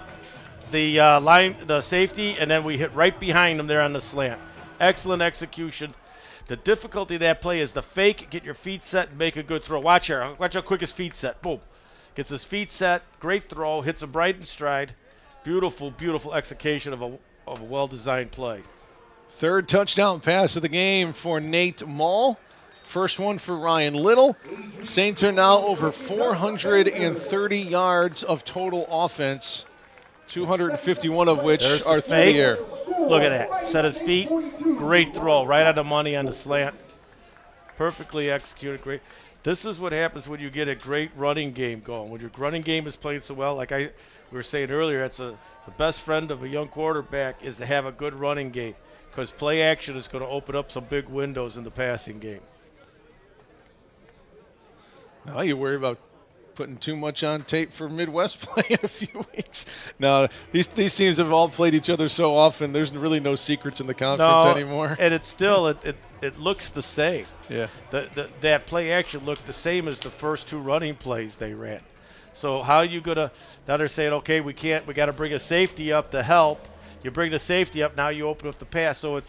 the safety, and then we hit right behind him there on the slant. Excellent execution. The difficulty of that play is the fake, get your feet set, and make a good throw. Watch here. Watch how quick his feet set. Boom. Gets his feet set. Great throw. Hits him right in stride. Beautiful, beautiful execution of a well-designed play. Third touchdown pass of the game for Nate Mull. First one for Ryan Little. Saints are now over 430 yards of total offense, 251 of which are through the air. Look at that. Set his feet. Great throw. Right on the money on the slant. Perfectly executed. Great. This is what happens when you get a great running game going. When your running game is played so well, like we were saying earlier, the best friend of a young quarterback is to have a good running game, because play action is going to open up some big windows in the passing game. Now you worry about putting too much on tape for Midwest play in a few weeks. No, these teams have all played each other so often. There's really no secrets in the conference anymore. And it's still it looks the same. Yeah. That play action looked the same as the first two running plays they ran. So how are you gonna? Now they're saying, okay, we got to bring a safety up to help. You bring the safety up, now you open up the pass. So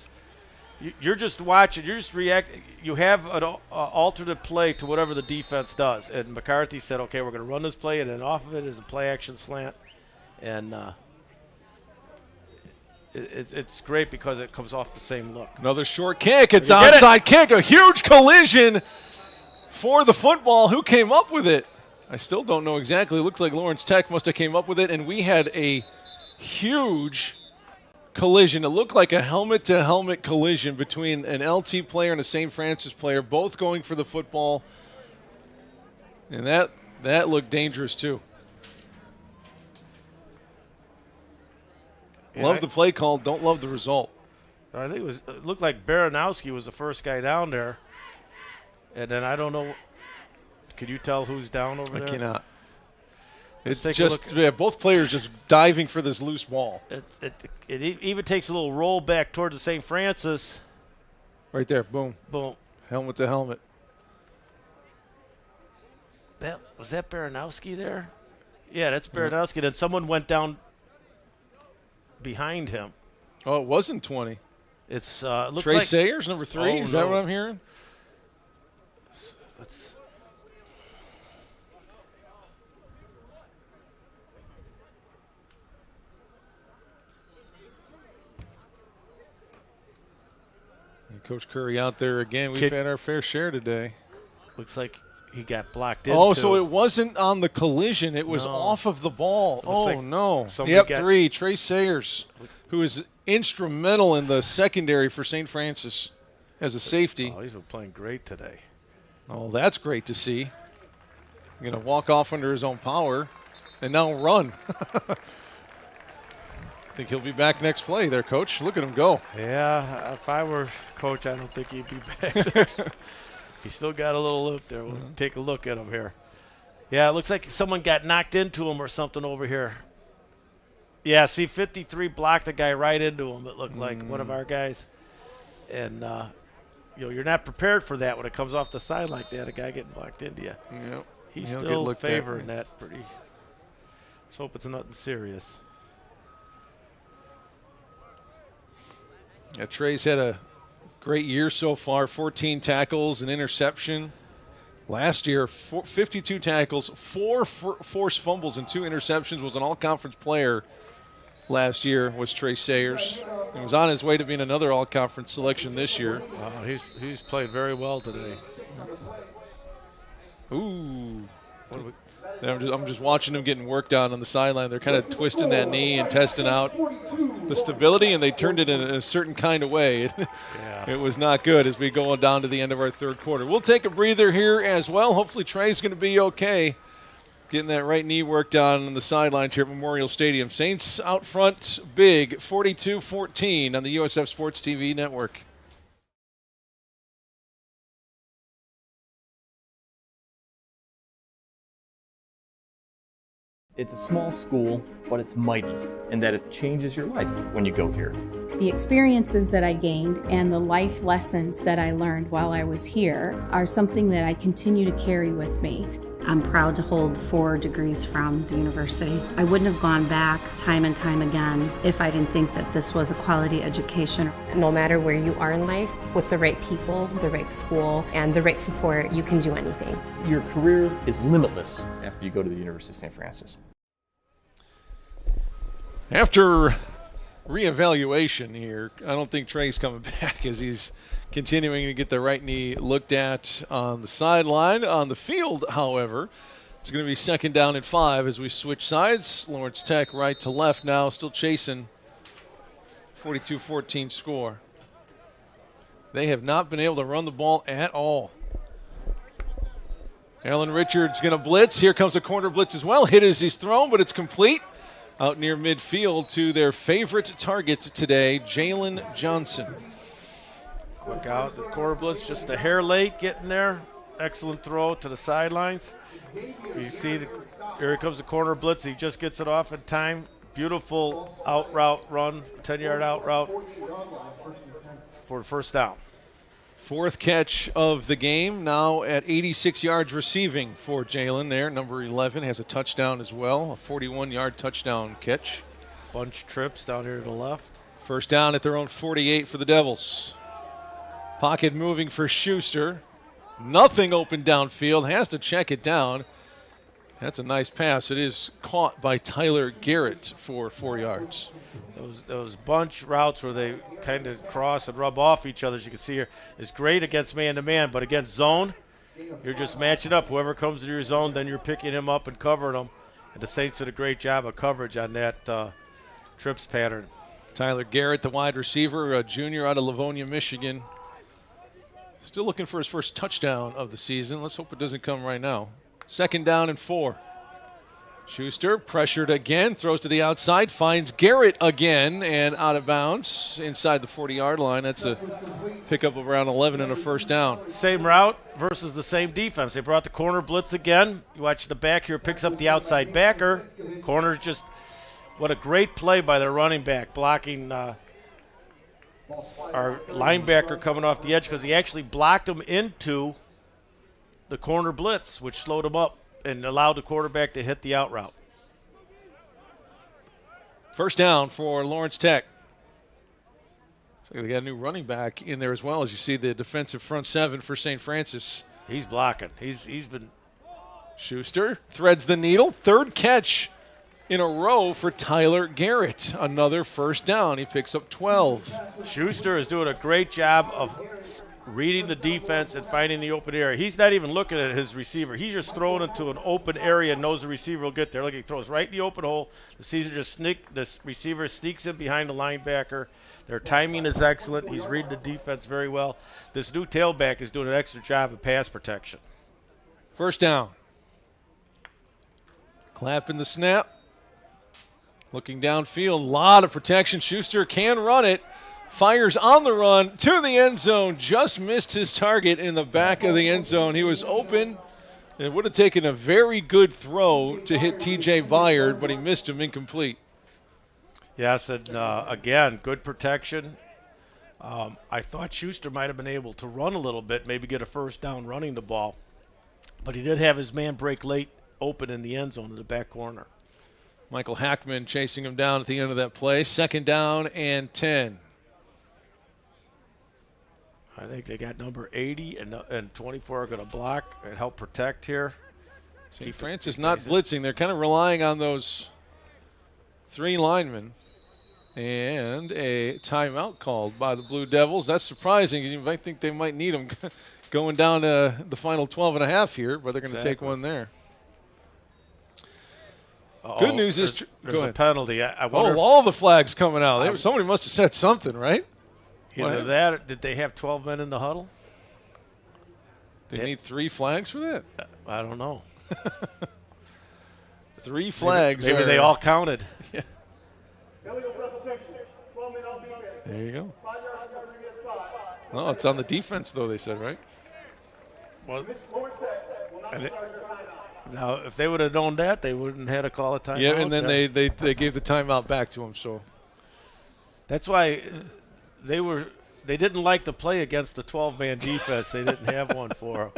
you're just watching, you're just reacting. You have an alternate play to whatever the defense does. And McCarthy said, okay, we're going to run this play, and then off of it is a play action slant. And it's great because it comes off the same look. Another short kick. It's onside kick. A huge collision for the football. Who came up with it? I still don't know exactly. It looks like Lawrence Tech must have came up with it, and we had a huge collision. It looked like a helmet-to-helmet collision between an LT player and a St. Francis player, both going for the football. And that looked dangerous too. Love the play call, don't love the result. I think it looked like Baranowski was the first guy down there. And then I don't know, can you tell who's down over there? I cannot. It's just both players just diving for this loose ball. It even takes a little roll back towards the St. Francis. Right there, boom. Boom. Helmet to helmet. Was that Baranowski there? Yeah, that's Baranowski. Then someone went down behind him. Oh, it wasn't 20. It's looks Trey like Sayers, number 3. Is that what I'm hearing? Coach Curry out there again. We've had our fair share today. Looks like he got blocked into. Oh, so it wasn't on the collision. It was off of the ball. No. Yep, 3. Trey Sayers, who is instrumental in the secondary for St. Francis as a safety. Oh, he's been playing great today. Oh, that's great to see. Going to walk off under his own power and now run. I think he'll be back next play there, Coach. Look at him go. Yeah, if I were Coach, I don't think he'd be back. He's still got a little loop there. We'll take a look at him here. Yeah, it looks like someone got knocked into him or something over here. Yeah, see, 53 blocked the guy right into him, it looked like, one of our guys. And, you're not prepared for that when it comes off the side like that, a guy getting blocked into you. Yep. He's still favoring that pretty. Let's hope it's nothing serious. Yeah, Trey's had a great year so far, 14 tackles, an interception. Last year, 52 tackles, 4 forced fumbles, and 2 interceptions. Was an all-conference player last year, was Trey Sayers. He was on his way to being another all-conference selection this year. He's played very well today. Ooh, I'm just watching them getting worked on the sideline. They're kind of twisting that knee and testing out the stability, and they turned it in a certain kind of way. It was not good as we go down to the end of our third quarter. We'll take a breather here as well. Hopefully Trey's going to be okay, getting that right knee worked on the sidelines here at Memorial Stadium. Saints out front big, 42-14 on the USF Sports TV network. It's a small school, but it's mighty in that it changes your life when you go here. The experiences that I gained and the life lessons that I learned while I was here are something that I continue to carry with me. I'm proud to hold 4 degrees from the university. I wouldn't have gone back time and time again if I didn't think that this was a quality education. No matter where you are in life, with the right people, the right school, and the right support, you can do anything. Your career is limitless after you go to the University of St. Francis. After reevaluation here, I don't think Trey's coming back as he's continuing to get the right knee looked at on the sideline. On the field, however, it's going to be 2nd down and 5 as we switch sides. Lawrence Tech right to left now, still chasing 42-14 score. They have not been able to run the ball at all. Alan Richards going to blitz. Here comes a corner blitz as well. Hit as he's thrown, but it's complete. Out near midfield to their favorite target today, Jalen Johnson. Quick out, the corner blitz, just a hair late getting there. Excellent throw to the sidelines. You see, here comes the corner blitz. He just gets it off in time. Beautiful out route run, 10-yard out route for the first down. 4th catch of the game, now at 86 yards receiving for Jalen there. Number 11 has a touchdown as well, a 41-yard touchdown catch. Bunch trips down here to the left. First down at their own 48 for the Devils. Pocket moving for Schuster. Nothing open downfield, has to check it down. That's a nice pass. It is caught by Tyler Garrett for 4 yards. Those bunch routes where they kind of cross and rub off each other, as you can see here, is great against man-to-man, but against zone, you're just matching up. Whoever comes to your zone, then you're picking him up and covering him. And the Saints did a great job of coverage on that trips pattern. Tyler Garrett, the wide receiver, a junior out of Livonia, Michigan. Still looking for his first touchdown of the season. Let's hope it doesn't come right now. 2nd down and 4. Schuster pressured again, throws to the outside, finds Garrett again, and out of bounds inside the 40-yard line. That's a pickup of around 11 and a first down. Same route versus the same defense. They brought the corner blitz again. You watch the back here, picks up the outside backer. Corner's just, what a great play by their running back, blocking our linebacker coming off the edge, because he actually blocked him into the corner blitz, which slowed him up and allowed the quarterback to hit the out route. First down for Lawrence Tech. So they got a new running back in there as well, as you see the defensive front 7 for St. Francis. He's blocking. He's been. Schuster threads the needle. 3rd catch in a row for Tyler Garrett. Another first down. He picks up 12. Schuster is doing a great job of reading the defense and finding the open area. He's not even looking at his receiver. He's just throwing into an open area and knows the receiver will get there. Look, he throws right in the open hole. The receiver sneaks in behind the linebacker. Their timing is excellent. He's reading the defense very well. This new tailback is doing an extra job of pass protection. First down. Clapping the snap. Looking downfield, a lot of protection. Schuster can run it. Fires on the run to the end zone. Just missed his target in the back of the end zone. He was open. It would have taken a very good throw to hit T.J. Byard, but he missed him, incomplete. Yes, and again, good protection. I thought Schuster might have been able to run a little bit, maybe get a first down running the ball. But he did have his man break late open in the end zone in the back corner. Michael Hackman chasing him down at the end of that play. 2nd down and 10. I think they got number 80 and 24 are going to block and help protect here. St. Francis not blitzing. They're kind of relying on those 3 linemen. And a timeout called by the Blue Devils. That's surprising. You might think they might need them going down to the final 12 and a half here, but they're going to take one there. Good news is there's a penalty. I wonder all the flags coming out. Somebody must have said something, right? either that or did they have 12 men in the huddle? They need 3 flags for that? I don't know. 3 flags. Maybe they all counted. Yeah. There you go. Oh, it's on the defense, though, they said, right? Well, now, if they would have known that, they wouldn't have had to call a timeout. Yeah, and then they gave the timeout back to him. So that's why they didn't like to play against the 12-man defense. They didn't have one for them.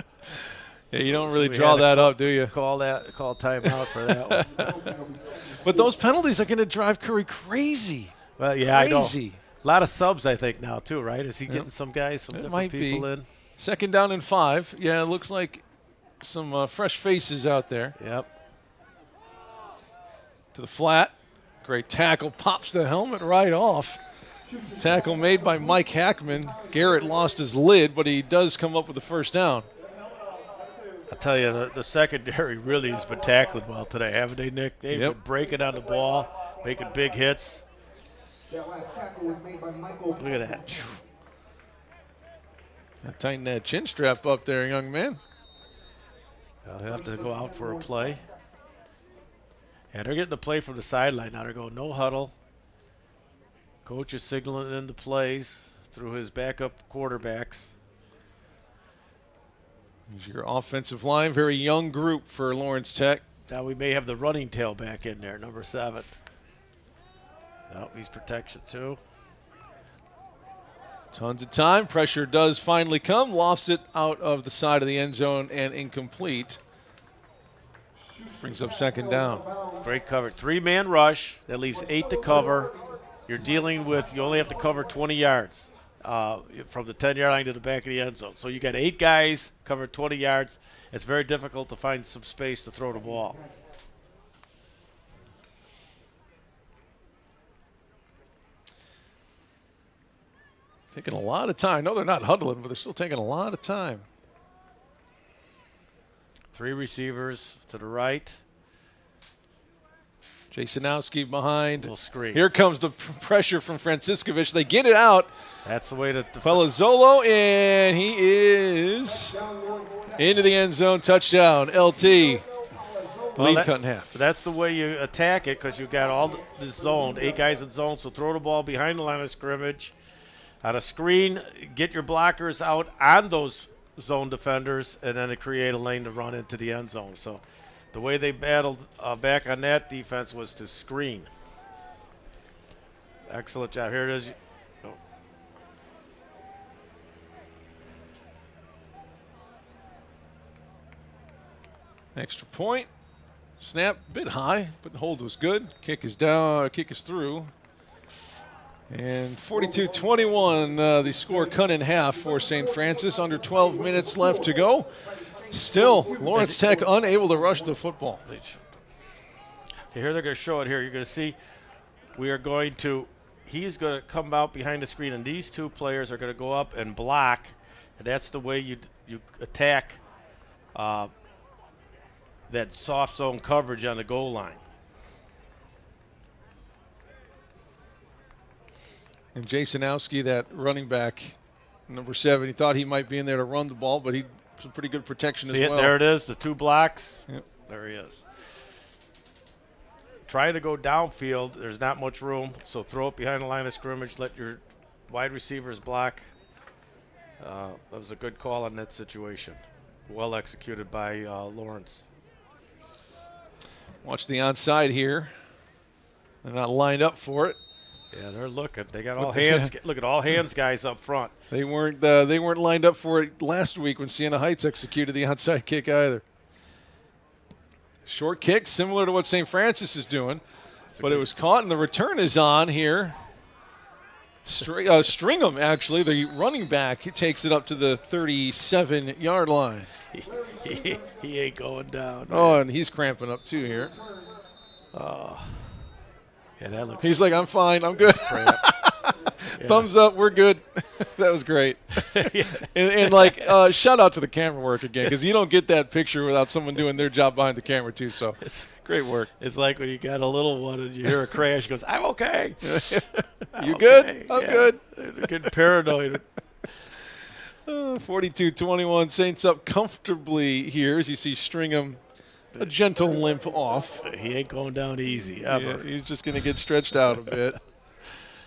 Yeah, you don't really draw that up, do you? Call timeout for that one. But those penalties are going to drive Curry crazy. Well, yeah, crazy. I know. A lot of subs, I think, now, too, right? Is he getting some guys, some different people in? 2nd down and 5. Yeah, it looks like some fresh faces out there. Yep. To the flat. Great tackle. Pops the helmet right off. Tackle made by Mike Hackman. Garrett lost his lid, but he does come up with the first down. I tell you, the secondary really has been tackling well today, haven't they, Nick? They've been breaking on the ball, making big hits. Look at that. Tighten that chin strap up there, young man. They'll have to go out for a play. And they're getting the play from the sideline. Now they're going no huddle. Coach is signaling in the plays through his backup quarterbacks. Here's your offensive line. Very young group for Lawrence Tech. Now we may have the running tail back in there, number 7. Oh, he's protection too. Tons of time. Pressure does finally come. Lofts it out of the side of the end zone and incomplete. Brings up 2nd down. Great cover. 3-man rush. That leaves 8 to cover. You're dealing with, you only have to cover 20 yards from the 10-yard line to the back of the end zone. So you got 8 guys cover 20 yards. It's very difficult to find some space to throw the ball. Taking a lot of time. No, they're not huddling, but they're still taking a lot of time. 3 receivers to the right. Jasonowski behind. Little screen. Here comes the pressure from Franciscovich. They get it out. That's the way to Pelazzolo, and he is into the end zone. Touchdown, LT. Lead cut in half. That's the way you attack it because you've got all the zone, 8 guys in zone, so throw the ball behind the line of scrimmage. On a screen, get your blockers out on those zone defenders, and then to create a lane to run into the end zone. So the way they battled back on that defense was to screen. Excellent job. Here it is. Oh. Extra point. Snap, bit high, but the hold was good. Kick is down, kick is through. And 42-21, the score cut in half for St. Francis. Under 12 minutes left to go. Still, Lawrence Tech unable to rush the football. Okay, here they're going to show it here. You're going to see he's going to come out behind the screen, and these 2 players are going to go up and block. And that's the way you attack that soft zone coverage on the goal line. And Jasonowski, that running back, number 7, he thought he might be in there to run the ball, but he some pretty good protection as well. There it is, the 2 blocks. Yep. There he is. Trying to go downfield, there's not much room, so throw it behind the line of scrimmage, let your wide receivers block. That was a good call in that situation. Well executed by Lawrence. Watch the onside here. They're not lined up for it. Yeah, they're looking. They got all hands. Look at all hands guys up front. They weren't lined up for it last week when Siena Heights executed the onside kick either. Short kick, similar to what St. Francis is doing, but it was caught, and the return is on here. Stringham, actually, the running back, he takes it up to the 37-yard line. He ain't going down. Oh, and he's cramping up too here. Oh. Yeah, that looks. He's like, I'm fine, I'm good. Thumbs up, we're good. That was great. and like, shout out to the camera work again, because you don't get that picture without someone doing their job behind the camera too. So it's great work. It's like when you got a little one and you hear a crash, he goes, "I'm okay." You good? I'm good. Getting paranoid. 42-21, Saints up comfortably here as you see Stringham a gentle limp off. He ain't going down easy ever. Yeah, he's just going to get stretched out a bit.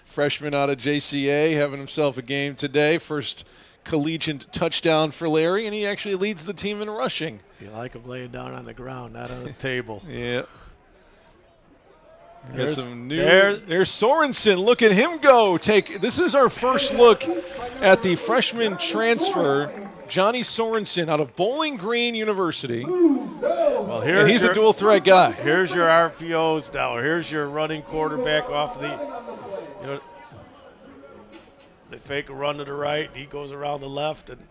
Freshman out of JCA having himself a game today. First collegiate touchdown for Larry, and he actually leads the team in rushing. You like him laying down on the ground, not on the table. Yeah. There's Sorensen. Look at him go. This is our first look at the freshman transfer, Johnny Sorensen, out of Bowling Green University. Well, he's a dual threat guy. Here's your RPOs now. Here's your running quarterback off they fake a run to the right. He goes around the left, and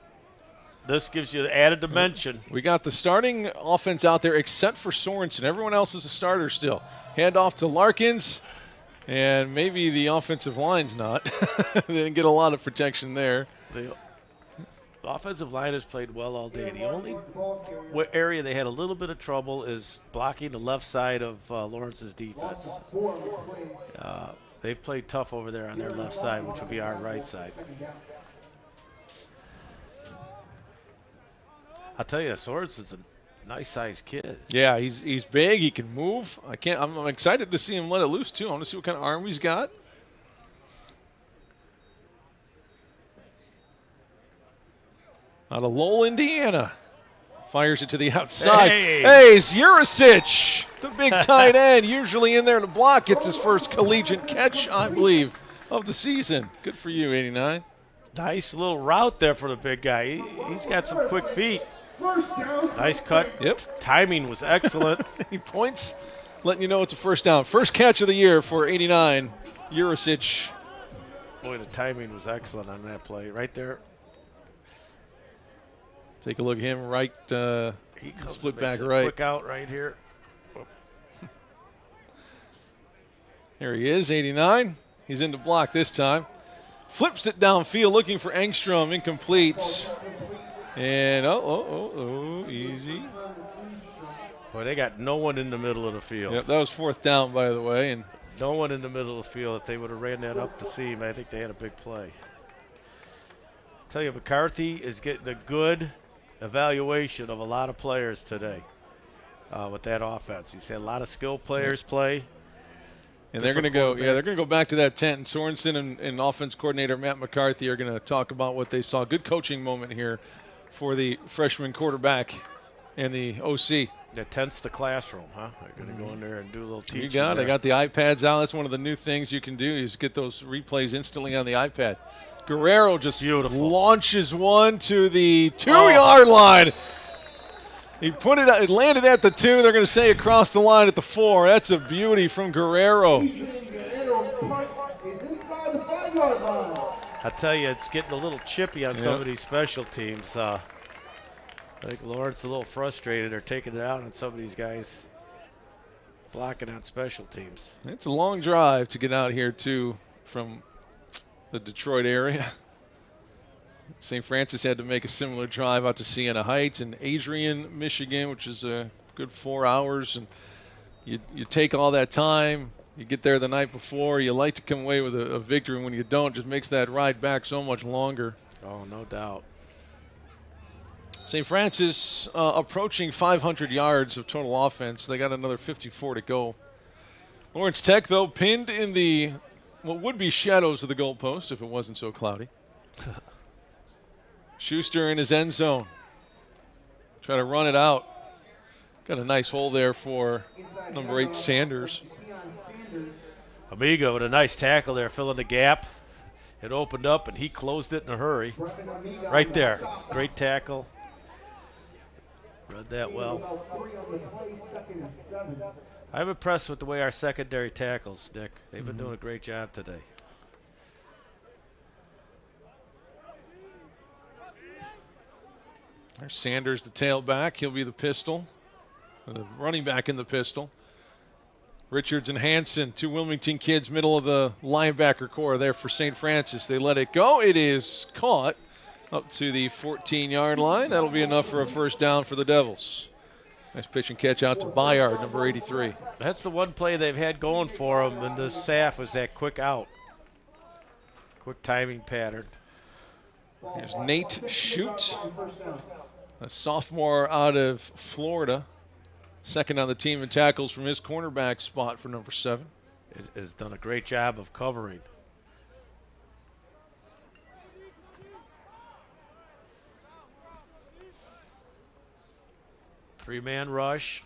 this gives you the added dimension. We got the starting offense out there except for Sorensen. Everyone else is a starter still. Hand off to Larkins, and maybe the offensive line's not. They didn't get a lot of protection there. The offensive line has played well all day. The only area they had a little bit of trouble is blocking the left side of Lawrence's defense. They've played tough over there on their left side, which will be our right side. I'll tell you, Sorensen's a nice-sized kid. Yeah, he's big. He can move. I'm excited to see him let it loose too. I want to see what kind of arm he's got. Out of Lowell, Indiana. Fires it to the outside. Hey, it's Jurisic, the big tight end, usually in there to block. Gets his first collegiate catch, I believe, of the season. Good for you, 89. Nice little route there for the big guy. He's got some quick feet. Nice cut. Yep. Timing was excellent. He points, letting you know it's a first down. First catch of the year for 89, Jurisic. Boy, the timing was excellent on that play right there. Take a look at him right, he comes split back right. Quick out right here. Here he is, 89. He's in the block this time. Flips it downfield looking for Engstrom, incomplete. And easy. Boy, they got no one in the middle of the field. Yep, that was fourth down, by the way. And no one in the middle of the field. If they would have ran that up the seam, I think they had a big play. I tell you, McCarthy is getting the good evaluation of a lot of players today with that offense. He's had a lot of skilled players play. And they're going to go, they're going to go back to that tent. And Sorensen and offense coordinator Matt McCarthy are going to talk about what they saw. Good coaching moment here for the freshman quarterback and the OC. That tent's the classroom, huh? They're going to go in there and do a little teaching. You got it. They got the iPads out. That's one of the new things you can do is get those replays instantly on the iPad. Guerrero just launches one to the 2-yard line. He put it. It landed at the 2. They're going to say across the line at the 4. That's a beauty from Guerrero. I tell you, it's getting a little chippy on some of these special teams. I think Lawrence a little frustrated or taking it out on some of these guys blocking on special teams. It's a long drive to get out here too from the Detroit area. St. Francis had to make a similar drive out to Siena Heights and Adrian, Michigan, which is a good 4 hours. And you take all that time, you get there the night before, you like to come away with a victory. When you don't, it just makes that ride back so much longer. Oh, no doubt. St. Francis approaching 500 yards of total offense. They got another 54 to go. Lawrence Tech, though, pinned in the what would be shadows of the goalpost if it wasn't so cloudy. Schuster in his end zone. Try to run it out. Got a nice hole there for number 8, Sanders. Amigo with a nice tackle there, filling the gap. It opened up, and he closed it in a hurry. Right there. Great tackle. Read that well. I'm impressed with the way our secondary tackles, Nick. They've been doing a great job today. There's Sanders, the tailback. He'll be the pistol. The running back in the pistol. Richards and Hansen, two Wilmington kids, middle of the linebacker core there for St. Francis. They let it go. It is caught up to the 14-yard line. That'll be enough for a first down for the Devils. Nice pitch and catch out to Bayard, number 83. That's the one play they've had going for them in this half was that quick out. Quick timing pattern. Here's Nate Schutz, a sophomore out of Florida. Second on the team in tackles from his cornerback spot for number 7. It has done a great job of covering. Three-man rush.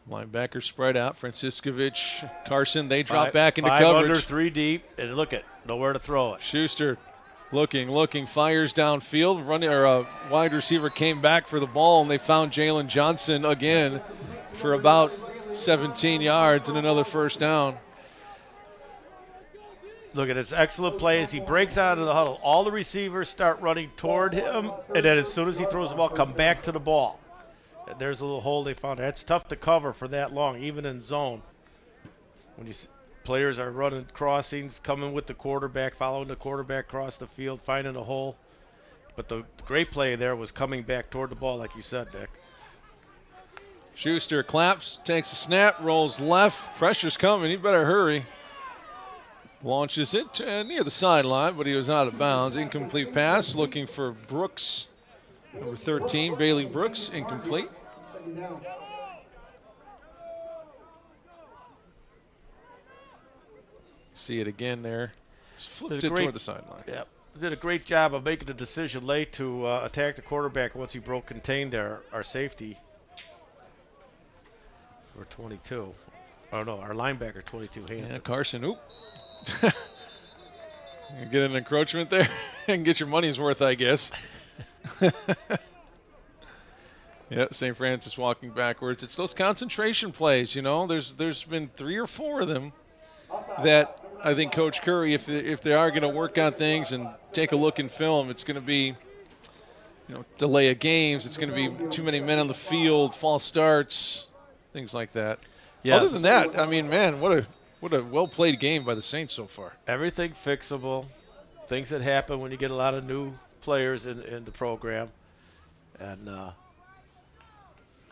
Linebacker spread out. Franciscovich, Carson, they drop back into five coverage. Under, 3 deep, and look at nowhere to throw it. Schuster looking, fires downfield. A wide receiver came back for the ball, and they found Jalen Johnson again for about 17 yards and another first down. Look at this excellent play as he breaks out of the huddle. All the receivers start running toward him, and then as soon as he throws the ball, come back to the ball. And there's a little hole they found. That's tough to cover for that long, even in zone. When players are running crossings, coming with the quarterback, following the quarterback across the field, finding a hole. But the great play there was coming back toward the ball, like you said, Dick. Schuster claps, takes a snap, rolls left. Pressure's coming. He better hurry. Launches it near the sideline, but he was out of bounds. Incomplete pass, looking for Brooks. Number 13, Bailey Brooks, incomplete. See it again there. Just flipped it toward the sideline. Yep. Did a great job of making the decision late to attack the quarterback once he broke contained there. Our safety, or 22. Oh, no, our linebacker, 22, Hansen. Yeah, Carson, oop. You get an encroachment there and get your money's worth, I guess. Yeah, St. Francis walking backwards. It's those concentration plays, you know. There's been 3 or 4 of them that I think Coach Curry, if they are going to work on things and take a look in film, it's going to be, delay of games. It's going to be too many men on the field, false starts, things like that. Yes. Other than that, I mean, man, what a well-played game by the Saints so far. Everything fixable. Things that happen when you get a lot of new players in the program. And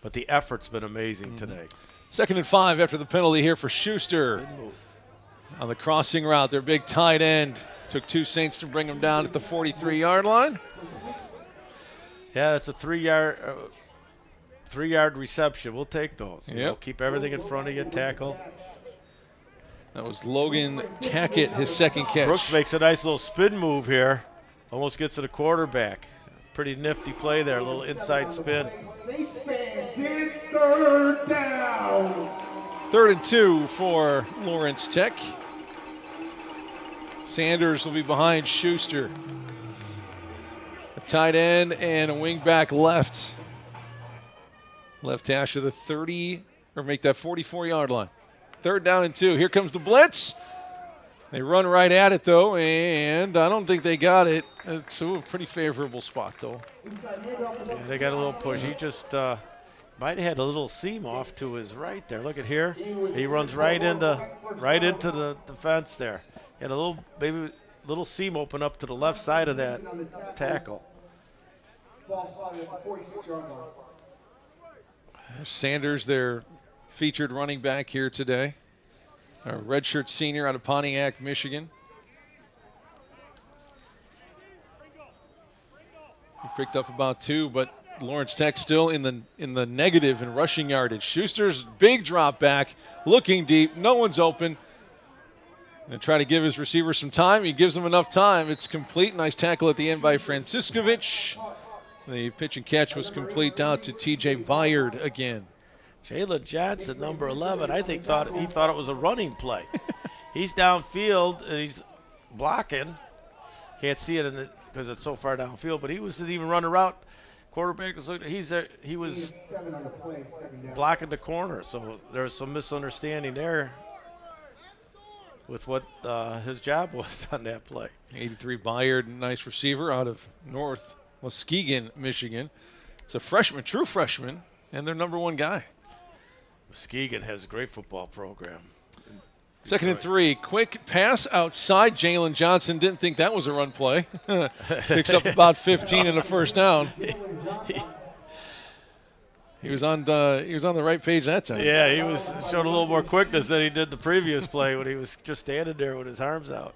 but the effort's been amazing today. 2nd and 5 after the penalty here for Schuster. On the crossing route, their big tight end. Took 2 Saints to bring him down at the 43-yard line. Yeah, it's a 3-yard reception. We'll take those. Yep. Keep everything in front of you, tackle. That was Logan Tackett, his second catch. Brooks makes a nice little spin move here. Almost gets to the quarterback. Pretty nifty play there, a little inside spin. Saints fans, it's 3rd down. 3rd and 2 for Lawrence Tech. Sanders will be behind Schuster. A tight end and a wing back left. Left hash of the 30, or make that 44-yard line. 3rd down and 2. Here comes the blitz. They run right at it, though, and I don't think they got it. It's a pretty favorable spot, though. Yeah, they got a little push. He just might have had a little seam off to his right there. Look at here. He runs right into the fence there. He had a little seam open up to the left side of that tackle. Sanders, their featured running back here today. A redshirt senior out of Pontiac, Michigan. He picked up about 2, but Lawrence Tech still in the negative in rushing yardage. Schuster's big drop back, looking deep. No one's open. Going to try to give his receiver some time. He gives him enough time. It's complete. Nice tackle at the end by Franciscovich. The pitch and catch was complete out to T.J. Bayard again. Jalen Johnson, number 11, I think he thought it was a running play. He's downfield and he's blocking. Can't see it because it's so far downfield, but he wasn't even running a route. Quarterback was looking. He was blocking the corner, so there's some misunderstanding there with what his job was on that play. 83 Bayard, nice receiver out of North Muskegon, Michigan. It's a freshman, true freshman, and their number 1 guy. Muskegon has a great football program. 2nd and 3. Quick pass outside. Jalen Johnson didn't think that was a run play. Picks up about 15 and a first down. He was on the right page that time. Yeah, he showed a little more quickness than he did the previous play when he was just standing there with his arms out.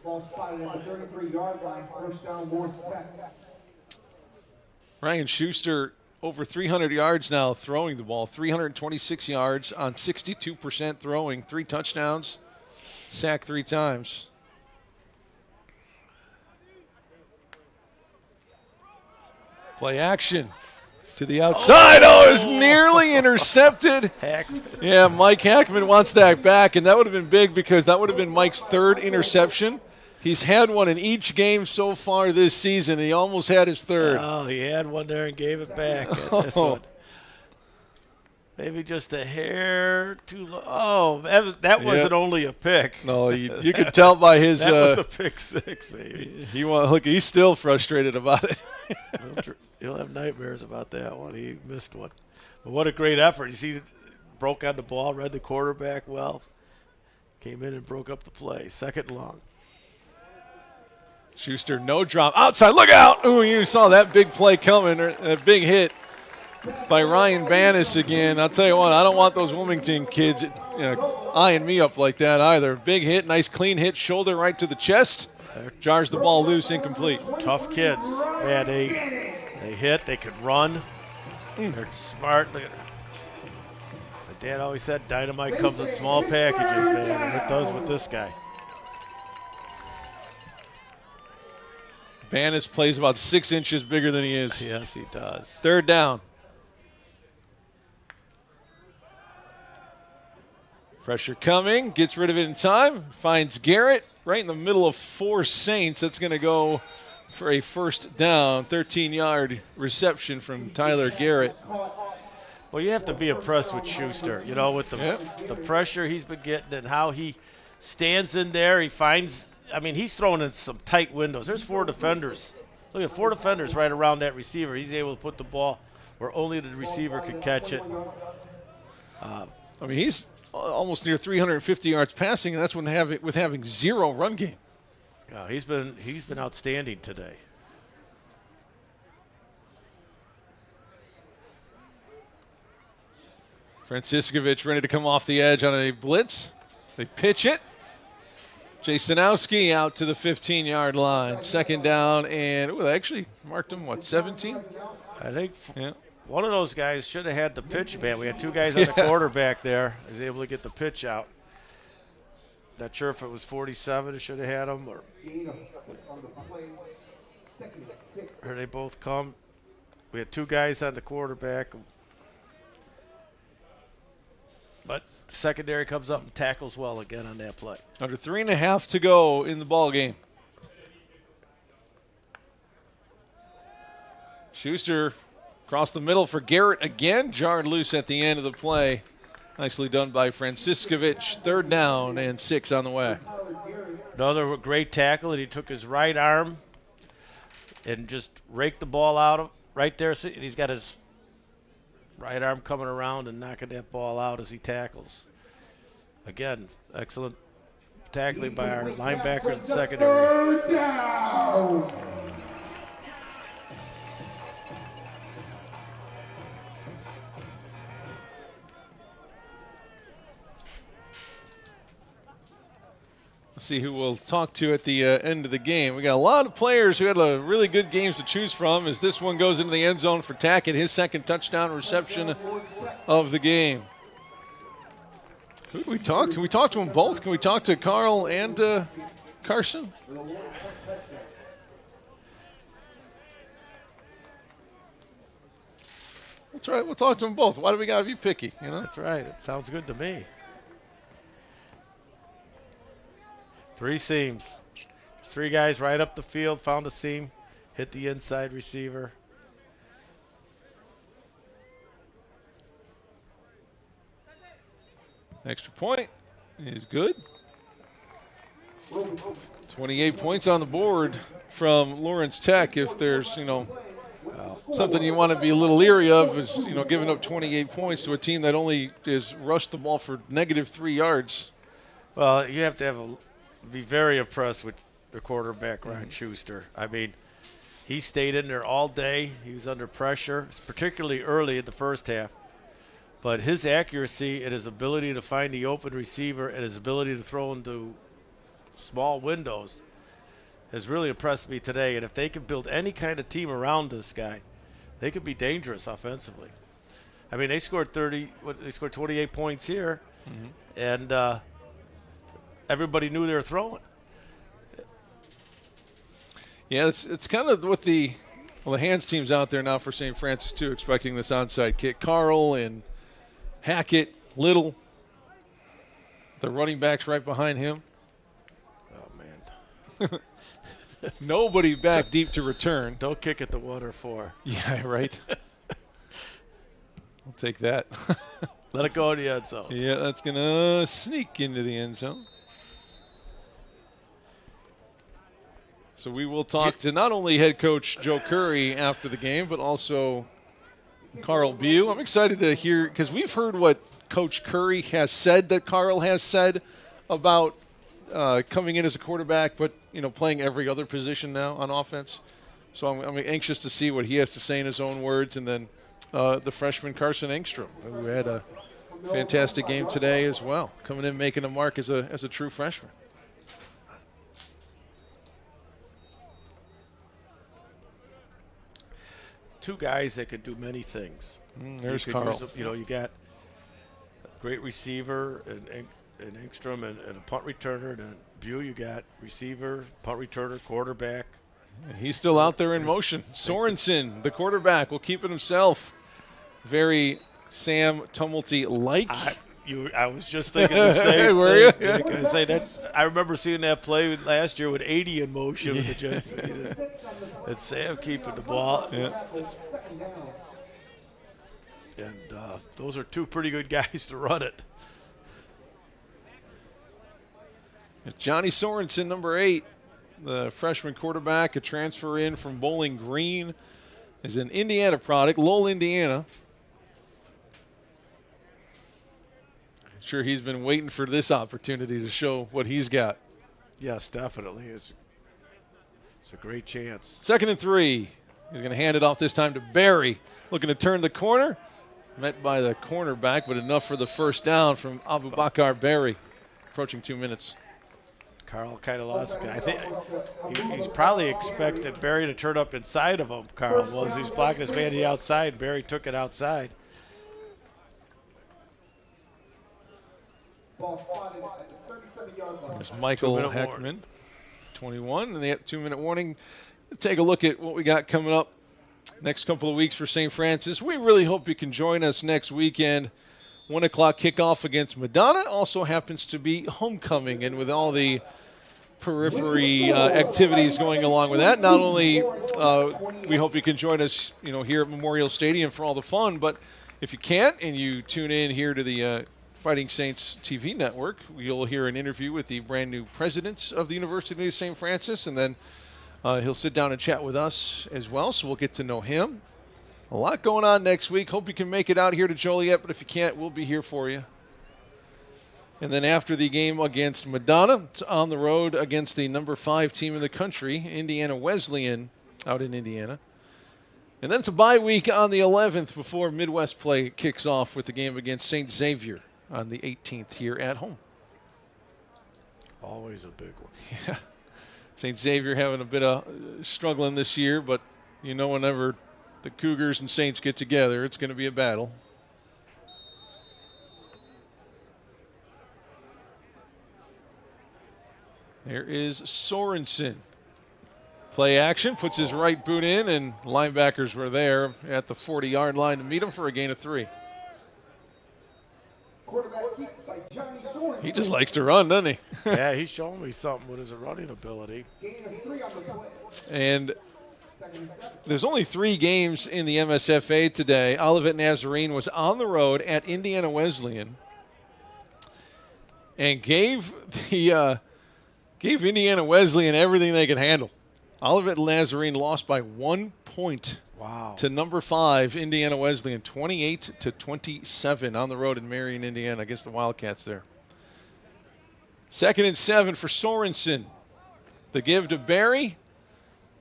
Ball spotted at the 33-yard line. First down, Lawrence Tech. Ryan Schuster over 300 yards now throwing the ball. 326 yards on 62% throwing. 3 touchdowns. Sacked 3 times. Play action. To the outside. Oh, it's nearly intercepted. Hackman. Yeah, Mike Hackman wants that back, and that would have been big because that would have been Mike's 3rd interception. He's had one in each game so far this season. He almost had his 3rd. Oh, he had one there and gave it back. This one. Maybe just a hair too low. Oh, that wasn't only a pick. No, you could tell by his. That was a pick 6, baby. Look, he's still frustrated about it. He'll have nightmares about that one. He missed one. But what a great effort. You see, broke on the ball, read the quarterback well. Came in and broke up the play. 2nd and long. Schuster, no drop. Outside, look out! Ooh, you saw that big play coming, or that big hit by Ryan Bannis again. I'll tell you what, I don't want those Wilmington kids eyeing me up like that either. Big hit, nice clean hit, shoulder right to the chest. Jars the ball loose, incomplete. Tough kids. Yeah, they hit, they could run. They're smart. My dad always said dynamite comes in small packages, man, and it does with this guy. Bannis plays about 6 inches bigger than he is. Yes, he does. 3rd down. Pressure coming, gets rid of it in time, finds Garrett right in the middle of 4 Saints. That's going to go for a first down, 13-yard reception from Tyler Garrett. Well, you have to be impressed with Schuster, with the pressure he's been getting and how he stands in there. He finds – he's throwing in some tight windows. There's 4 defenders. Look at 4 defenders right around that receiver. He's able to put the ball where only the receiver could catch it. He's almost near 350 yards passing, and that's with having 0 run game. He's been outstanding today. Franciscovich ready to come off the edge on a blitz. They pitch it. Jasonowski out to the 15-yard line. 2nd down, and they actually marked him, 17? I think one of those guys should have had the pitch, man. We had 2 guys on the quarterback there. He was able to get the pitch out. Not sure if it was 47 who should have had him, or they both come. We had 2 guys on the quarterback. But secondary comes up and tackles well again on that play. Under 3.5 to go in the ball game. Schuster across the middle for Garrett again. Jarred loose at the end of the play. Nicely done by Franciscovich. 3rd down and 6 on the way. Another great tackle, and he took his right arm and just raked the ball out of right there. And he's got his right arm coming around and knocking that ball out as he tackles. Again, excellent tackling by our linebackers and secondary. 3rd down. Let's see who we'll talk to at the end of the game. We got a lot of players who had really good games to choose from as this one goes into the end zone for Tackett, his 2nd touchdown reception of the game. Who do we talk to? Can we talk to them both? Can we talk to Carl and Carson? That's right. We'll talk to them both. Why do we got to be picky? That's right. It sounds good to me. 3 seams. There's 3 guys right up the field, found a seam, hit the inside receiver. Extra point is good. 28 points on the board from Lawrence Tech if there's, something you want to be a little leery of is, giving up 28 points to a team that only is rushed the ball for -3 yards. Well, you have to be very impressed with the quarterback, Ryan Schuster. I mean, he stayed in there all day. He was under pressure, particularly early in the first half. But his accuracy and his ability to find the open receiver and his ability to throw into small windows has really impressed me today. And if they can build any kind of team around this guy, they could be dangerous offensively. I mean, they scored 28 points here, and everybody knew they were throwing. Yeah, it's kind of what the hands team's out there now for St. Francis too, expecting this onside kick. Carl and Hackett, Little, the running backs right behind him. Oh man, nobody back deep to return. Don't kick it to 1 or 4. Yeah, right. I'll take that. Let it go in the end zone. Yeah, that's gonna sneak into the end zone. So we will talk to not only head coach Joe Curry after the game, but also Carl Bew. I'm excited to hear, because we've heard what Coach Curry has said that Carl has said about coming in as a quarterback, but playing every other position now on offense. So I'm anxious to see what he has to say in his own words. And then the freshman Carson Engstrom, who had a fantastic game today as well, coming in making a mark as a true freshman. Two guys that could do many things. There's Carl. You got a great receiver and Engstrom and a punt returner. And Bew, you got receiver, punt returner, quarterback. And he's still out there in motion. Sorensen, the quarterback, will keep it himself. Very Sam Tumulty-like. I was just thinking the same Were thing. you? Yeah. I remember seeing that play last year with 80 in motion with the Jets. And Sam keeping the ball. Yeah. And those are two pretty good guys to run it. Johnny Sorensen, number 8, the freshman quarterback, a transfer in from Bowling Green, is an Indiana product, Lowell, Indiana. Sure, he's been waiting for this opportunity to show what he's got. Yes, definitely. It's a great chance. 2nd and 3. He's going to hand it off this time to Barry. Looking to turn the corner. Met by the cornerback, but enough for the first down from Abubakar Barry. Approaching 2 minutes. Carl kind of lost. I think he's probably expected Barry to turn up inside of him, Carl was. He was blocking his man to the outside. Barry took it outside. There's Michael Heckman, 21, and they have 2-minute warning. Take a look at what we got coming up next couple of weeks for St. Francis. We really hope you can join us next weekend. 1 o'clock kickoff against Madonna. Also happens to be homecoming, and with all the periphery activities going along with that, not only we hope you can join us, here at Memorial Stadium for all the fun, but if you can't and you tune in here to the Fighting Saints TV network, you'll hear an interview with the brand new president of the University of St. Francis, and then he'll sit down and chat with us as well, so we'll get to know him. A lot going on next week. Hope you can make it out here to Joliet, but if you can't, we'll be here for you. And then after the game against Madonna, it's on the road against the number 5 team in the country, Indiana Wesleyan, out in Indiana. And then it's a bye week on the 11th before Midwest play kicks off with the game against St. Xavier on the 18th here at home. Always a big one. Yeah. St. Xavier having a bit of struggling this year, but whenever the Cougars and Saints get together, it's going to be a battle. There is Sorensen. Play action, puts his right boot in, and linebackers were there at the 40-yard line to meet him for a gain of 3. He just likes to run, doesn't he? Yeah, he's showing me something with his running ability. And there's only 3 games in the MSFA today. Olivet Nazarene was on the road at Indiana Wesleyan and gave Indiana Wesleyan everything they could handle. Olivet Nazarene lost by 1 point to number 5, Indiana Wesleyan, 28-27 on the road in Marion, Indiana, against the Wildcats there. 2nd and 7 for Sorensen. The give to Barry,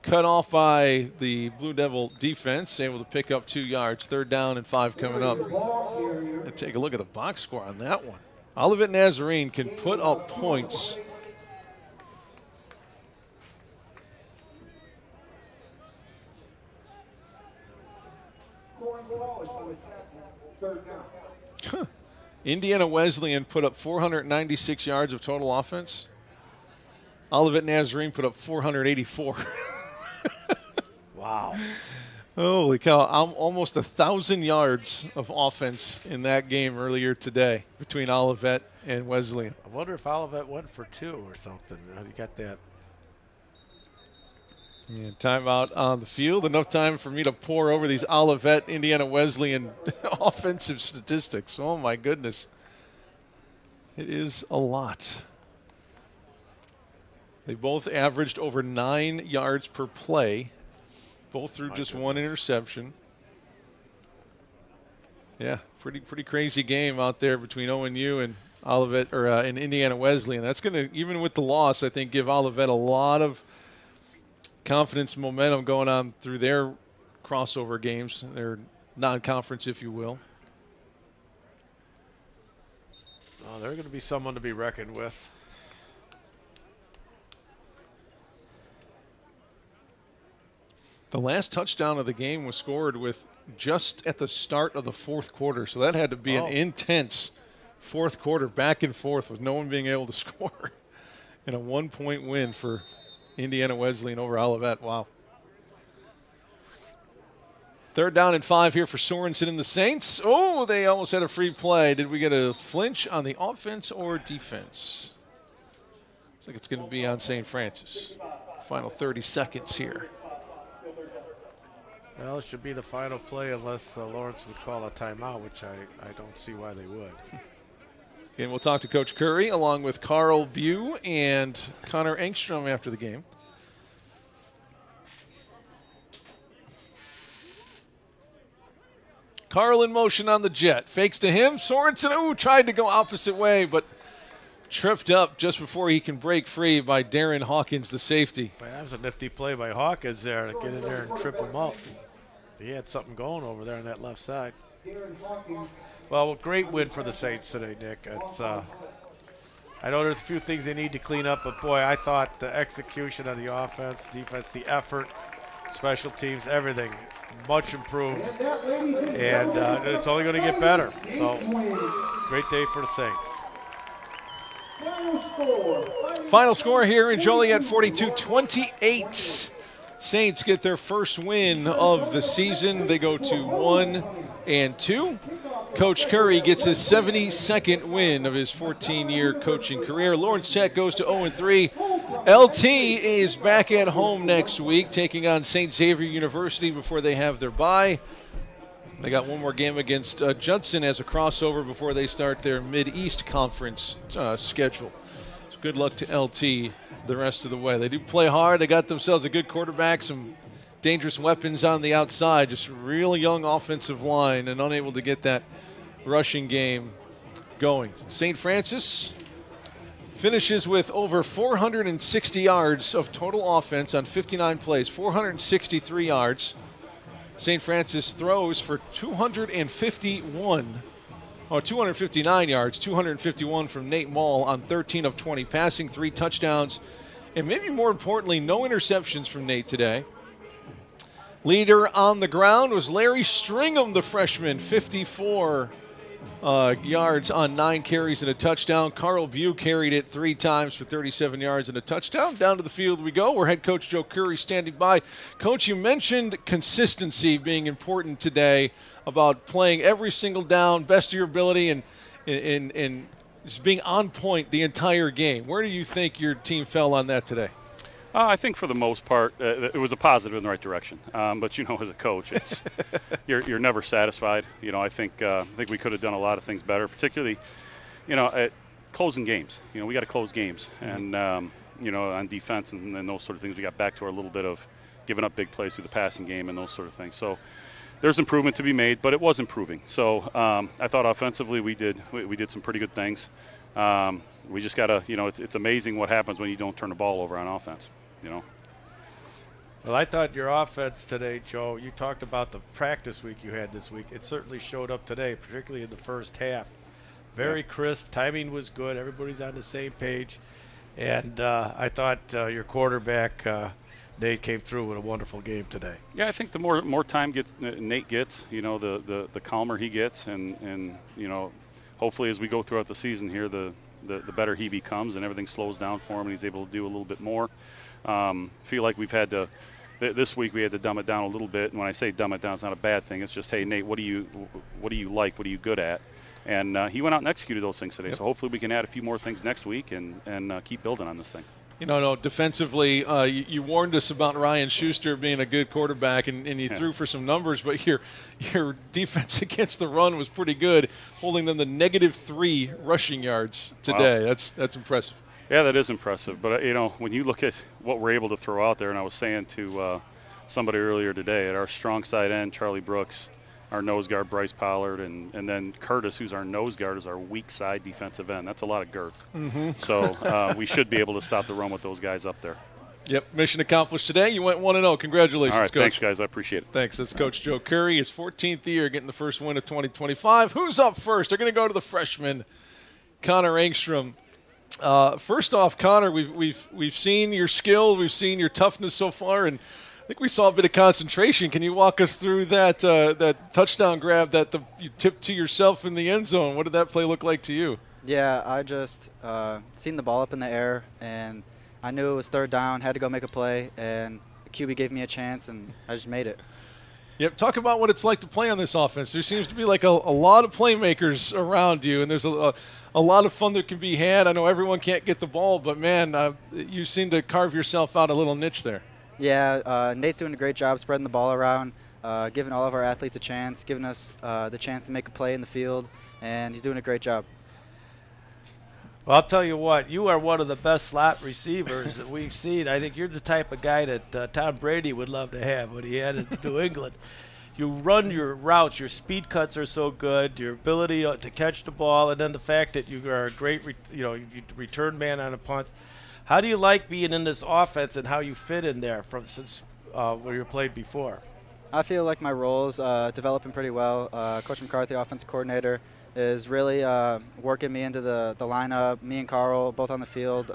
cut off by the Blue Devil defense, able to pick up 2 yards. 3rd down and 5 coming up. Let's take a look at the box score on that one. Olivet Nazarene can put up points. Indiana Wesleyan put up 496 yards of total offense. Olivet Nazarene put up 484. Wow. Holy cow, almost 1,000 yards of offense in that game earlier today between Olivet and Wesleyan. I wonder if Olivet went for 2 or something. You got that. And timeout on the field. Enough time for me to pour over these Olivet Indiana Wesleyan offensive statistics. Oh, my goodness. It is a lot. They both averaged over 9 yards per play. Both threw just 1 interception. Yeah, pretty crazy game out there between ONU and Olivet, or and Indiana Wesleyan. That's going to, even with the loss, I think, give Olivet a lot of confidence and momentum going on through their crossover games, their non-conference, if you will. Oh, they're going to be someone to be reckoned with. The last touchdown of the game was scored with just at the start of the 4th quarter, so that had to be an intense 4th quarter, back and forth with no one being able to score, and a 1-point win for Indiana Wesleyan over Olivet. Wow. 3rd down and 5 here for Sorensen and the Saints. Oh, they almost had a free play. Did we get a flinch on the offense or defense? Looks like it's going to be on St. Francis. Final 30 seconds here. Well, it should be the final play unless Lawrence would call a timeout, which I don't see why they would. Again, we'll talk to Coach Curry along with Carl Bew and Connor Engstrom after the game. Carl in motion on the jet. Fakes to him. Sorensen, tried to go opposite way, but tripped up just before he can break free by Darren Hawkins, the safety. Well, that was a nifty play by Hawkins there to get in there and trip him up. He had something going over there on that left side. Well, great win for the Saints today, Nick. It's, I know there's a few things they need to clean up, but boy, I thought the execution on the offense, defense, the effort, special teams, everything, much improved. And it's only going to get better. So, great day for the Saints. Final score here in Joliet, 42-28. Saints get their first win of the season. They go to 1-2. Coach Curry gets his 72nd win of his 14-year coaching career. Lawrence Tech goes to 0-3. LT is back at home next week, taking on St. Xavier University before they have their bye. They got one more game against Judson as a crossover before they start their Mid-East Conference schedule. So good luck to LT the rest of the way. They do play hard. They got themselves a good quarterback, some dangerous weapons on the outside, just real young offensive line, and unable to get that rushing game going. St. Francis finishes with over 460 yards of total offense on 59 plays, 463 yards. St. Francis throws for 259 yards, 251 from Nate Mall on 13 of 20 passing, 3 touchdowns, and maybe more importantly, no interceptions from Nate today. Leader on the ground was Larry Stringham, the freshman, 54 yards on 9 carries and a touchdown. Carl Bew carried it 3 times for 37 yards and a touchdown. Down to the field we go, where head coach Joe Curry standing by. Coach, you mentioned consistency being important today, about playing every single down, best of your ability, and just being on point the entire game. Where do you think your team fell on that today? I think for the most part, it was a positive in the right direction. But as a coach, it's you're never satisfied. I think we could have done a lot of things better, particularly, at closing games. We got to close games, and on defense and those sort of things, we got back to our little bit of giving up big plays through the passing game and those sort of things. So there's improvement to be made, but it was improving. So I thought offensively we did some pretty good things. We just got to, it's amazing what happens when you don't turn the ball over on offense, Well, I thought your offense today, Joe, you talked about the practice week you had this week. It certainly showed up today, particularly in the first half. Very crisp. Timing was good. Everybody's on the same page. And I thought your quarterback, Nate, came through with a wonderful game today. Yeah, I think the more time Nate gets, the calmer he gets. And hopefully as we go throughout the season here, the better he becomes and everything slows down for him and he's able to do a little bit more. Feel like we've had to this week we had to dumb it down a little bit, and when I say dumb it down, it's not a bad thing. It's just, hey, Nate, what do you like? What are you good at? And he went out and executed those things today. Yep. So hopefully we can add a few more things next week and keep building on this thing. Defensively, you warned us about Ryan Schuster being a good quarterback, and you threw for some numbers, but your defense against the run was pretty good, holding them to -3 rushing yards today. Wow. That's impressive. Yeah, that is impressive. But, when you look at what we're able to throw out there, and I was saying to somebody earlier today, at our strong side end, Charlie Brooks, our nose guard, Bryce Pollard, and then Curtis, who's our nose guard, is our weak side defensive end. That's a lot of girth. Mm-hmm. So we should be able to stop the run with those guys up there. Yep, mission accomplished today. You went 1-0. Congratulations, All right, Coach. Thanks, guys. I appreciate it. Thanks. That's Coach Joe Curry, his 14th year, getting the first win of 2025. Who's up first? They're going to go to the freshman, Connor Engstrom. First off, Connor, we've seen your skill, we've seen your toughness so far, and I think we saw a bit of concentration. Can you walk us through that touchdown grab that you tipped to yourself in the end zone? What did that play look like to you? Yeah, I just seen the ball up in the air, and I knew it was third down, had to go make a play, and the QB gave me a chance, and I just made it. Yep, talk about what it's like to play on this offense. There seems to be like a lot of playmakers around you, and there's a lot of fun that can be had. I know everyone can't get the ball, but, man, you seem to carve yourself out a little niche there. Yeah, Nate's doing a great job spreading the ball around, giving all of our athletes a chance, giving us the chance to make a play in the field, and he's doing a great job. Well, I'll tell you what, you are one of the best slot receivers that we've seen. I think you're the type of guy that Tom Brady would love to have when he had in New England. You run your routes, your speed cuts are so good, your ability to catch the ball, and then the fact that you are a great return man on a punt. How do you like being in this offense and how you fit in there since where you played before? I feel like my role is developing pretty well. Coach McCarthy, offensive coordinator, is really working me into the lineup. Me and Carl both on the field,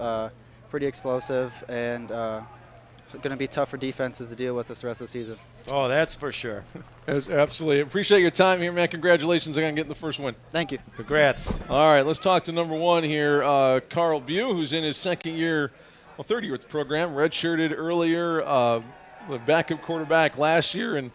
pretty explosive, and going to be tough for defenses to deal with this rest of the season. Oh, that's for sure. Absolutely. Appreciate your time here, man. Congratulations on getting the first win. Thank you. Congrats. All right, let's talk to number one here, Carl Bew, who's in his third year with the program, redshirted earlier, the backup quarterback last year. And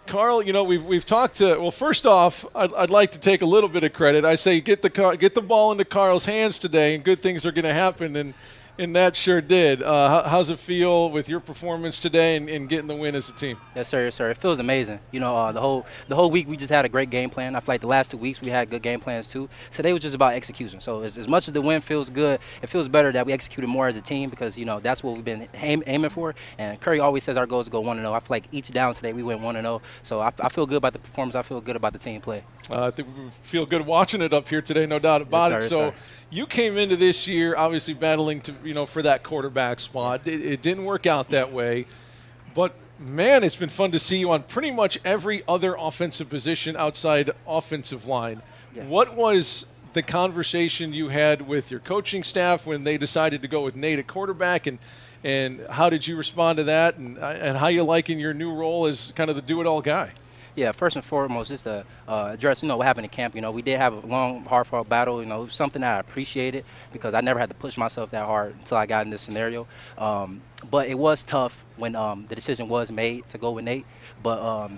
Carl, we've talked to. Well, first off, I'd like to take a little bit of credit. I say get the ball into Carl's hands today, and good things are going to happen. And that sure did. How's it feel with your performance today and getting the win as a team? Yes, sir. Yes, sir. It feels amazing. The whole week we just had a great game plan. I feel like the last 2 weeks we had good game plans too. Today was just about execution. So as much as the win feels good, it feels better that we executed more as a team because that's what we've been aiming for. And Curry always says our goal is to go 1-0. I feel like each down today we went 1-0. So I feel good about the performance. I feel good about the team play. I think we feel good watching it up here today, no doubt about it. So you came into this year obviously battling for that quarterback spot. It didn't work out that way, but man, it's been fun to see you on pretty much every other offensive position outside offensive line. Yeah. What was the conversation you had with your coaching staff when they decided to go with Nate at quarterback, and how did you respond to that, and how you liking your new role as kind of the do-it-all guy? Yeah, first and foremost, just to address, what happened in camp. We did have a long, hard-fought battle, something that I appreciated because I never had to push myself that hard until I got in this scenario. But it was tough when the decision was made to go with Nate. But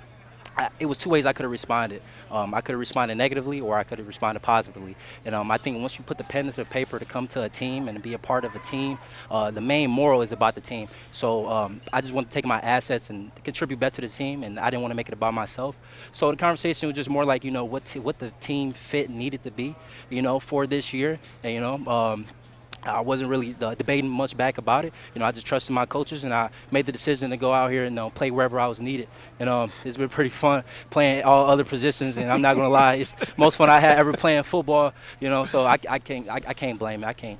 it was two ways I could have responded. I could have responded negatively or I could have responded positively. And I think once you put the pen to the paper to come to a team and to be a part of a team, the main moral is about the team. So I just wanted to take my assets and contribute better to the team, and I didn't want to make it about myself. So the conversation was just more like, what the team fit needed to be, for this year. And, I wasn't really debating much back about it. I just trusted my coaches, and I made the decision to go out here and play wherever I was needed. And it's been pretty fun playing all other positions. And I'm not gonna lie, it's most fun I had ever playing football. So I can't blame it. I can't.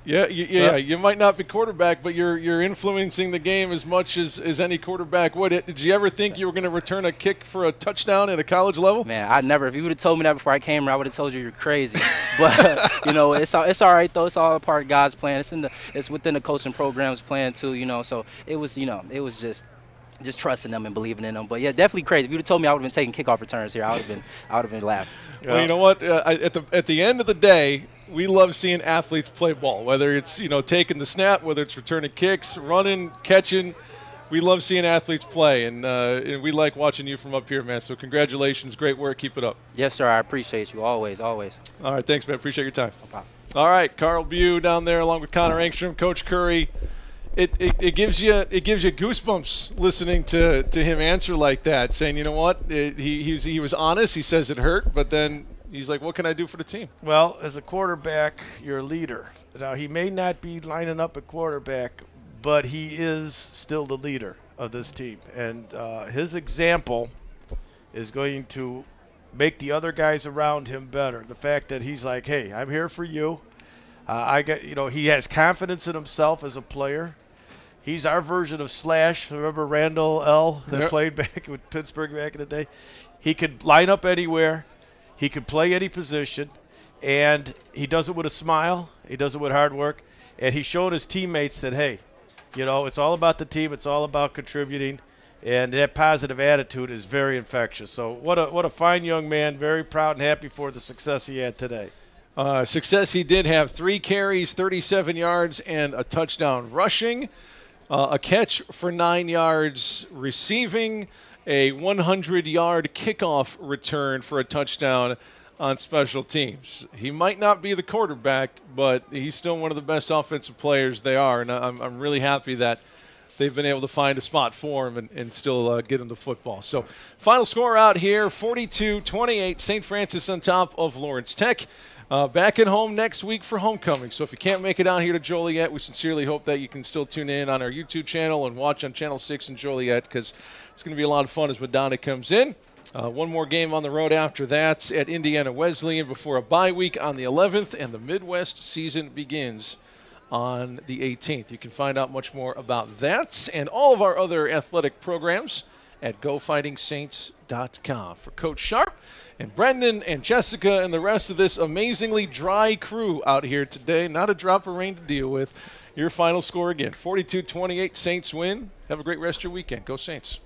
Yeah, you might not be quarterback, but you're influencing the game as much as any quarterback would. Did you ever think you were going to return a kick for a touchdown at a college level? Man, I never. If you would have told me that before I came here, I would have told you you're crazy. But it's all right though. It's all a part of God's plan. It's within the coaching program's plan too. So it was just trusting them and believing in them. But yeah, definitely crazy. If you'd have told me I would have been taking kickoff returns here, I would have been laughing. Well, you know what? At the end of the day, we love seeing athletes play ball. Whether it's taking the snap, whether it's returning kicks, running, catching. We love seeing athletes play, and we like watching you from up here, man. So congratulations, great work, keep it up. Yes, sir. I appreciate you always. All right, thanks, man. Appreciate your time. No problem. All right, Carl Bew down there, along with Connor Engstrom, Coach Curry. It gives you goosebumps listening to him answer like that, saying, you know what, he was honest. He says it hurt, but then he's like, what can I do for the team? Well, as a quarterback, you're a leader. Now, he may not be lining up at quarterback, but he is still the leader of this team. And his example is going to make the other guys around him better. The fact that he's like, hey, I'm here for you. He has confidence in himself as a player. He's our version of Slash. Remember Randall L. that played back with Pittsburgh back in the day? He could line up anywhere. He could play any position. And he does it with a smile. He does it with hard work. And he showed his teammates that, hey, it's all about the team. It's all about contributing. And that positive attitude is very infectious. So what a fine young man. Very proud and happy for the success he had today. Success he did have. 3 carries, 37 yards, and a touchdown rushing. A catch for 9 yards receiving. A 100-yard kickoff return for a touchdown on special teams. He might not be the quarterback, but he's still one of the best offensive players they are. And I'm really happy that they've been able to find a spot for him and still get him the football. So final score out here, 42-28, St. Francis on top of Lawrence Tech. Back at home next week for homecoming. So if you can't make it out here to Joliet, we sincerely hope that you can still tune in on our YouTube channel and watch on Channel 6 in Joliet, because it's going to be a lot of fun as Madonna comes in. One more game on the road after that at Indiana Wesleyan before a bye week on the 11th, and the Midwest season begins on the 18th. You can find out much more about that and all of our other athletic programs at GoFightingSaints.com. For Coach Sharp and Brendan and Jessica and the rest of this amazingly dry crew out here today, not a drop of rain to deal with. Your final score again, 42-28, Saints win. Have a great rest of your weekend. Go Saints.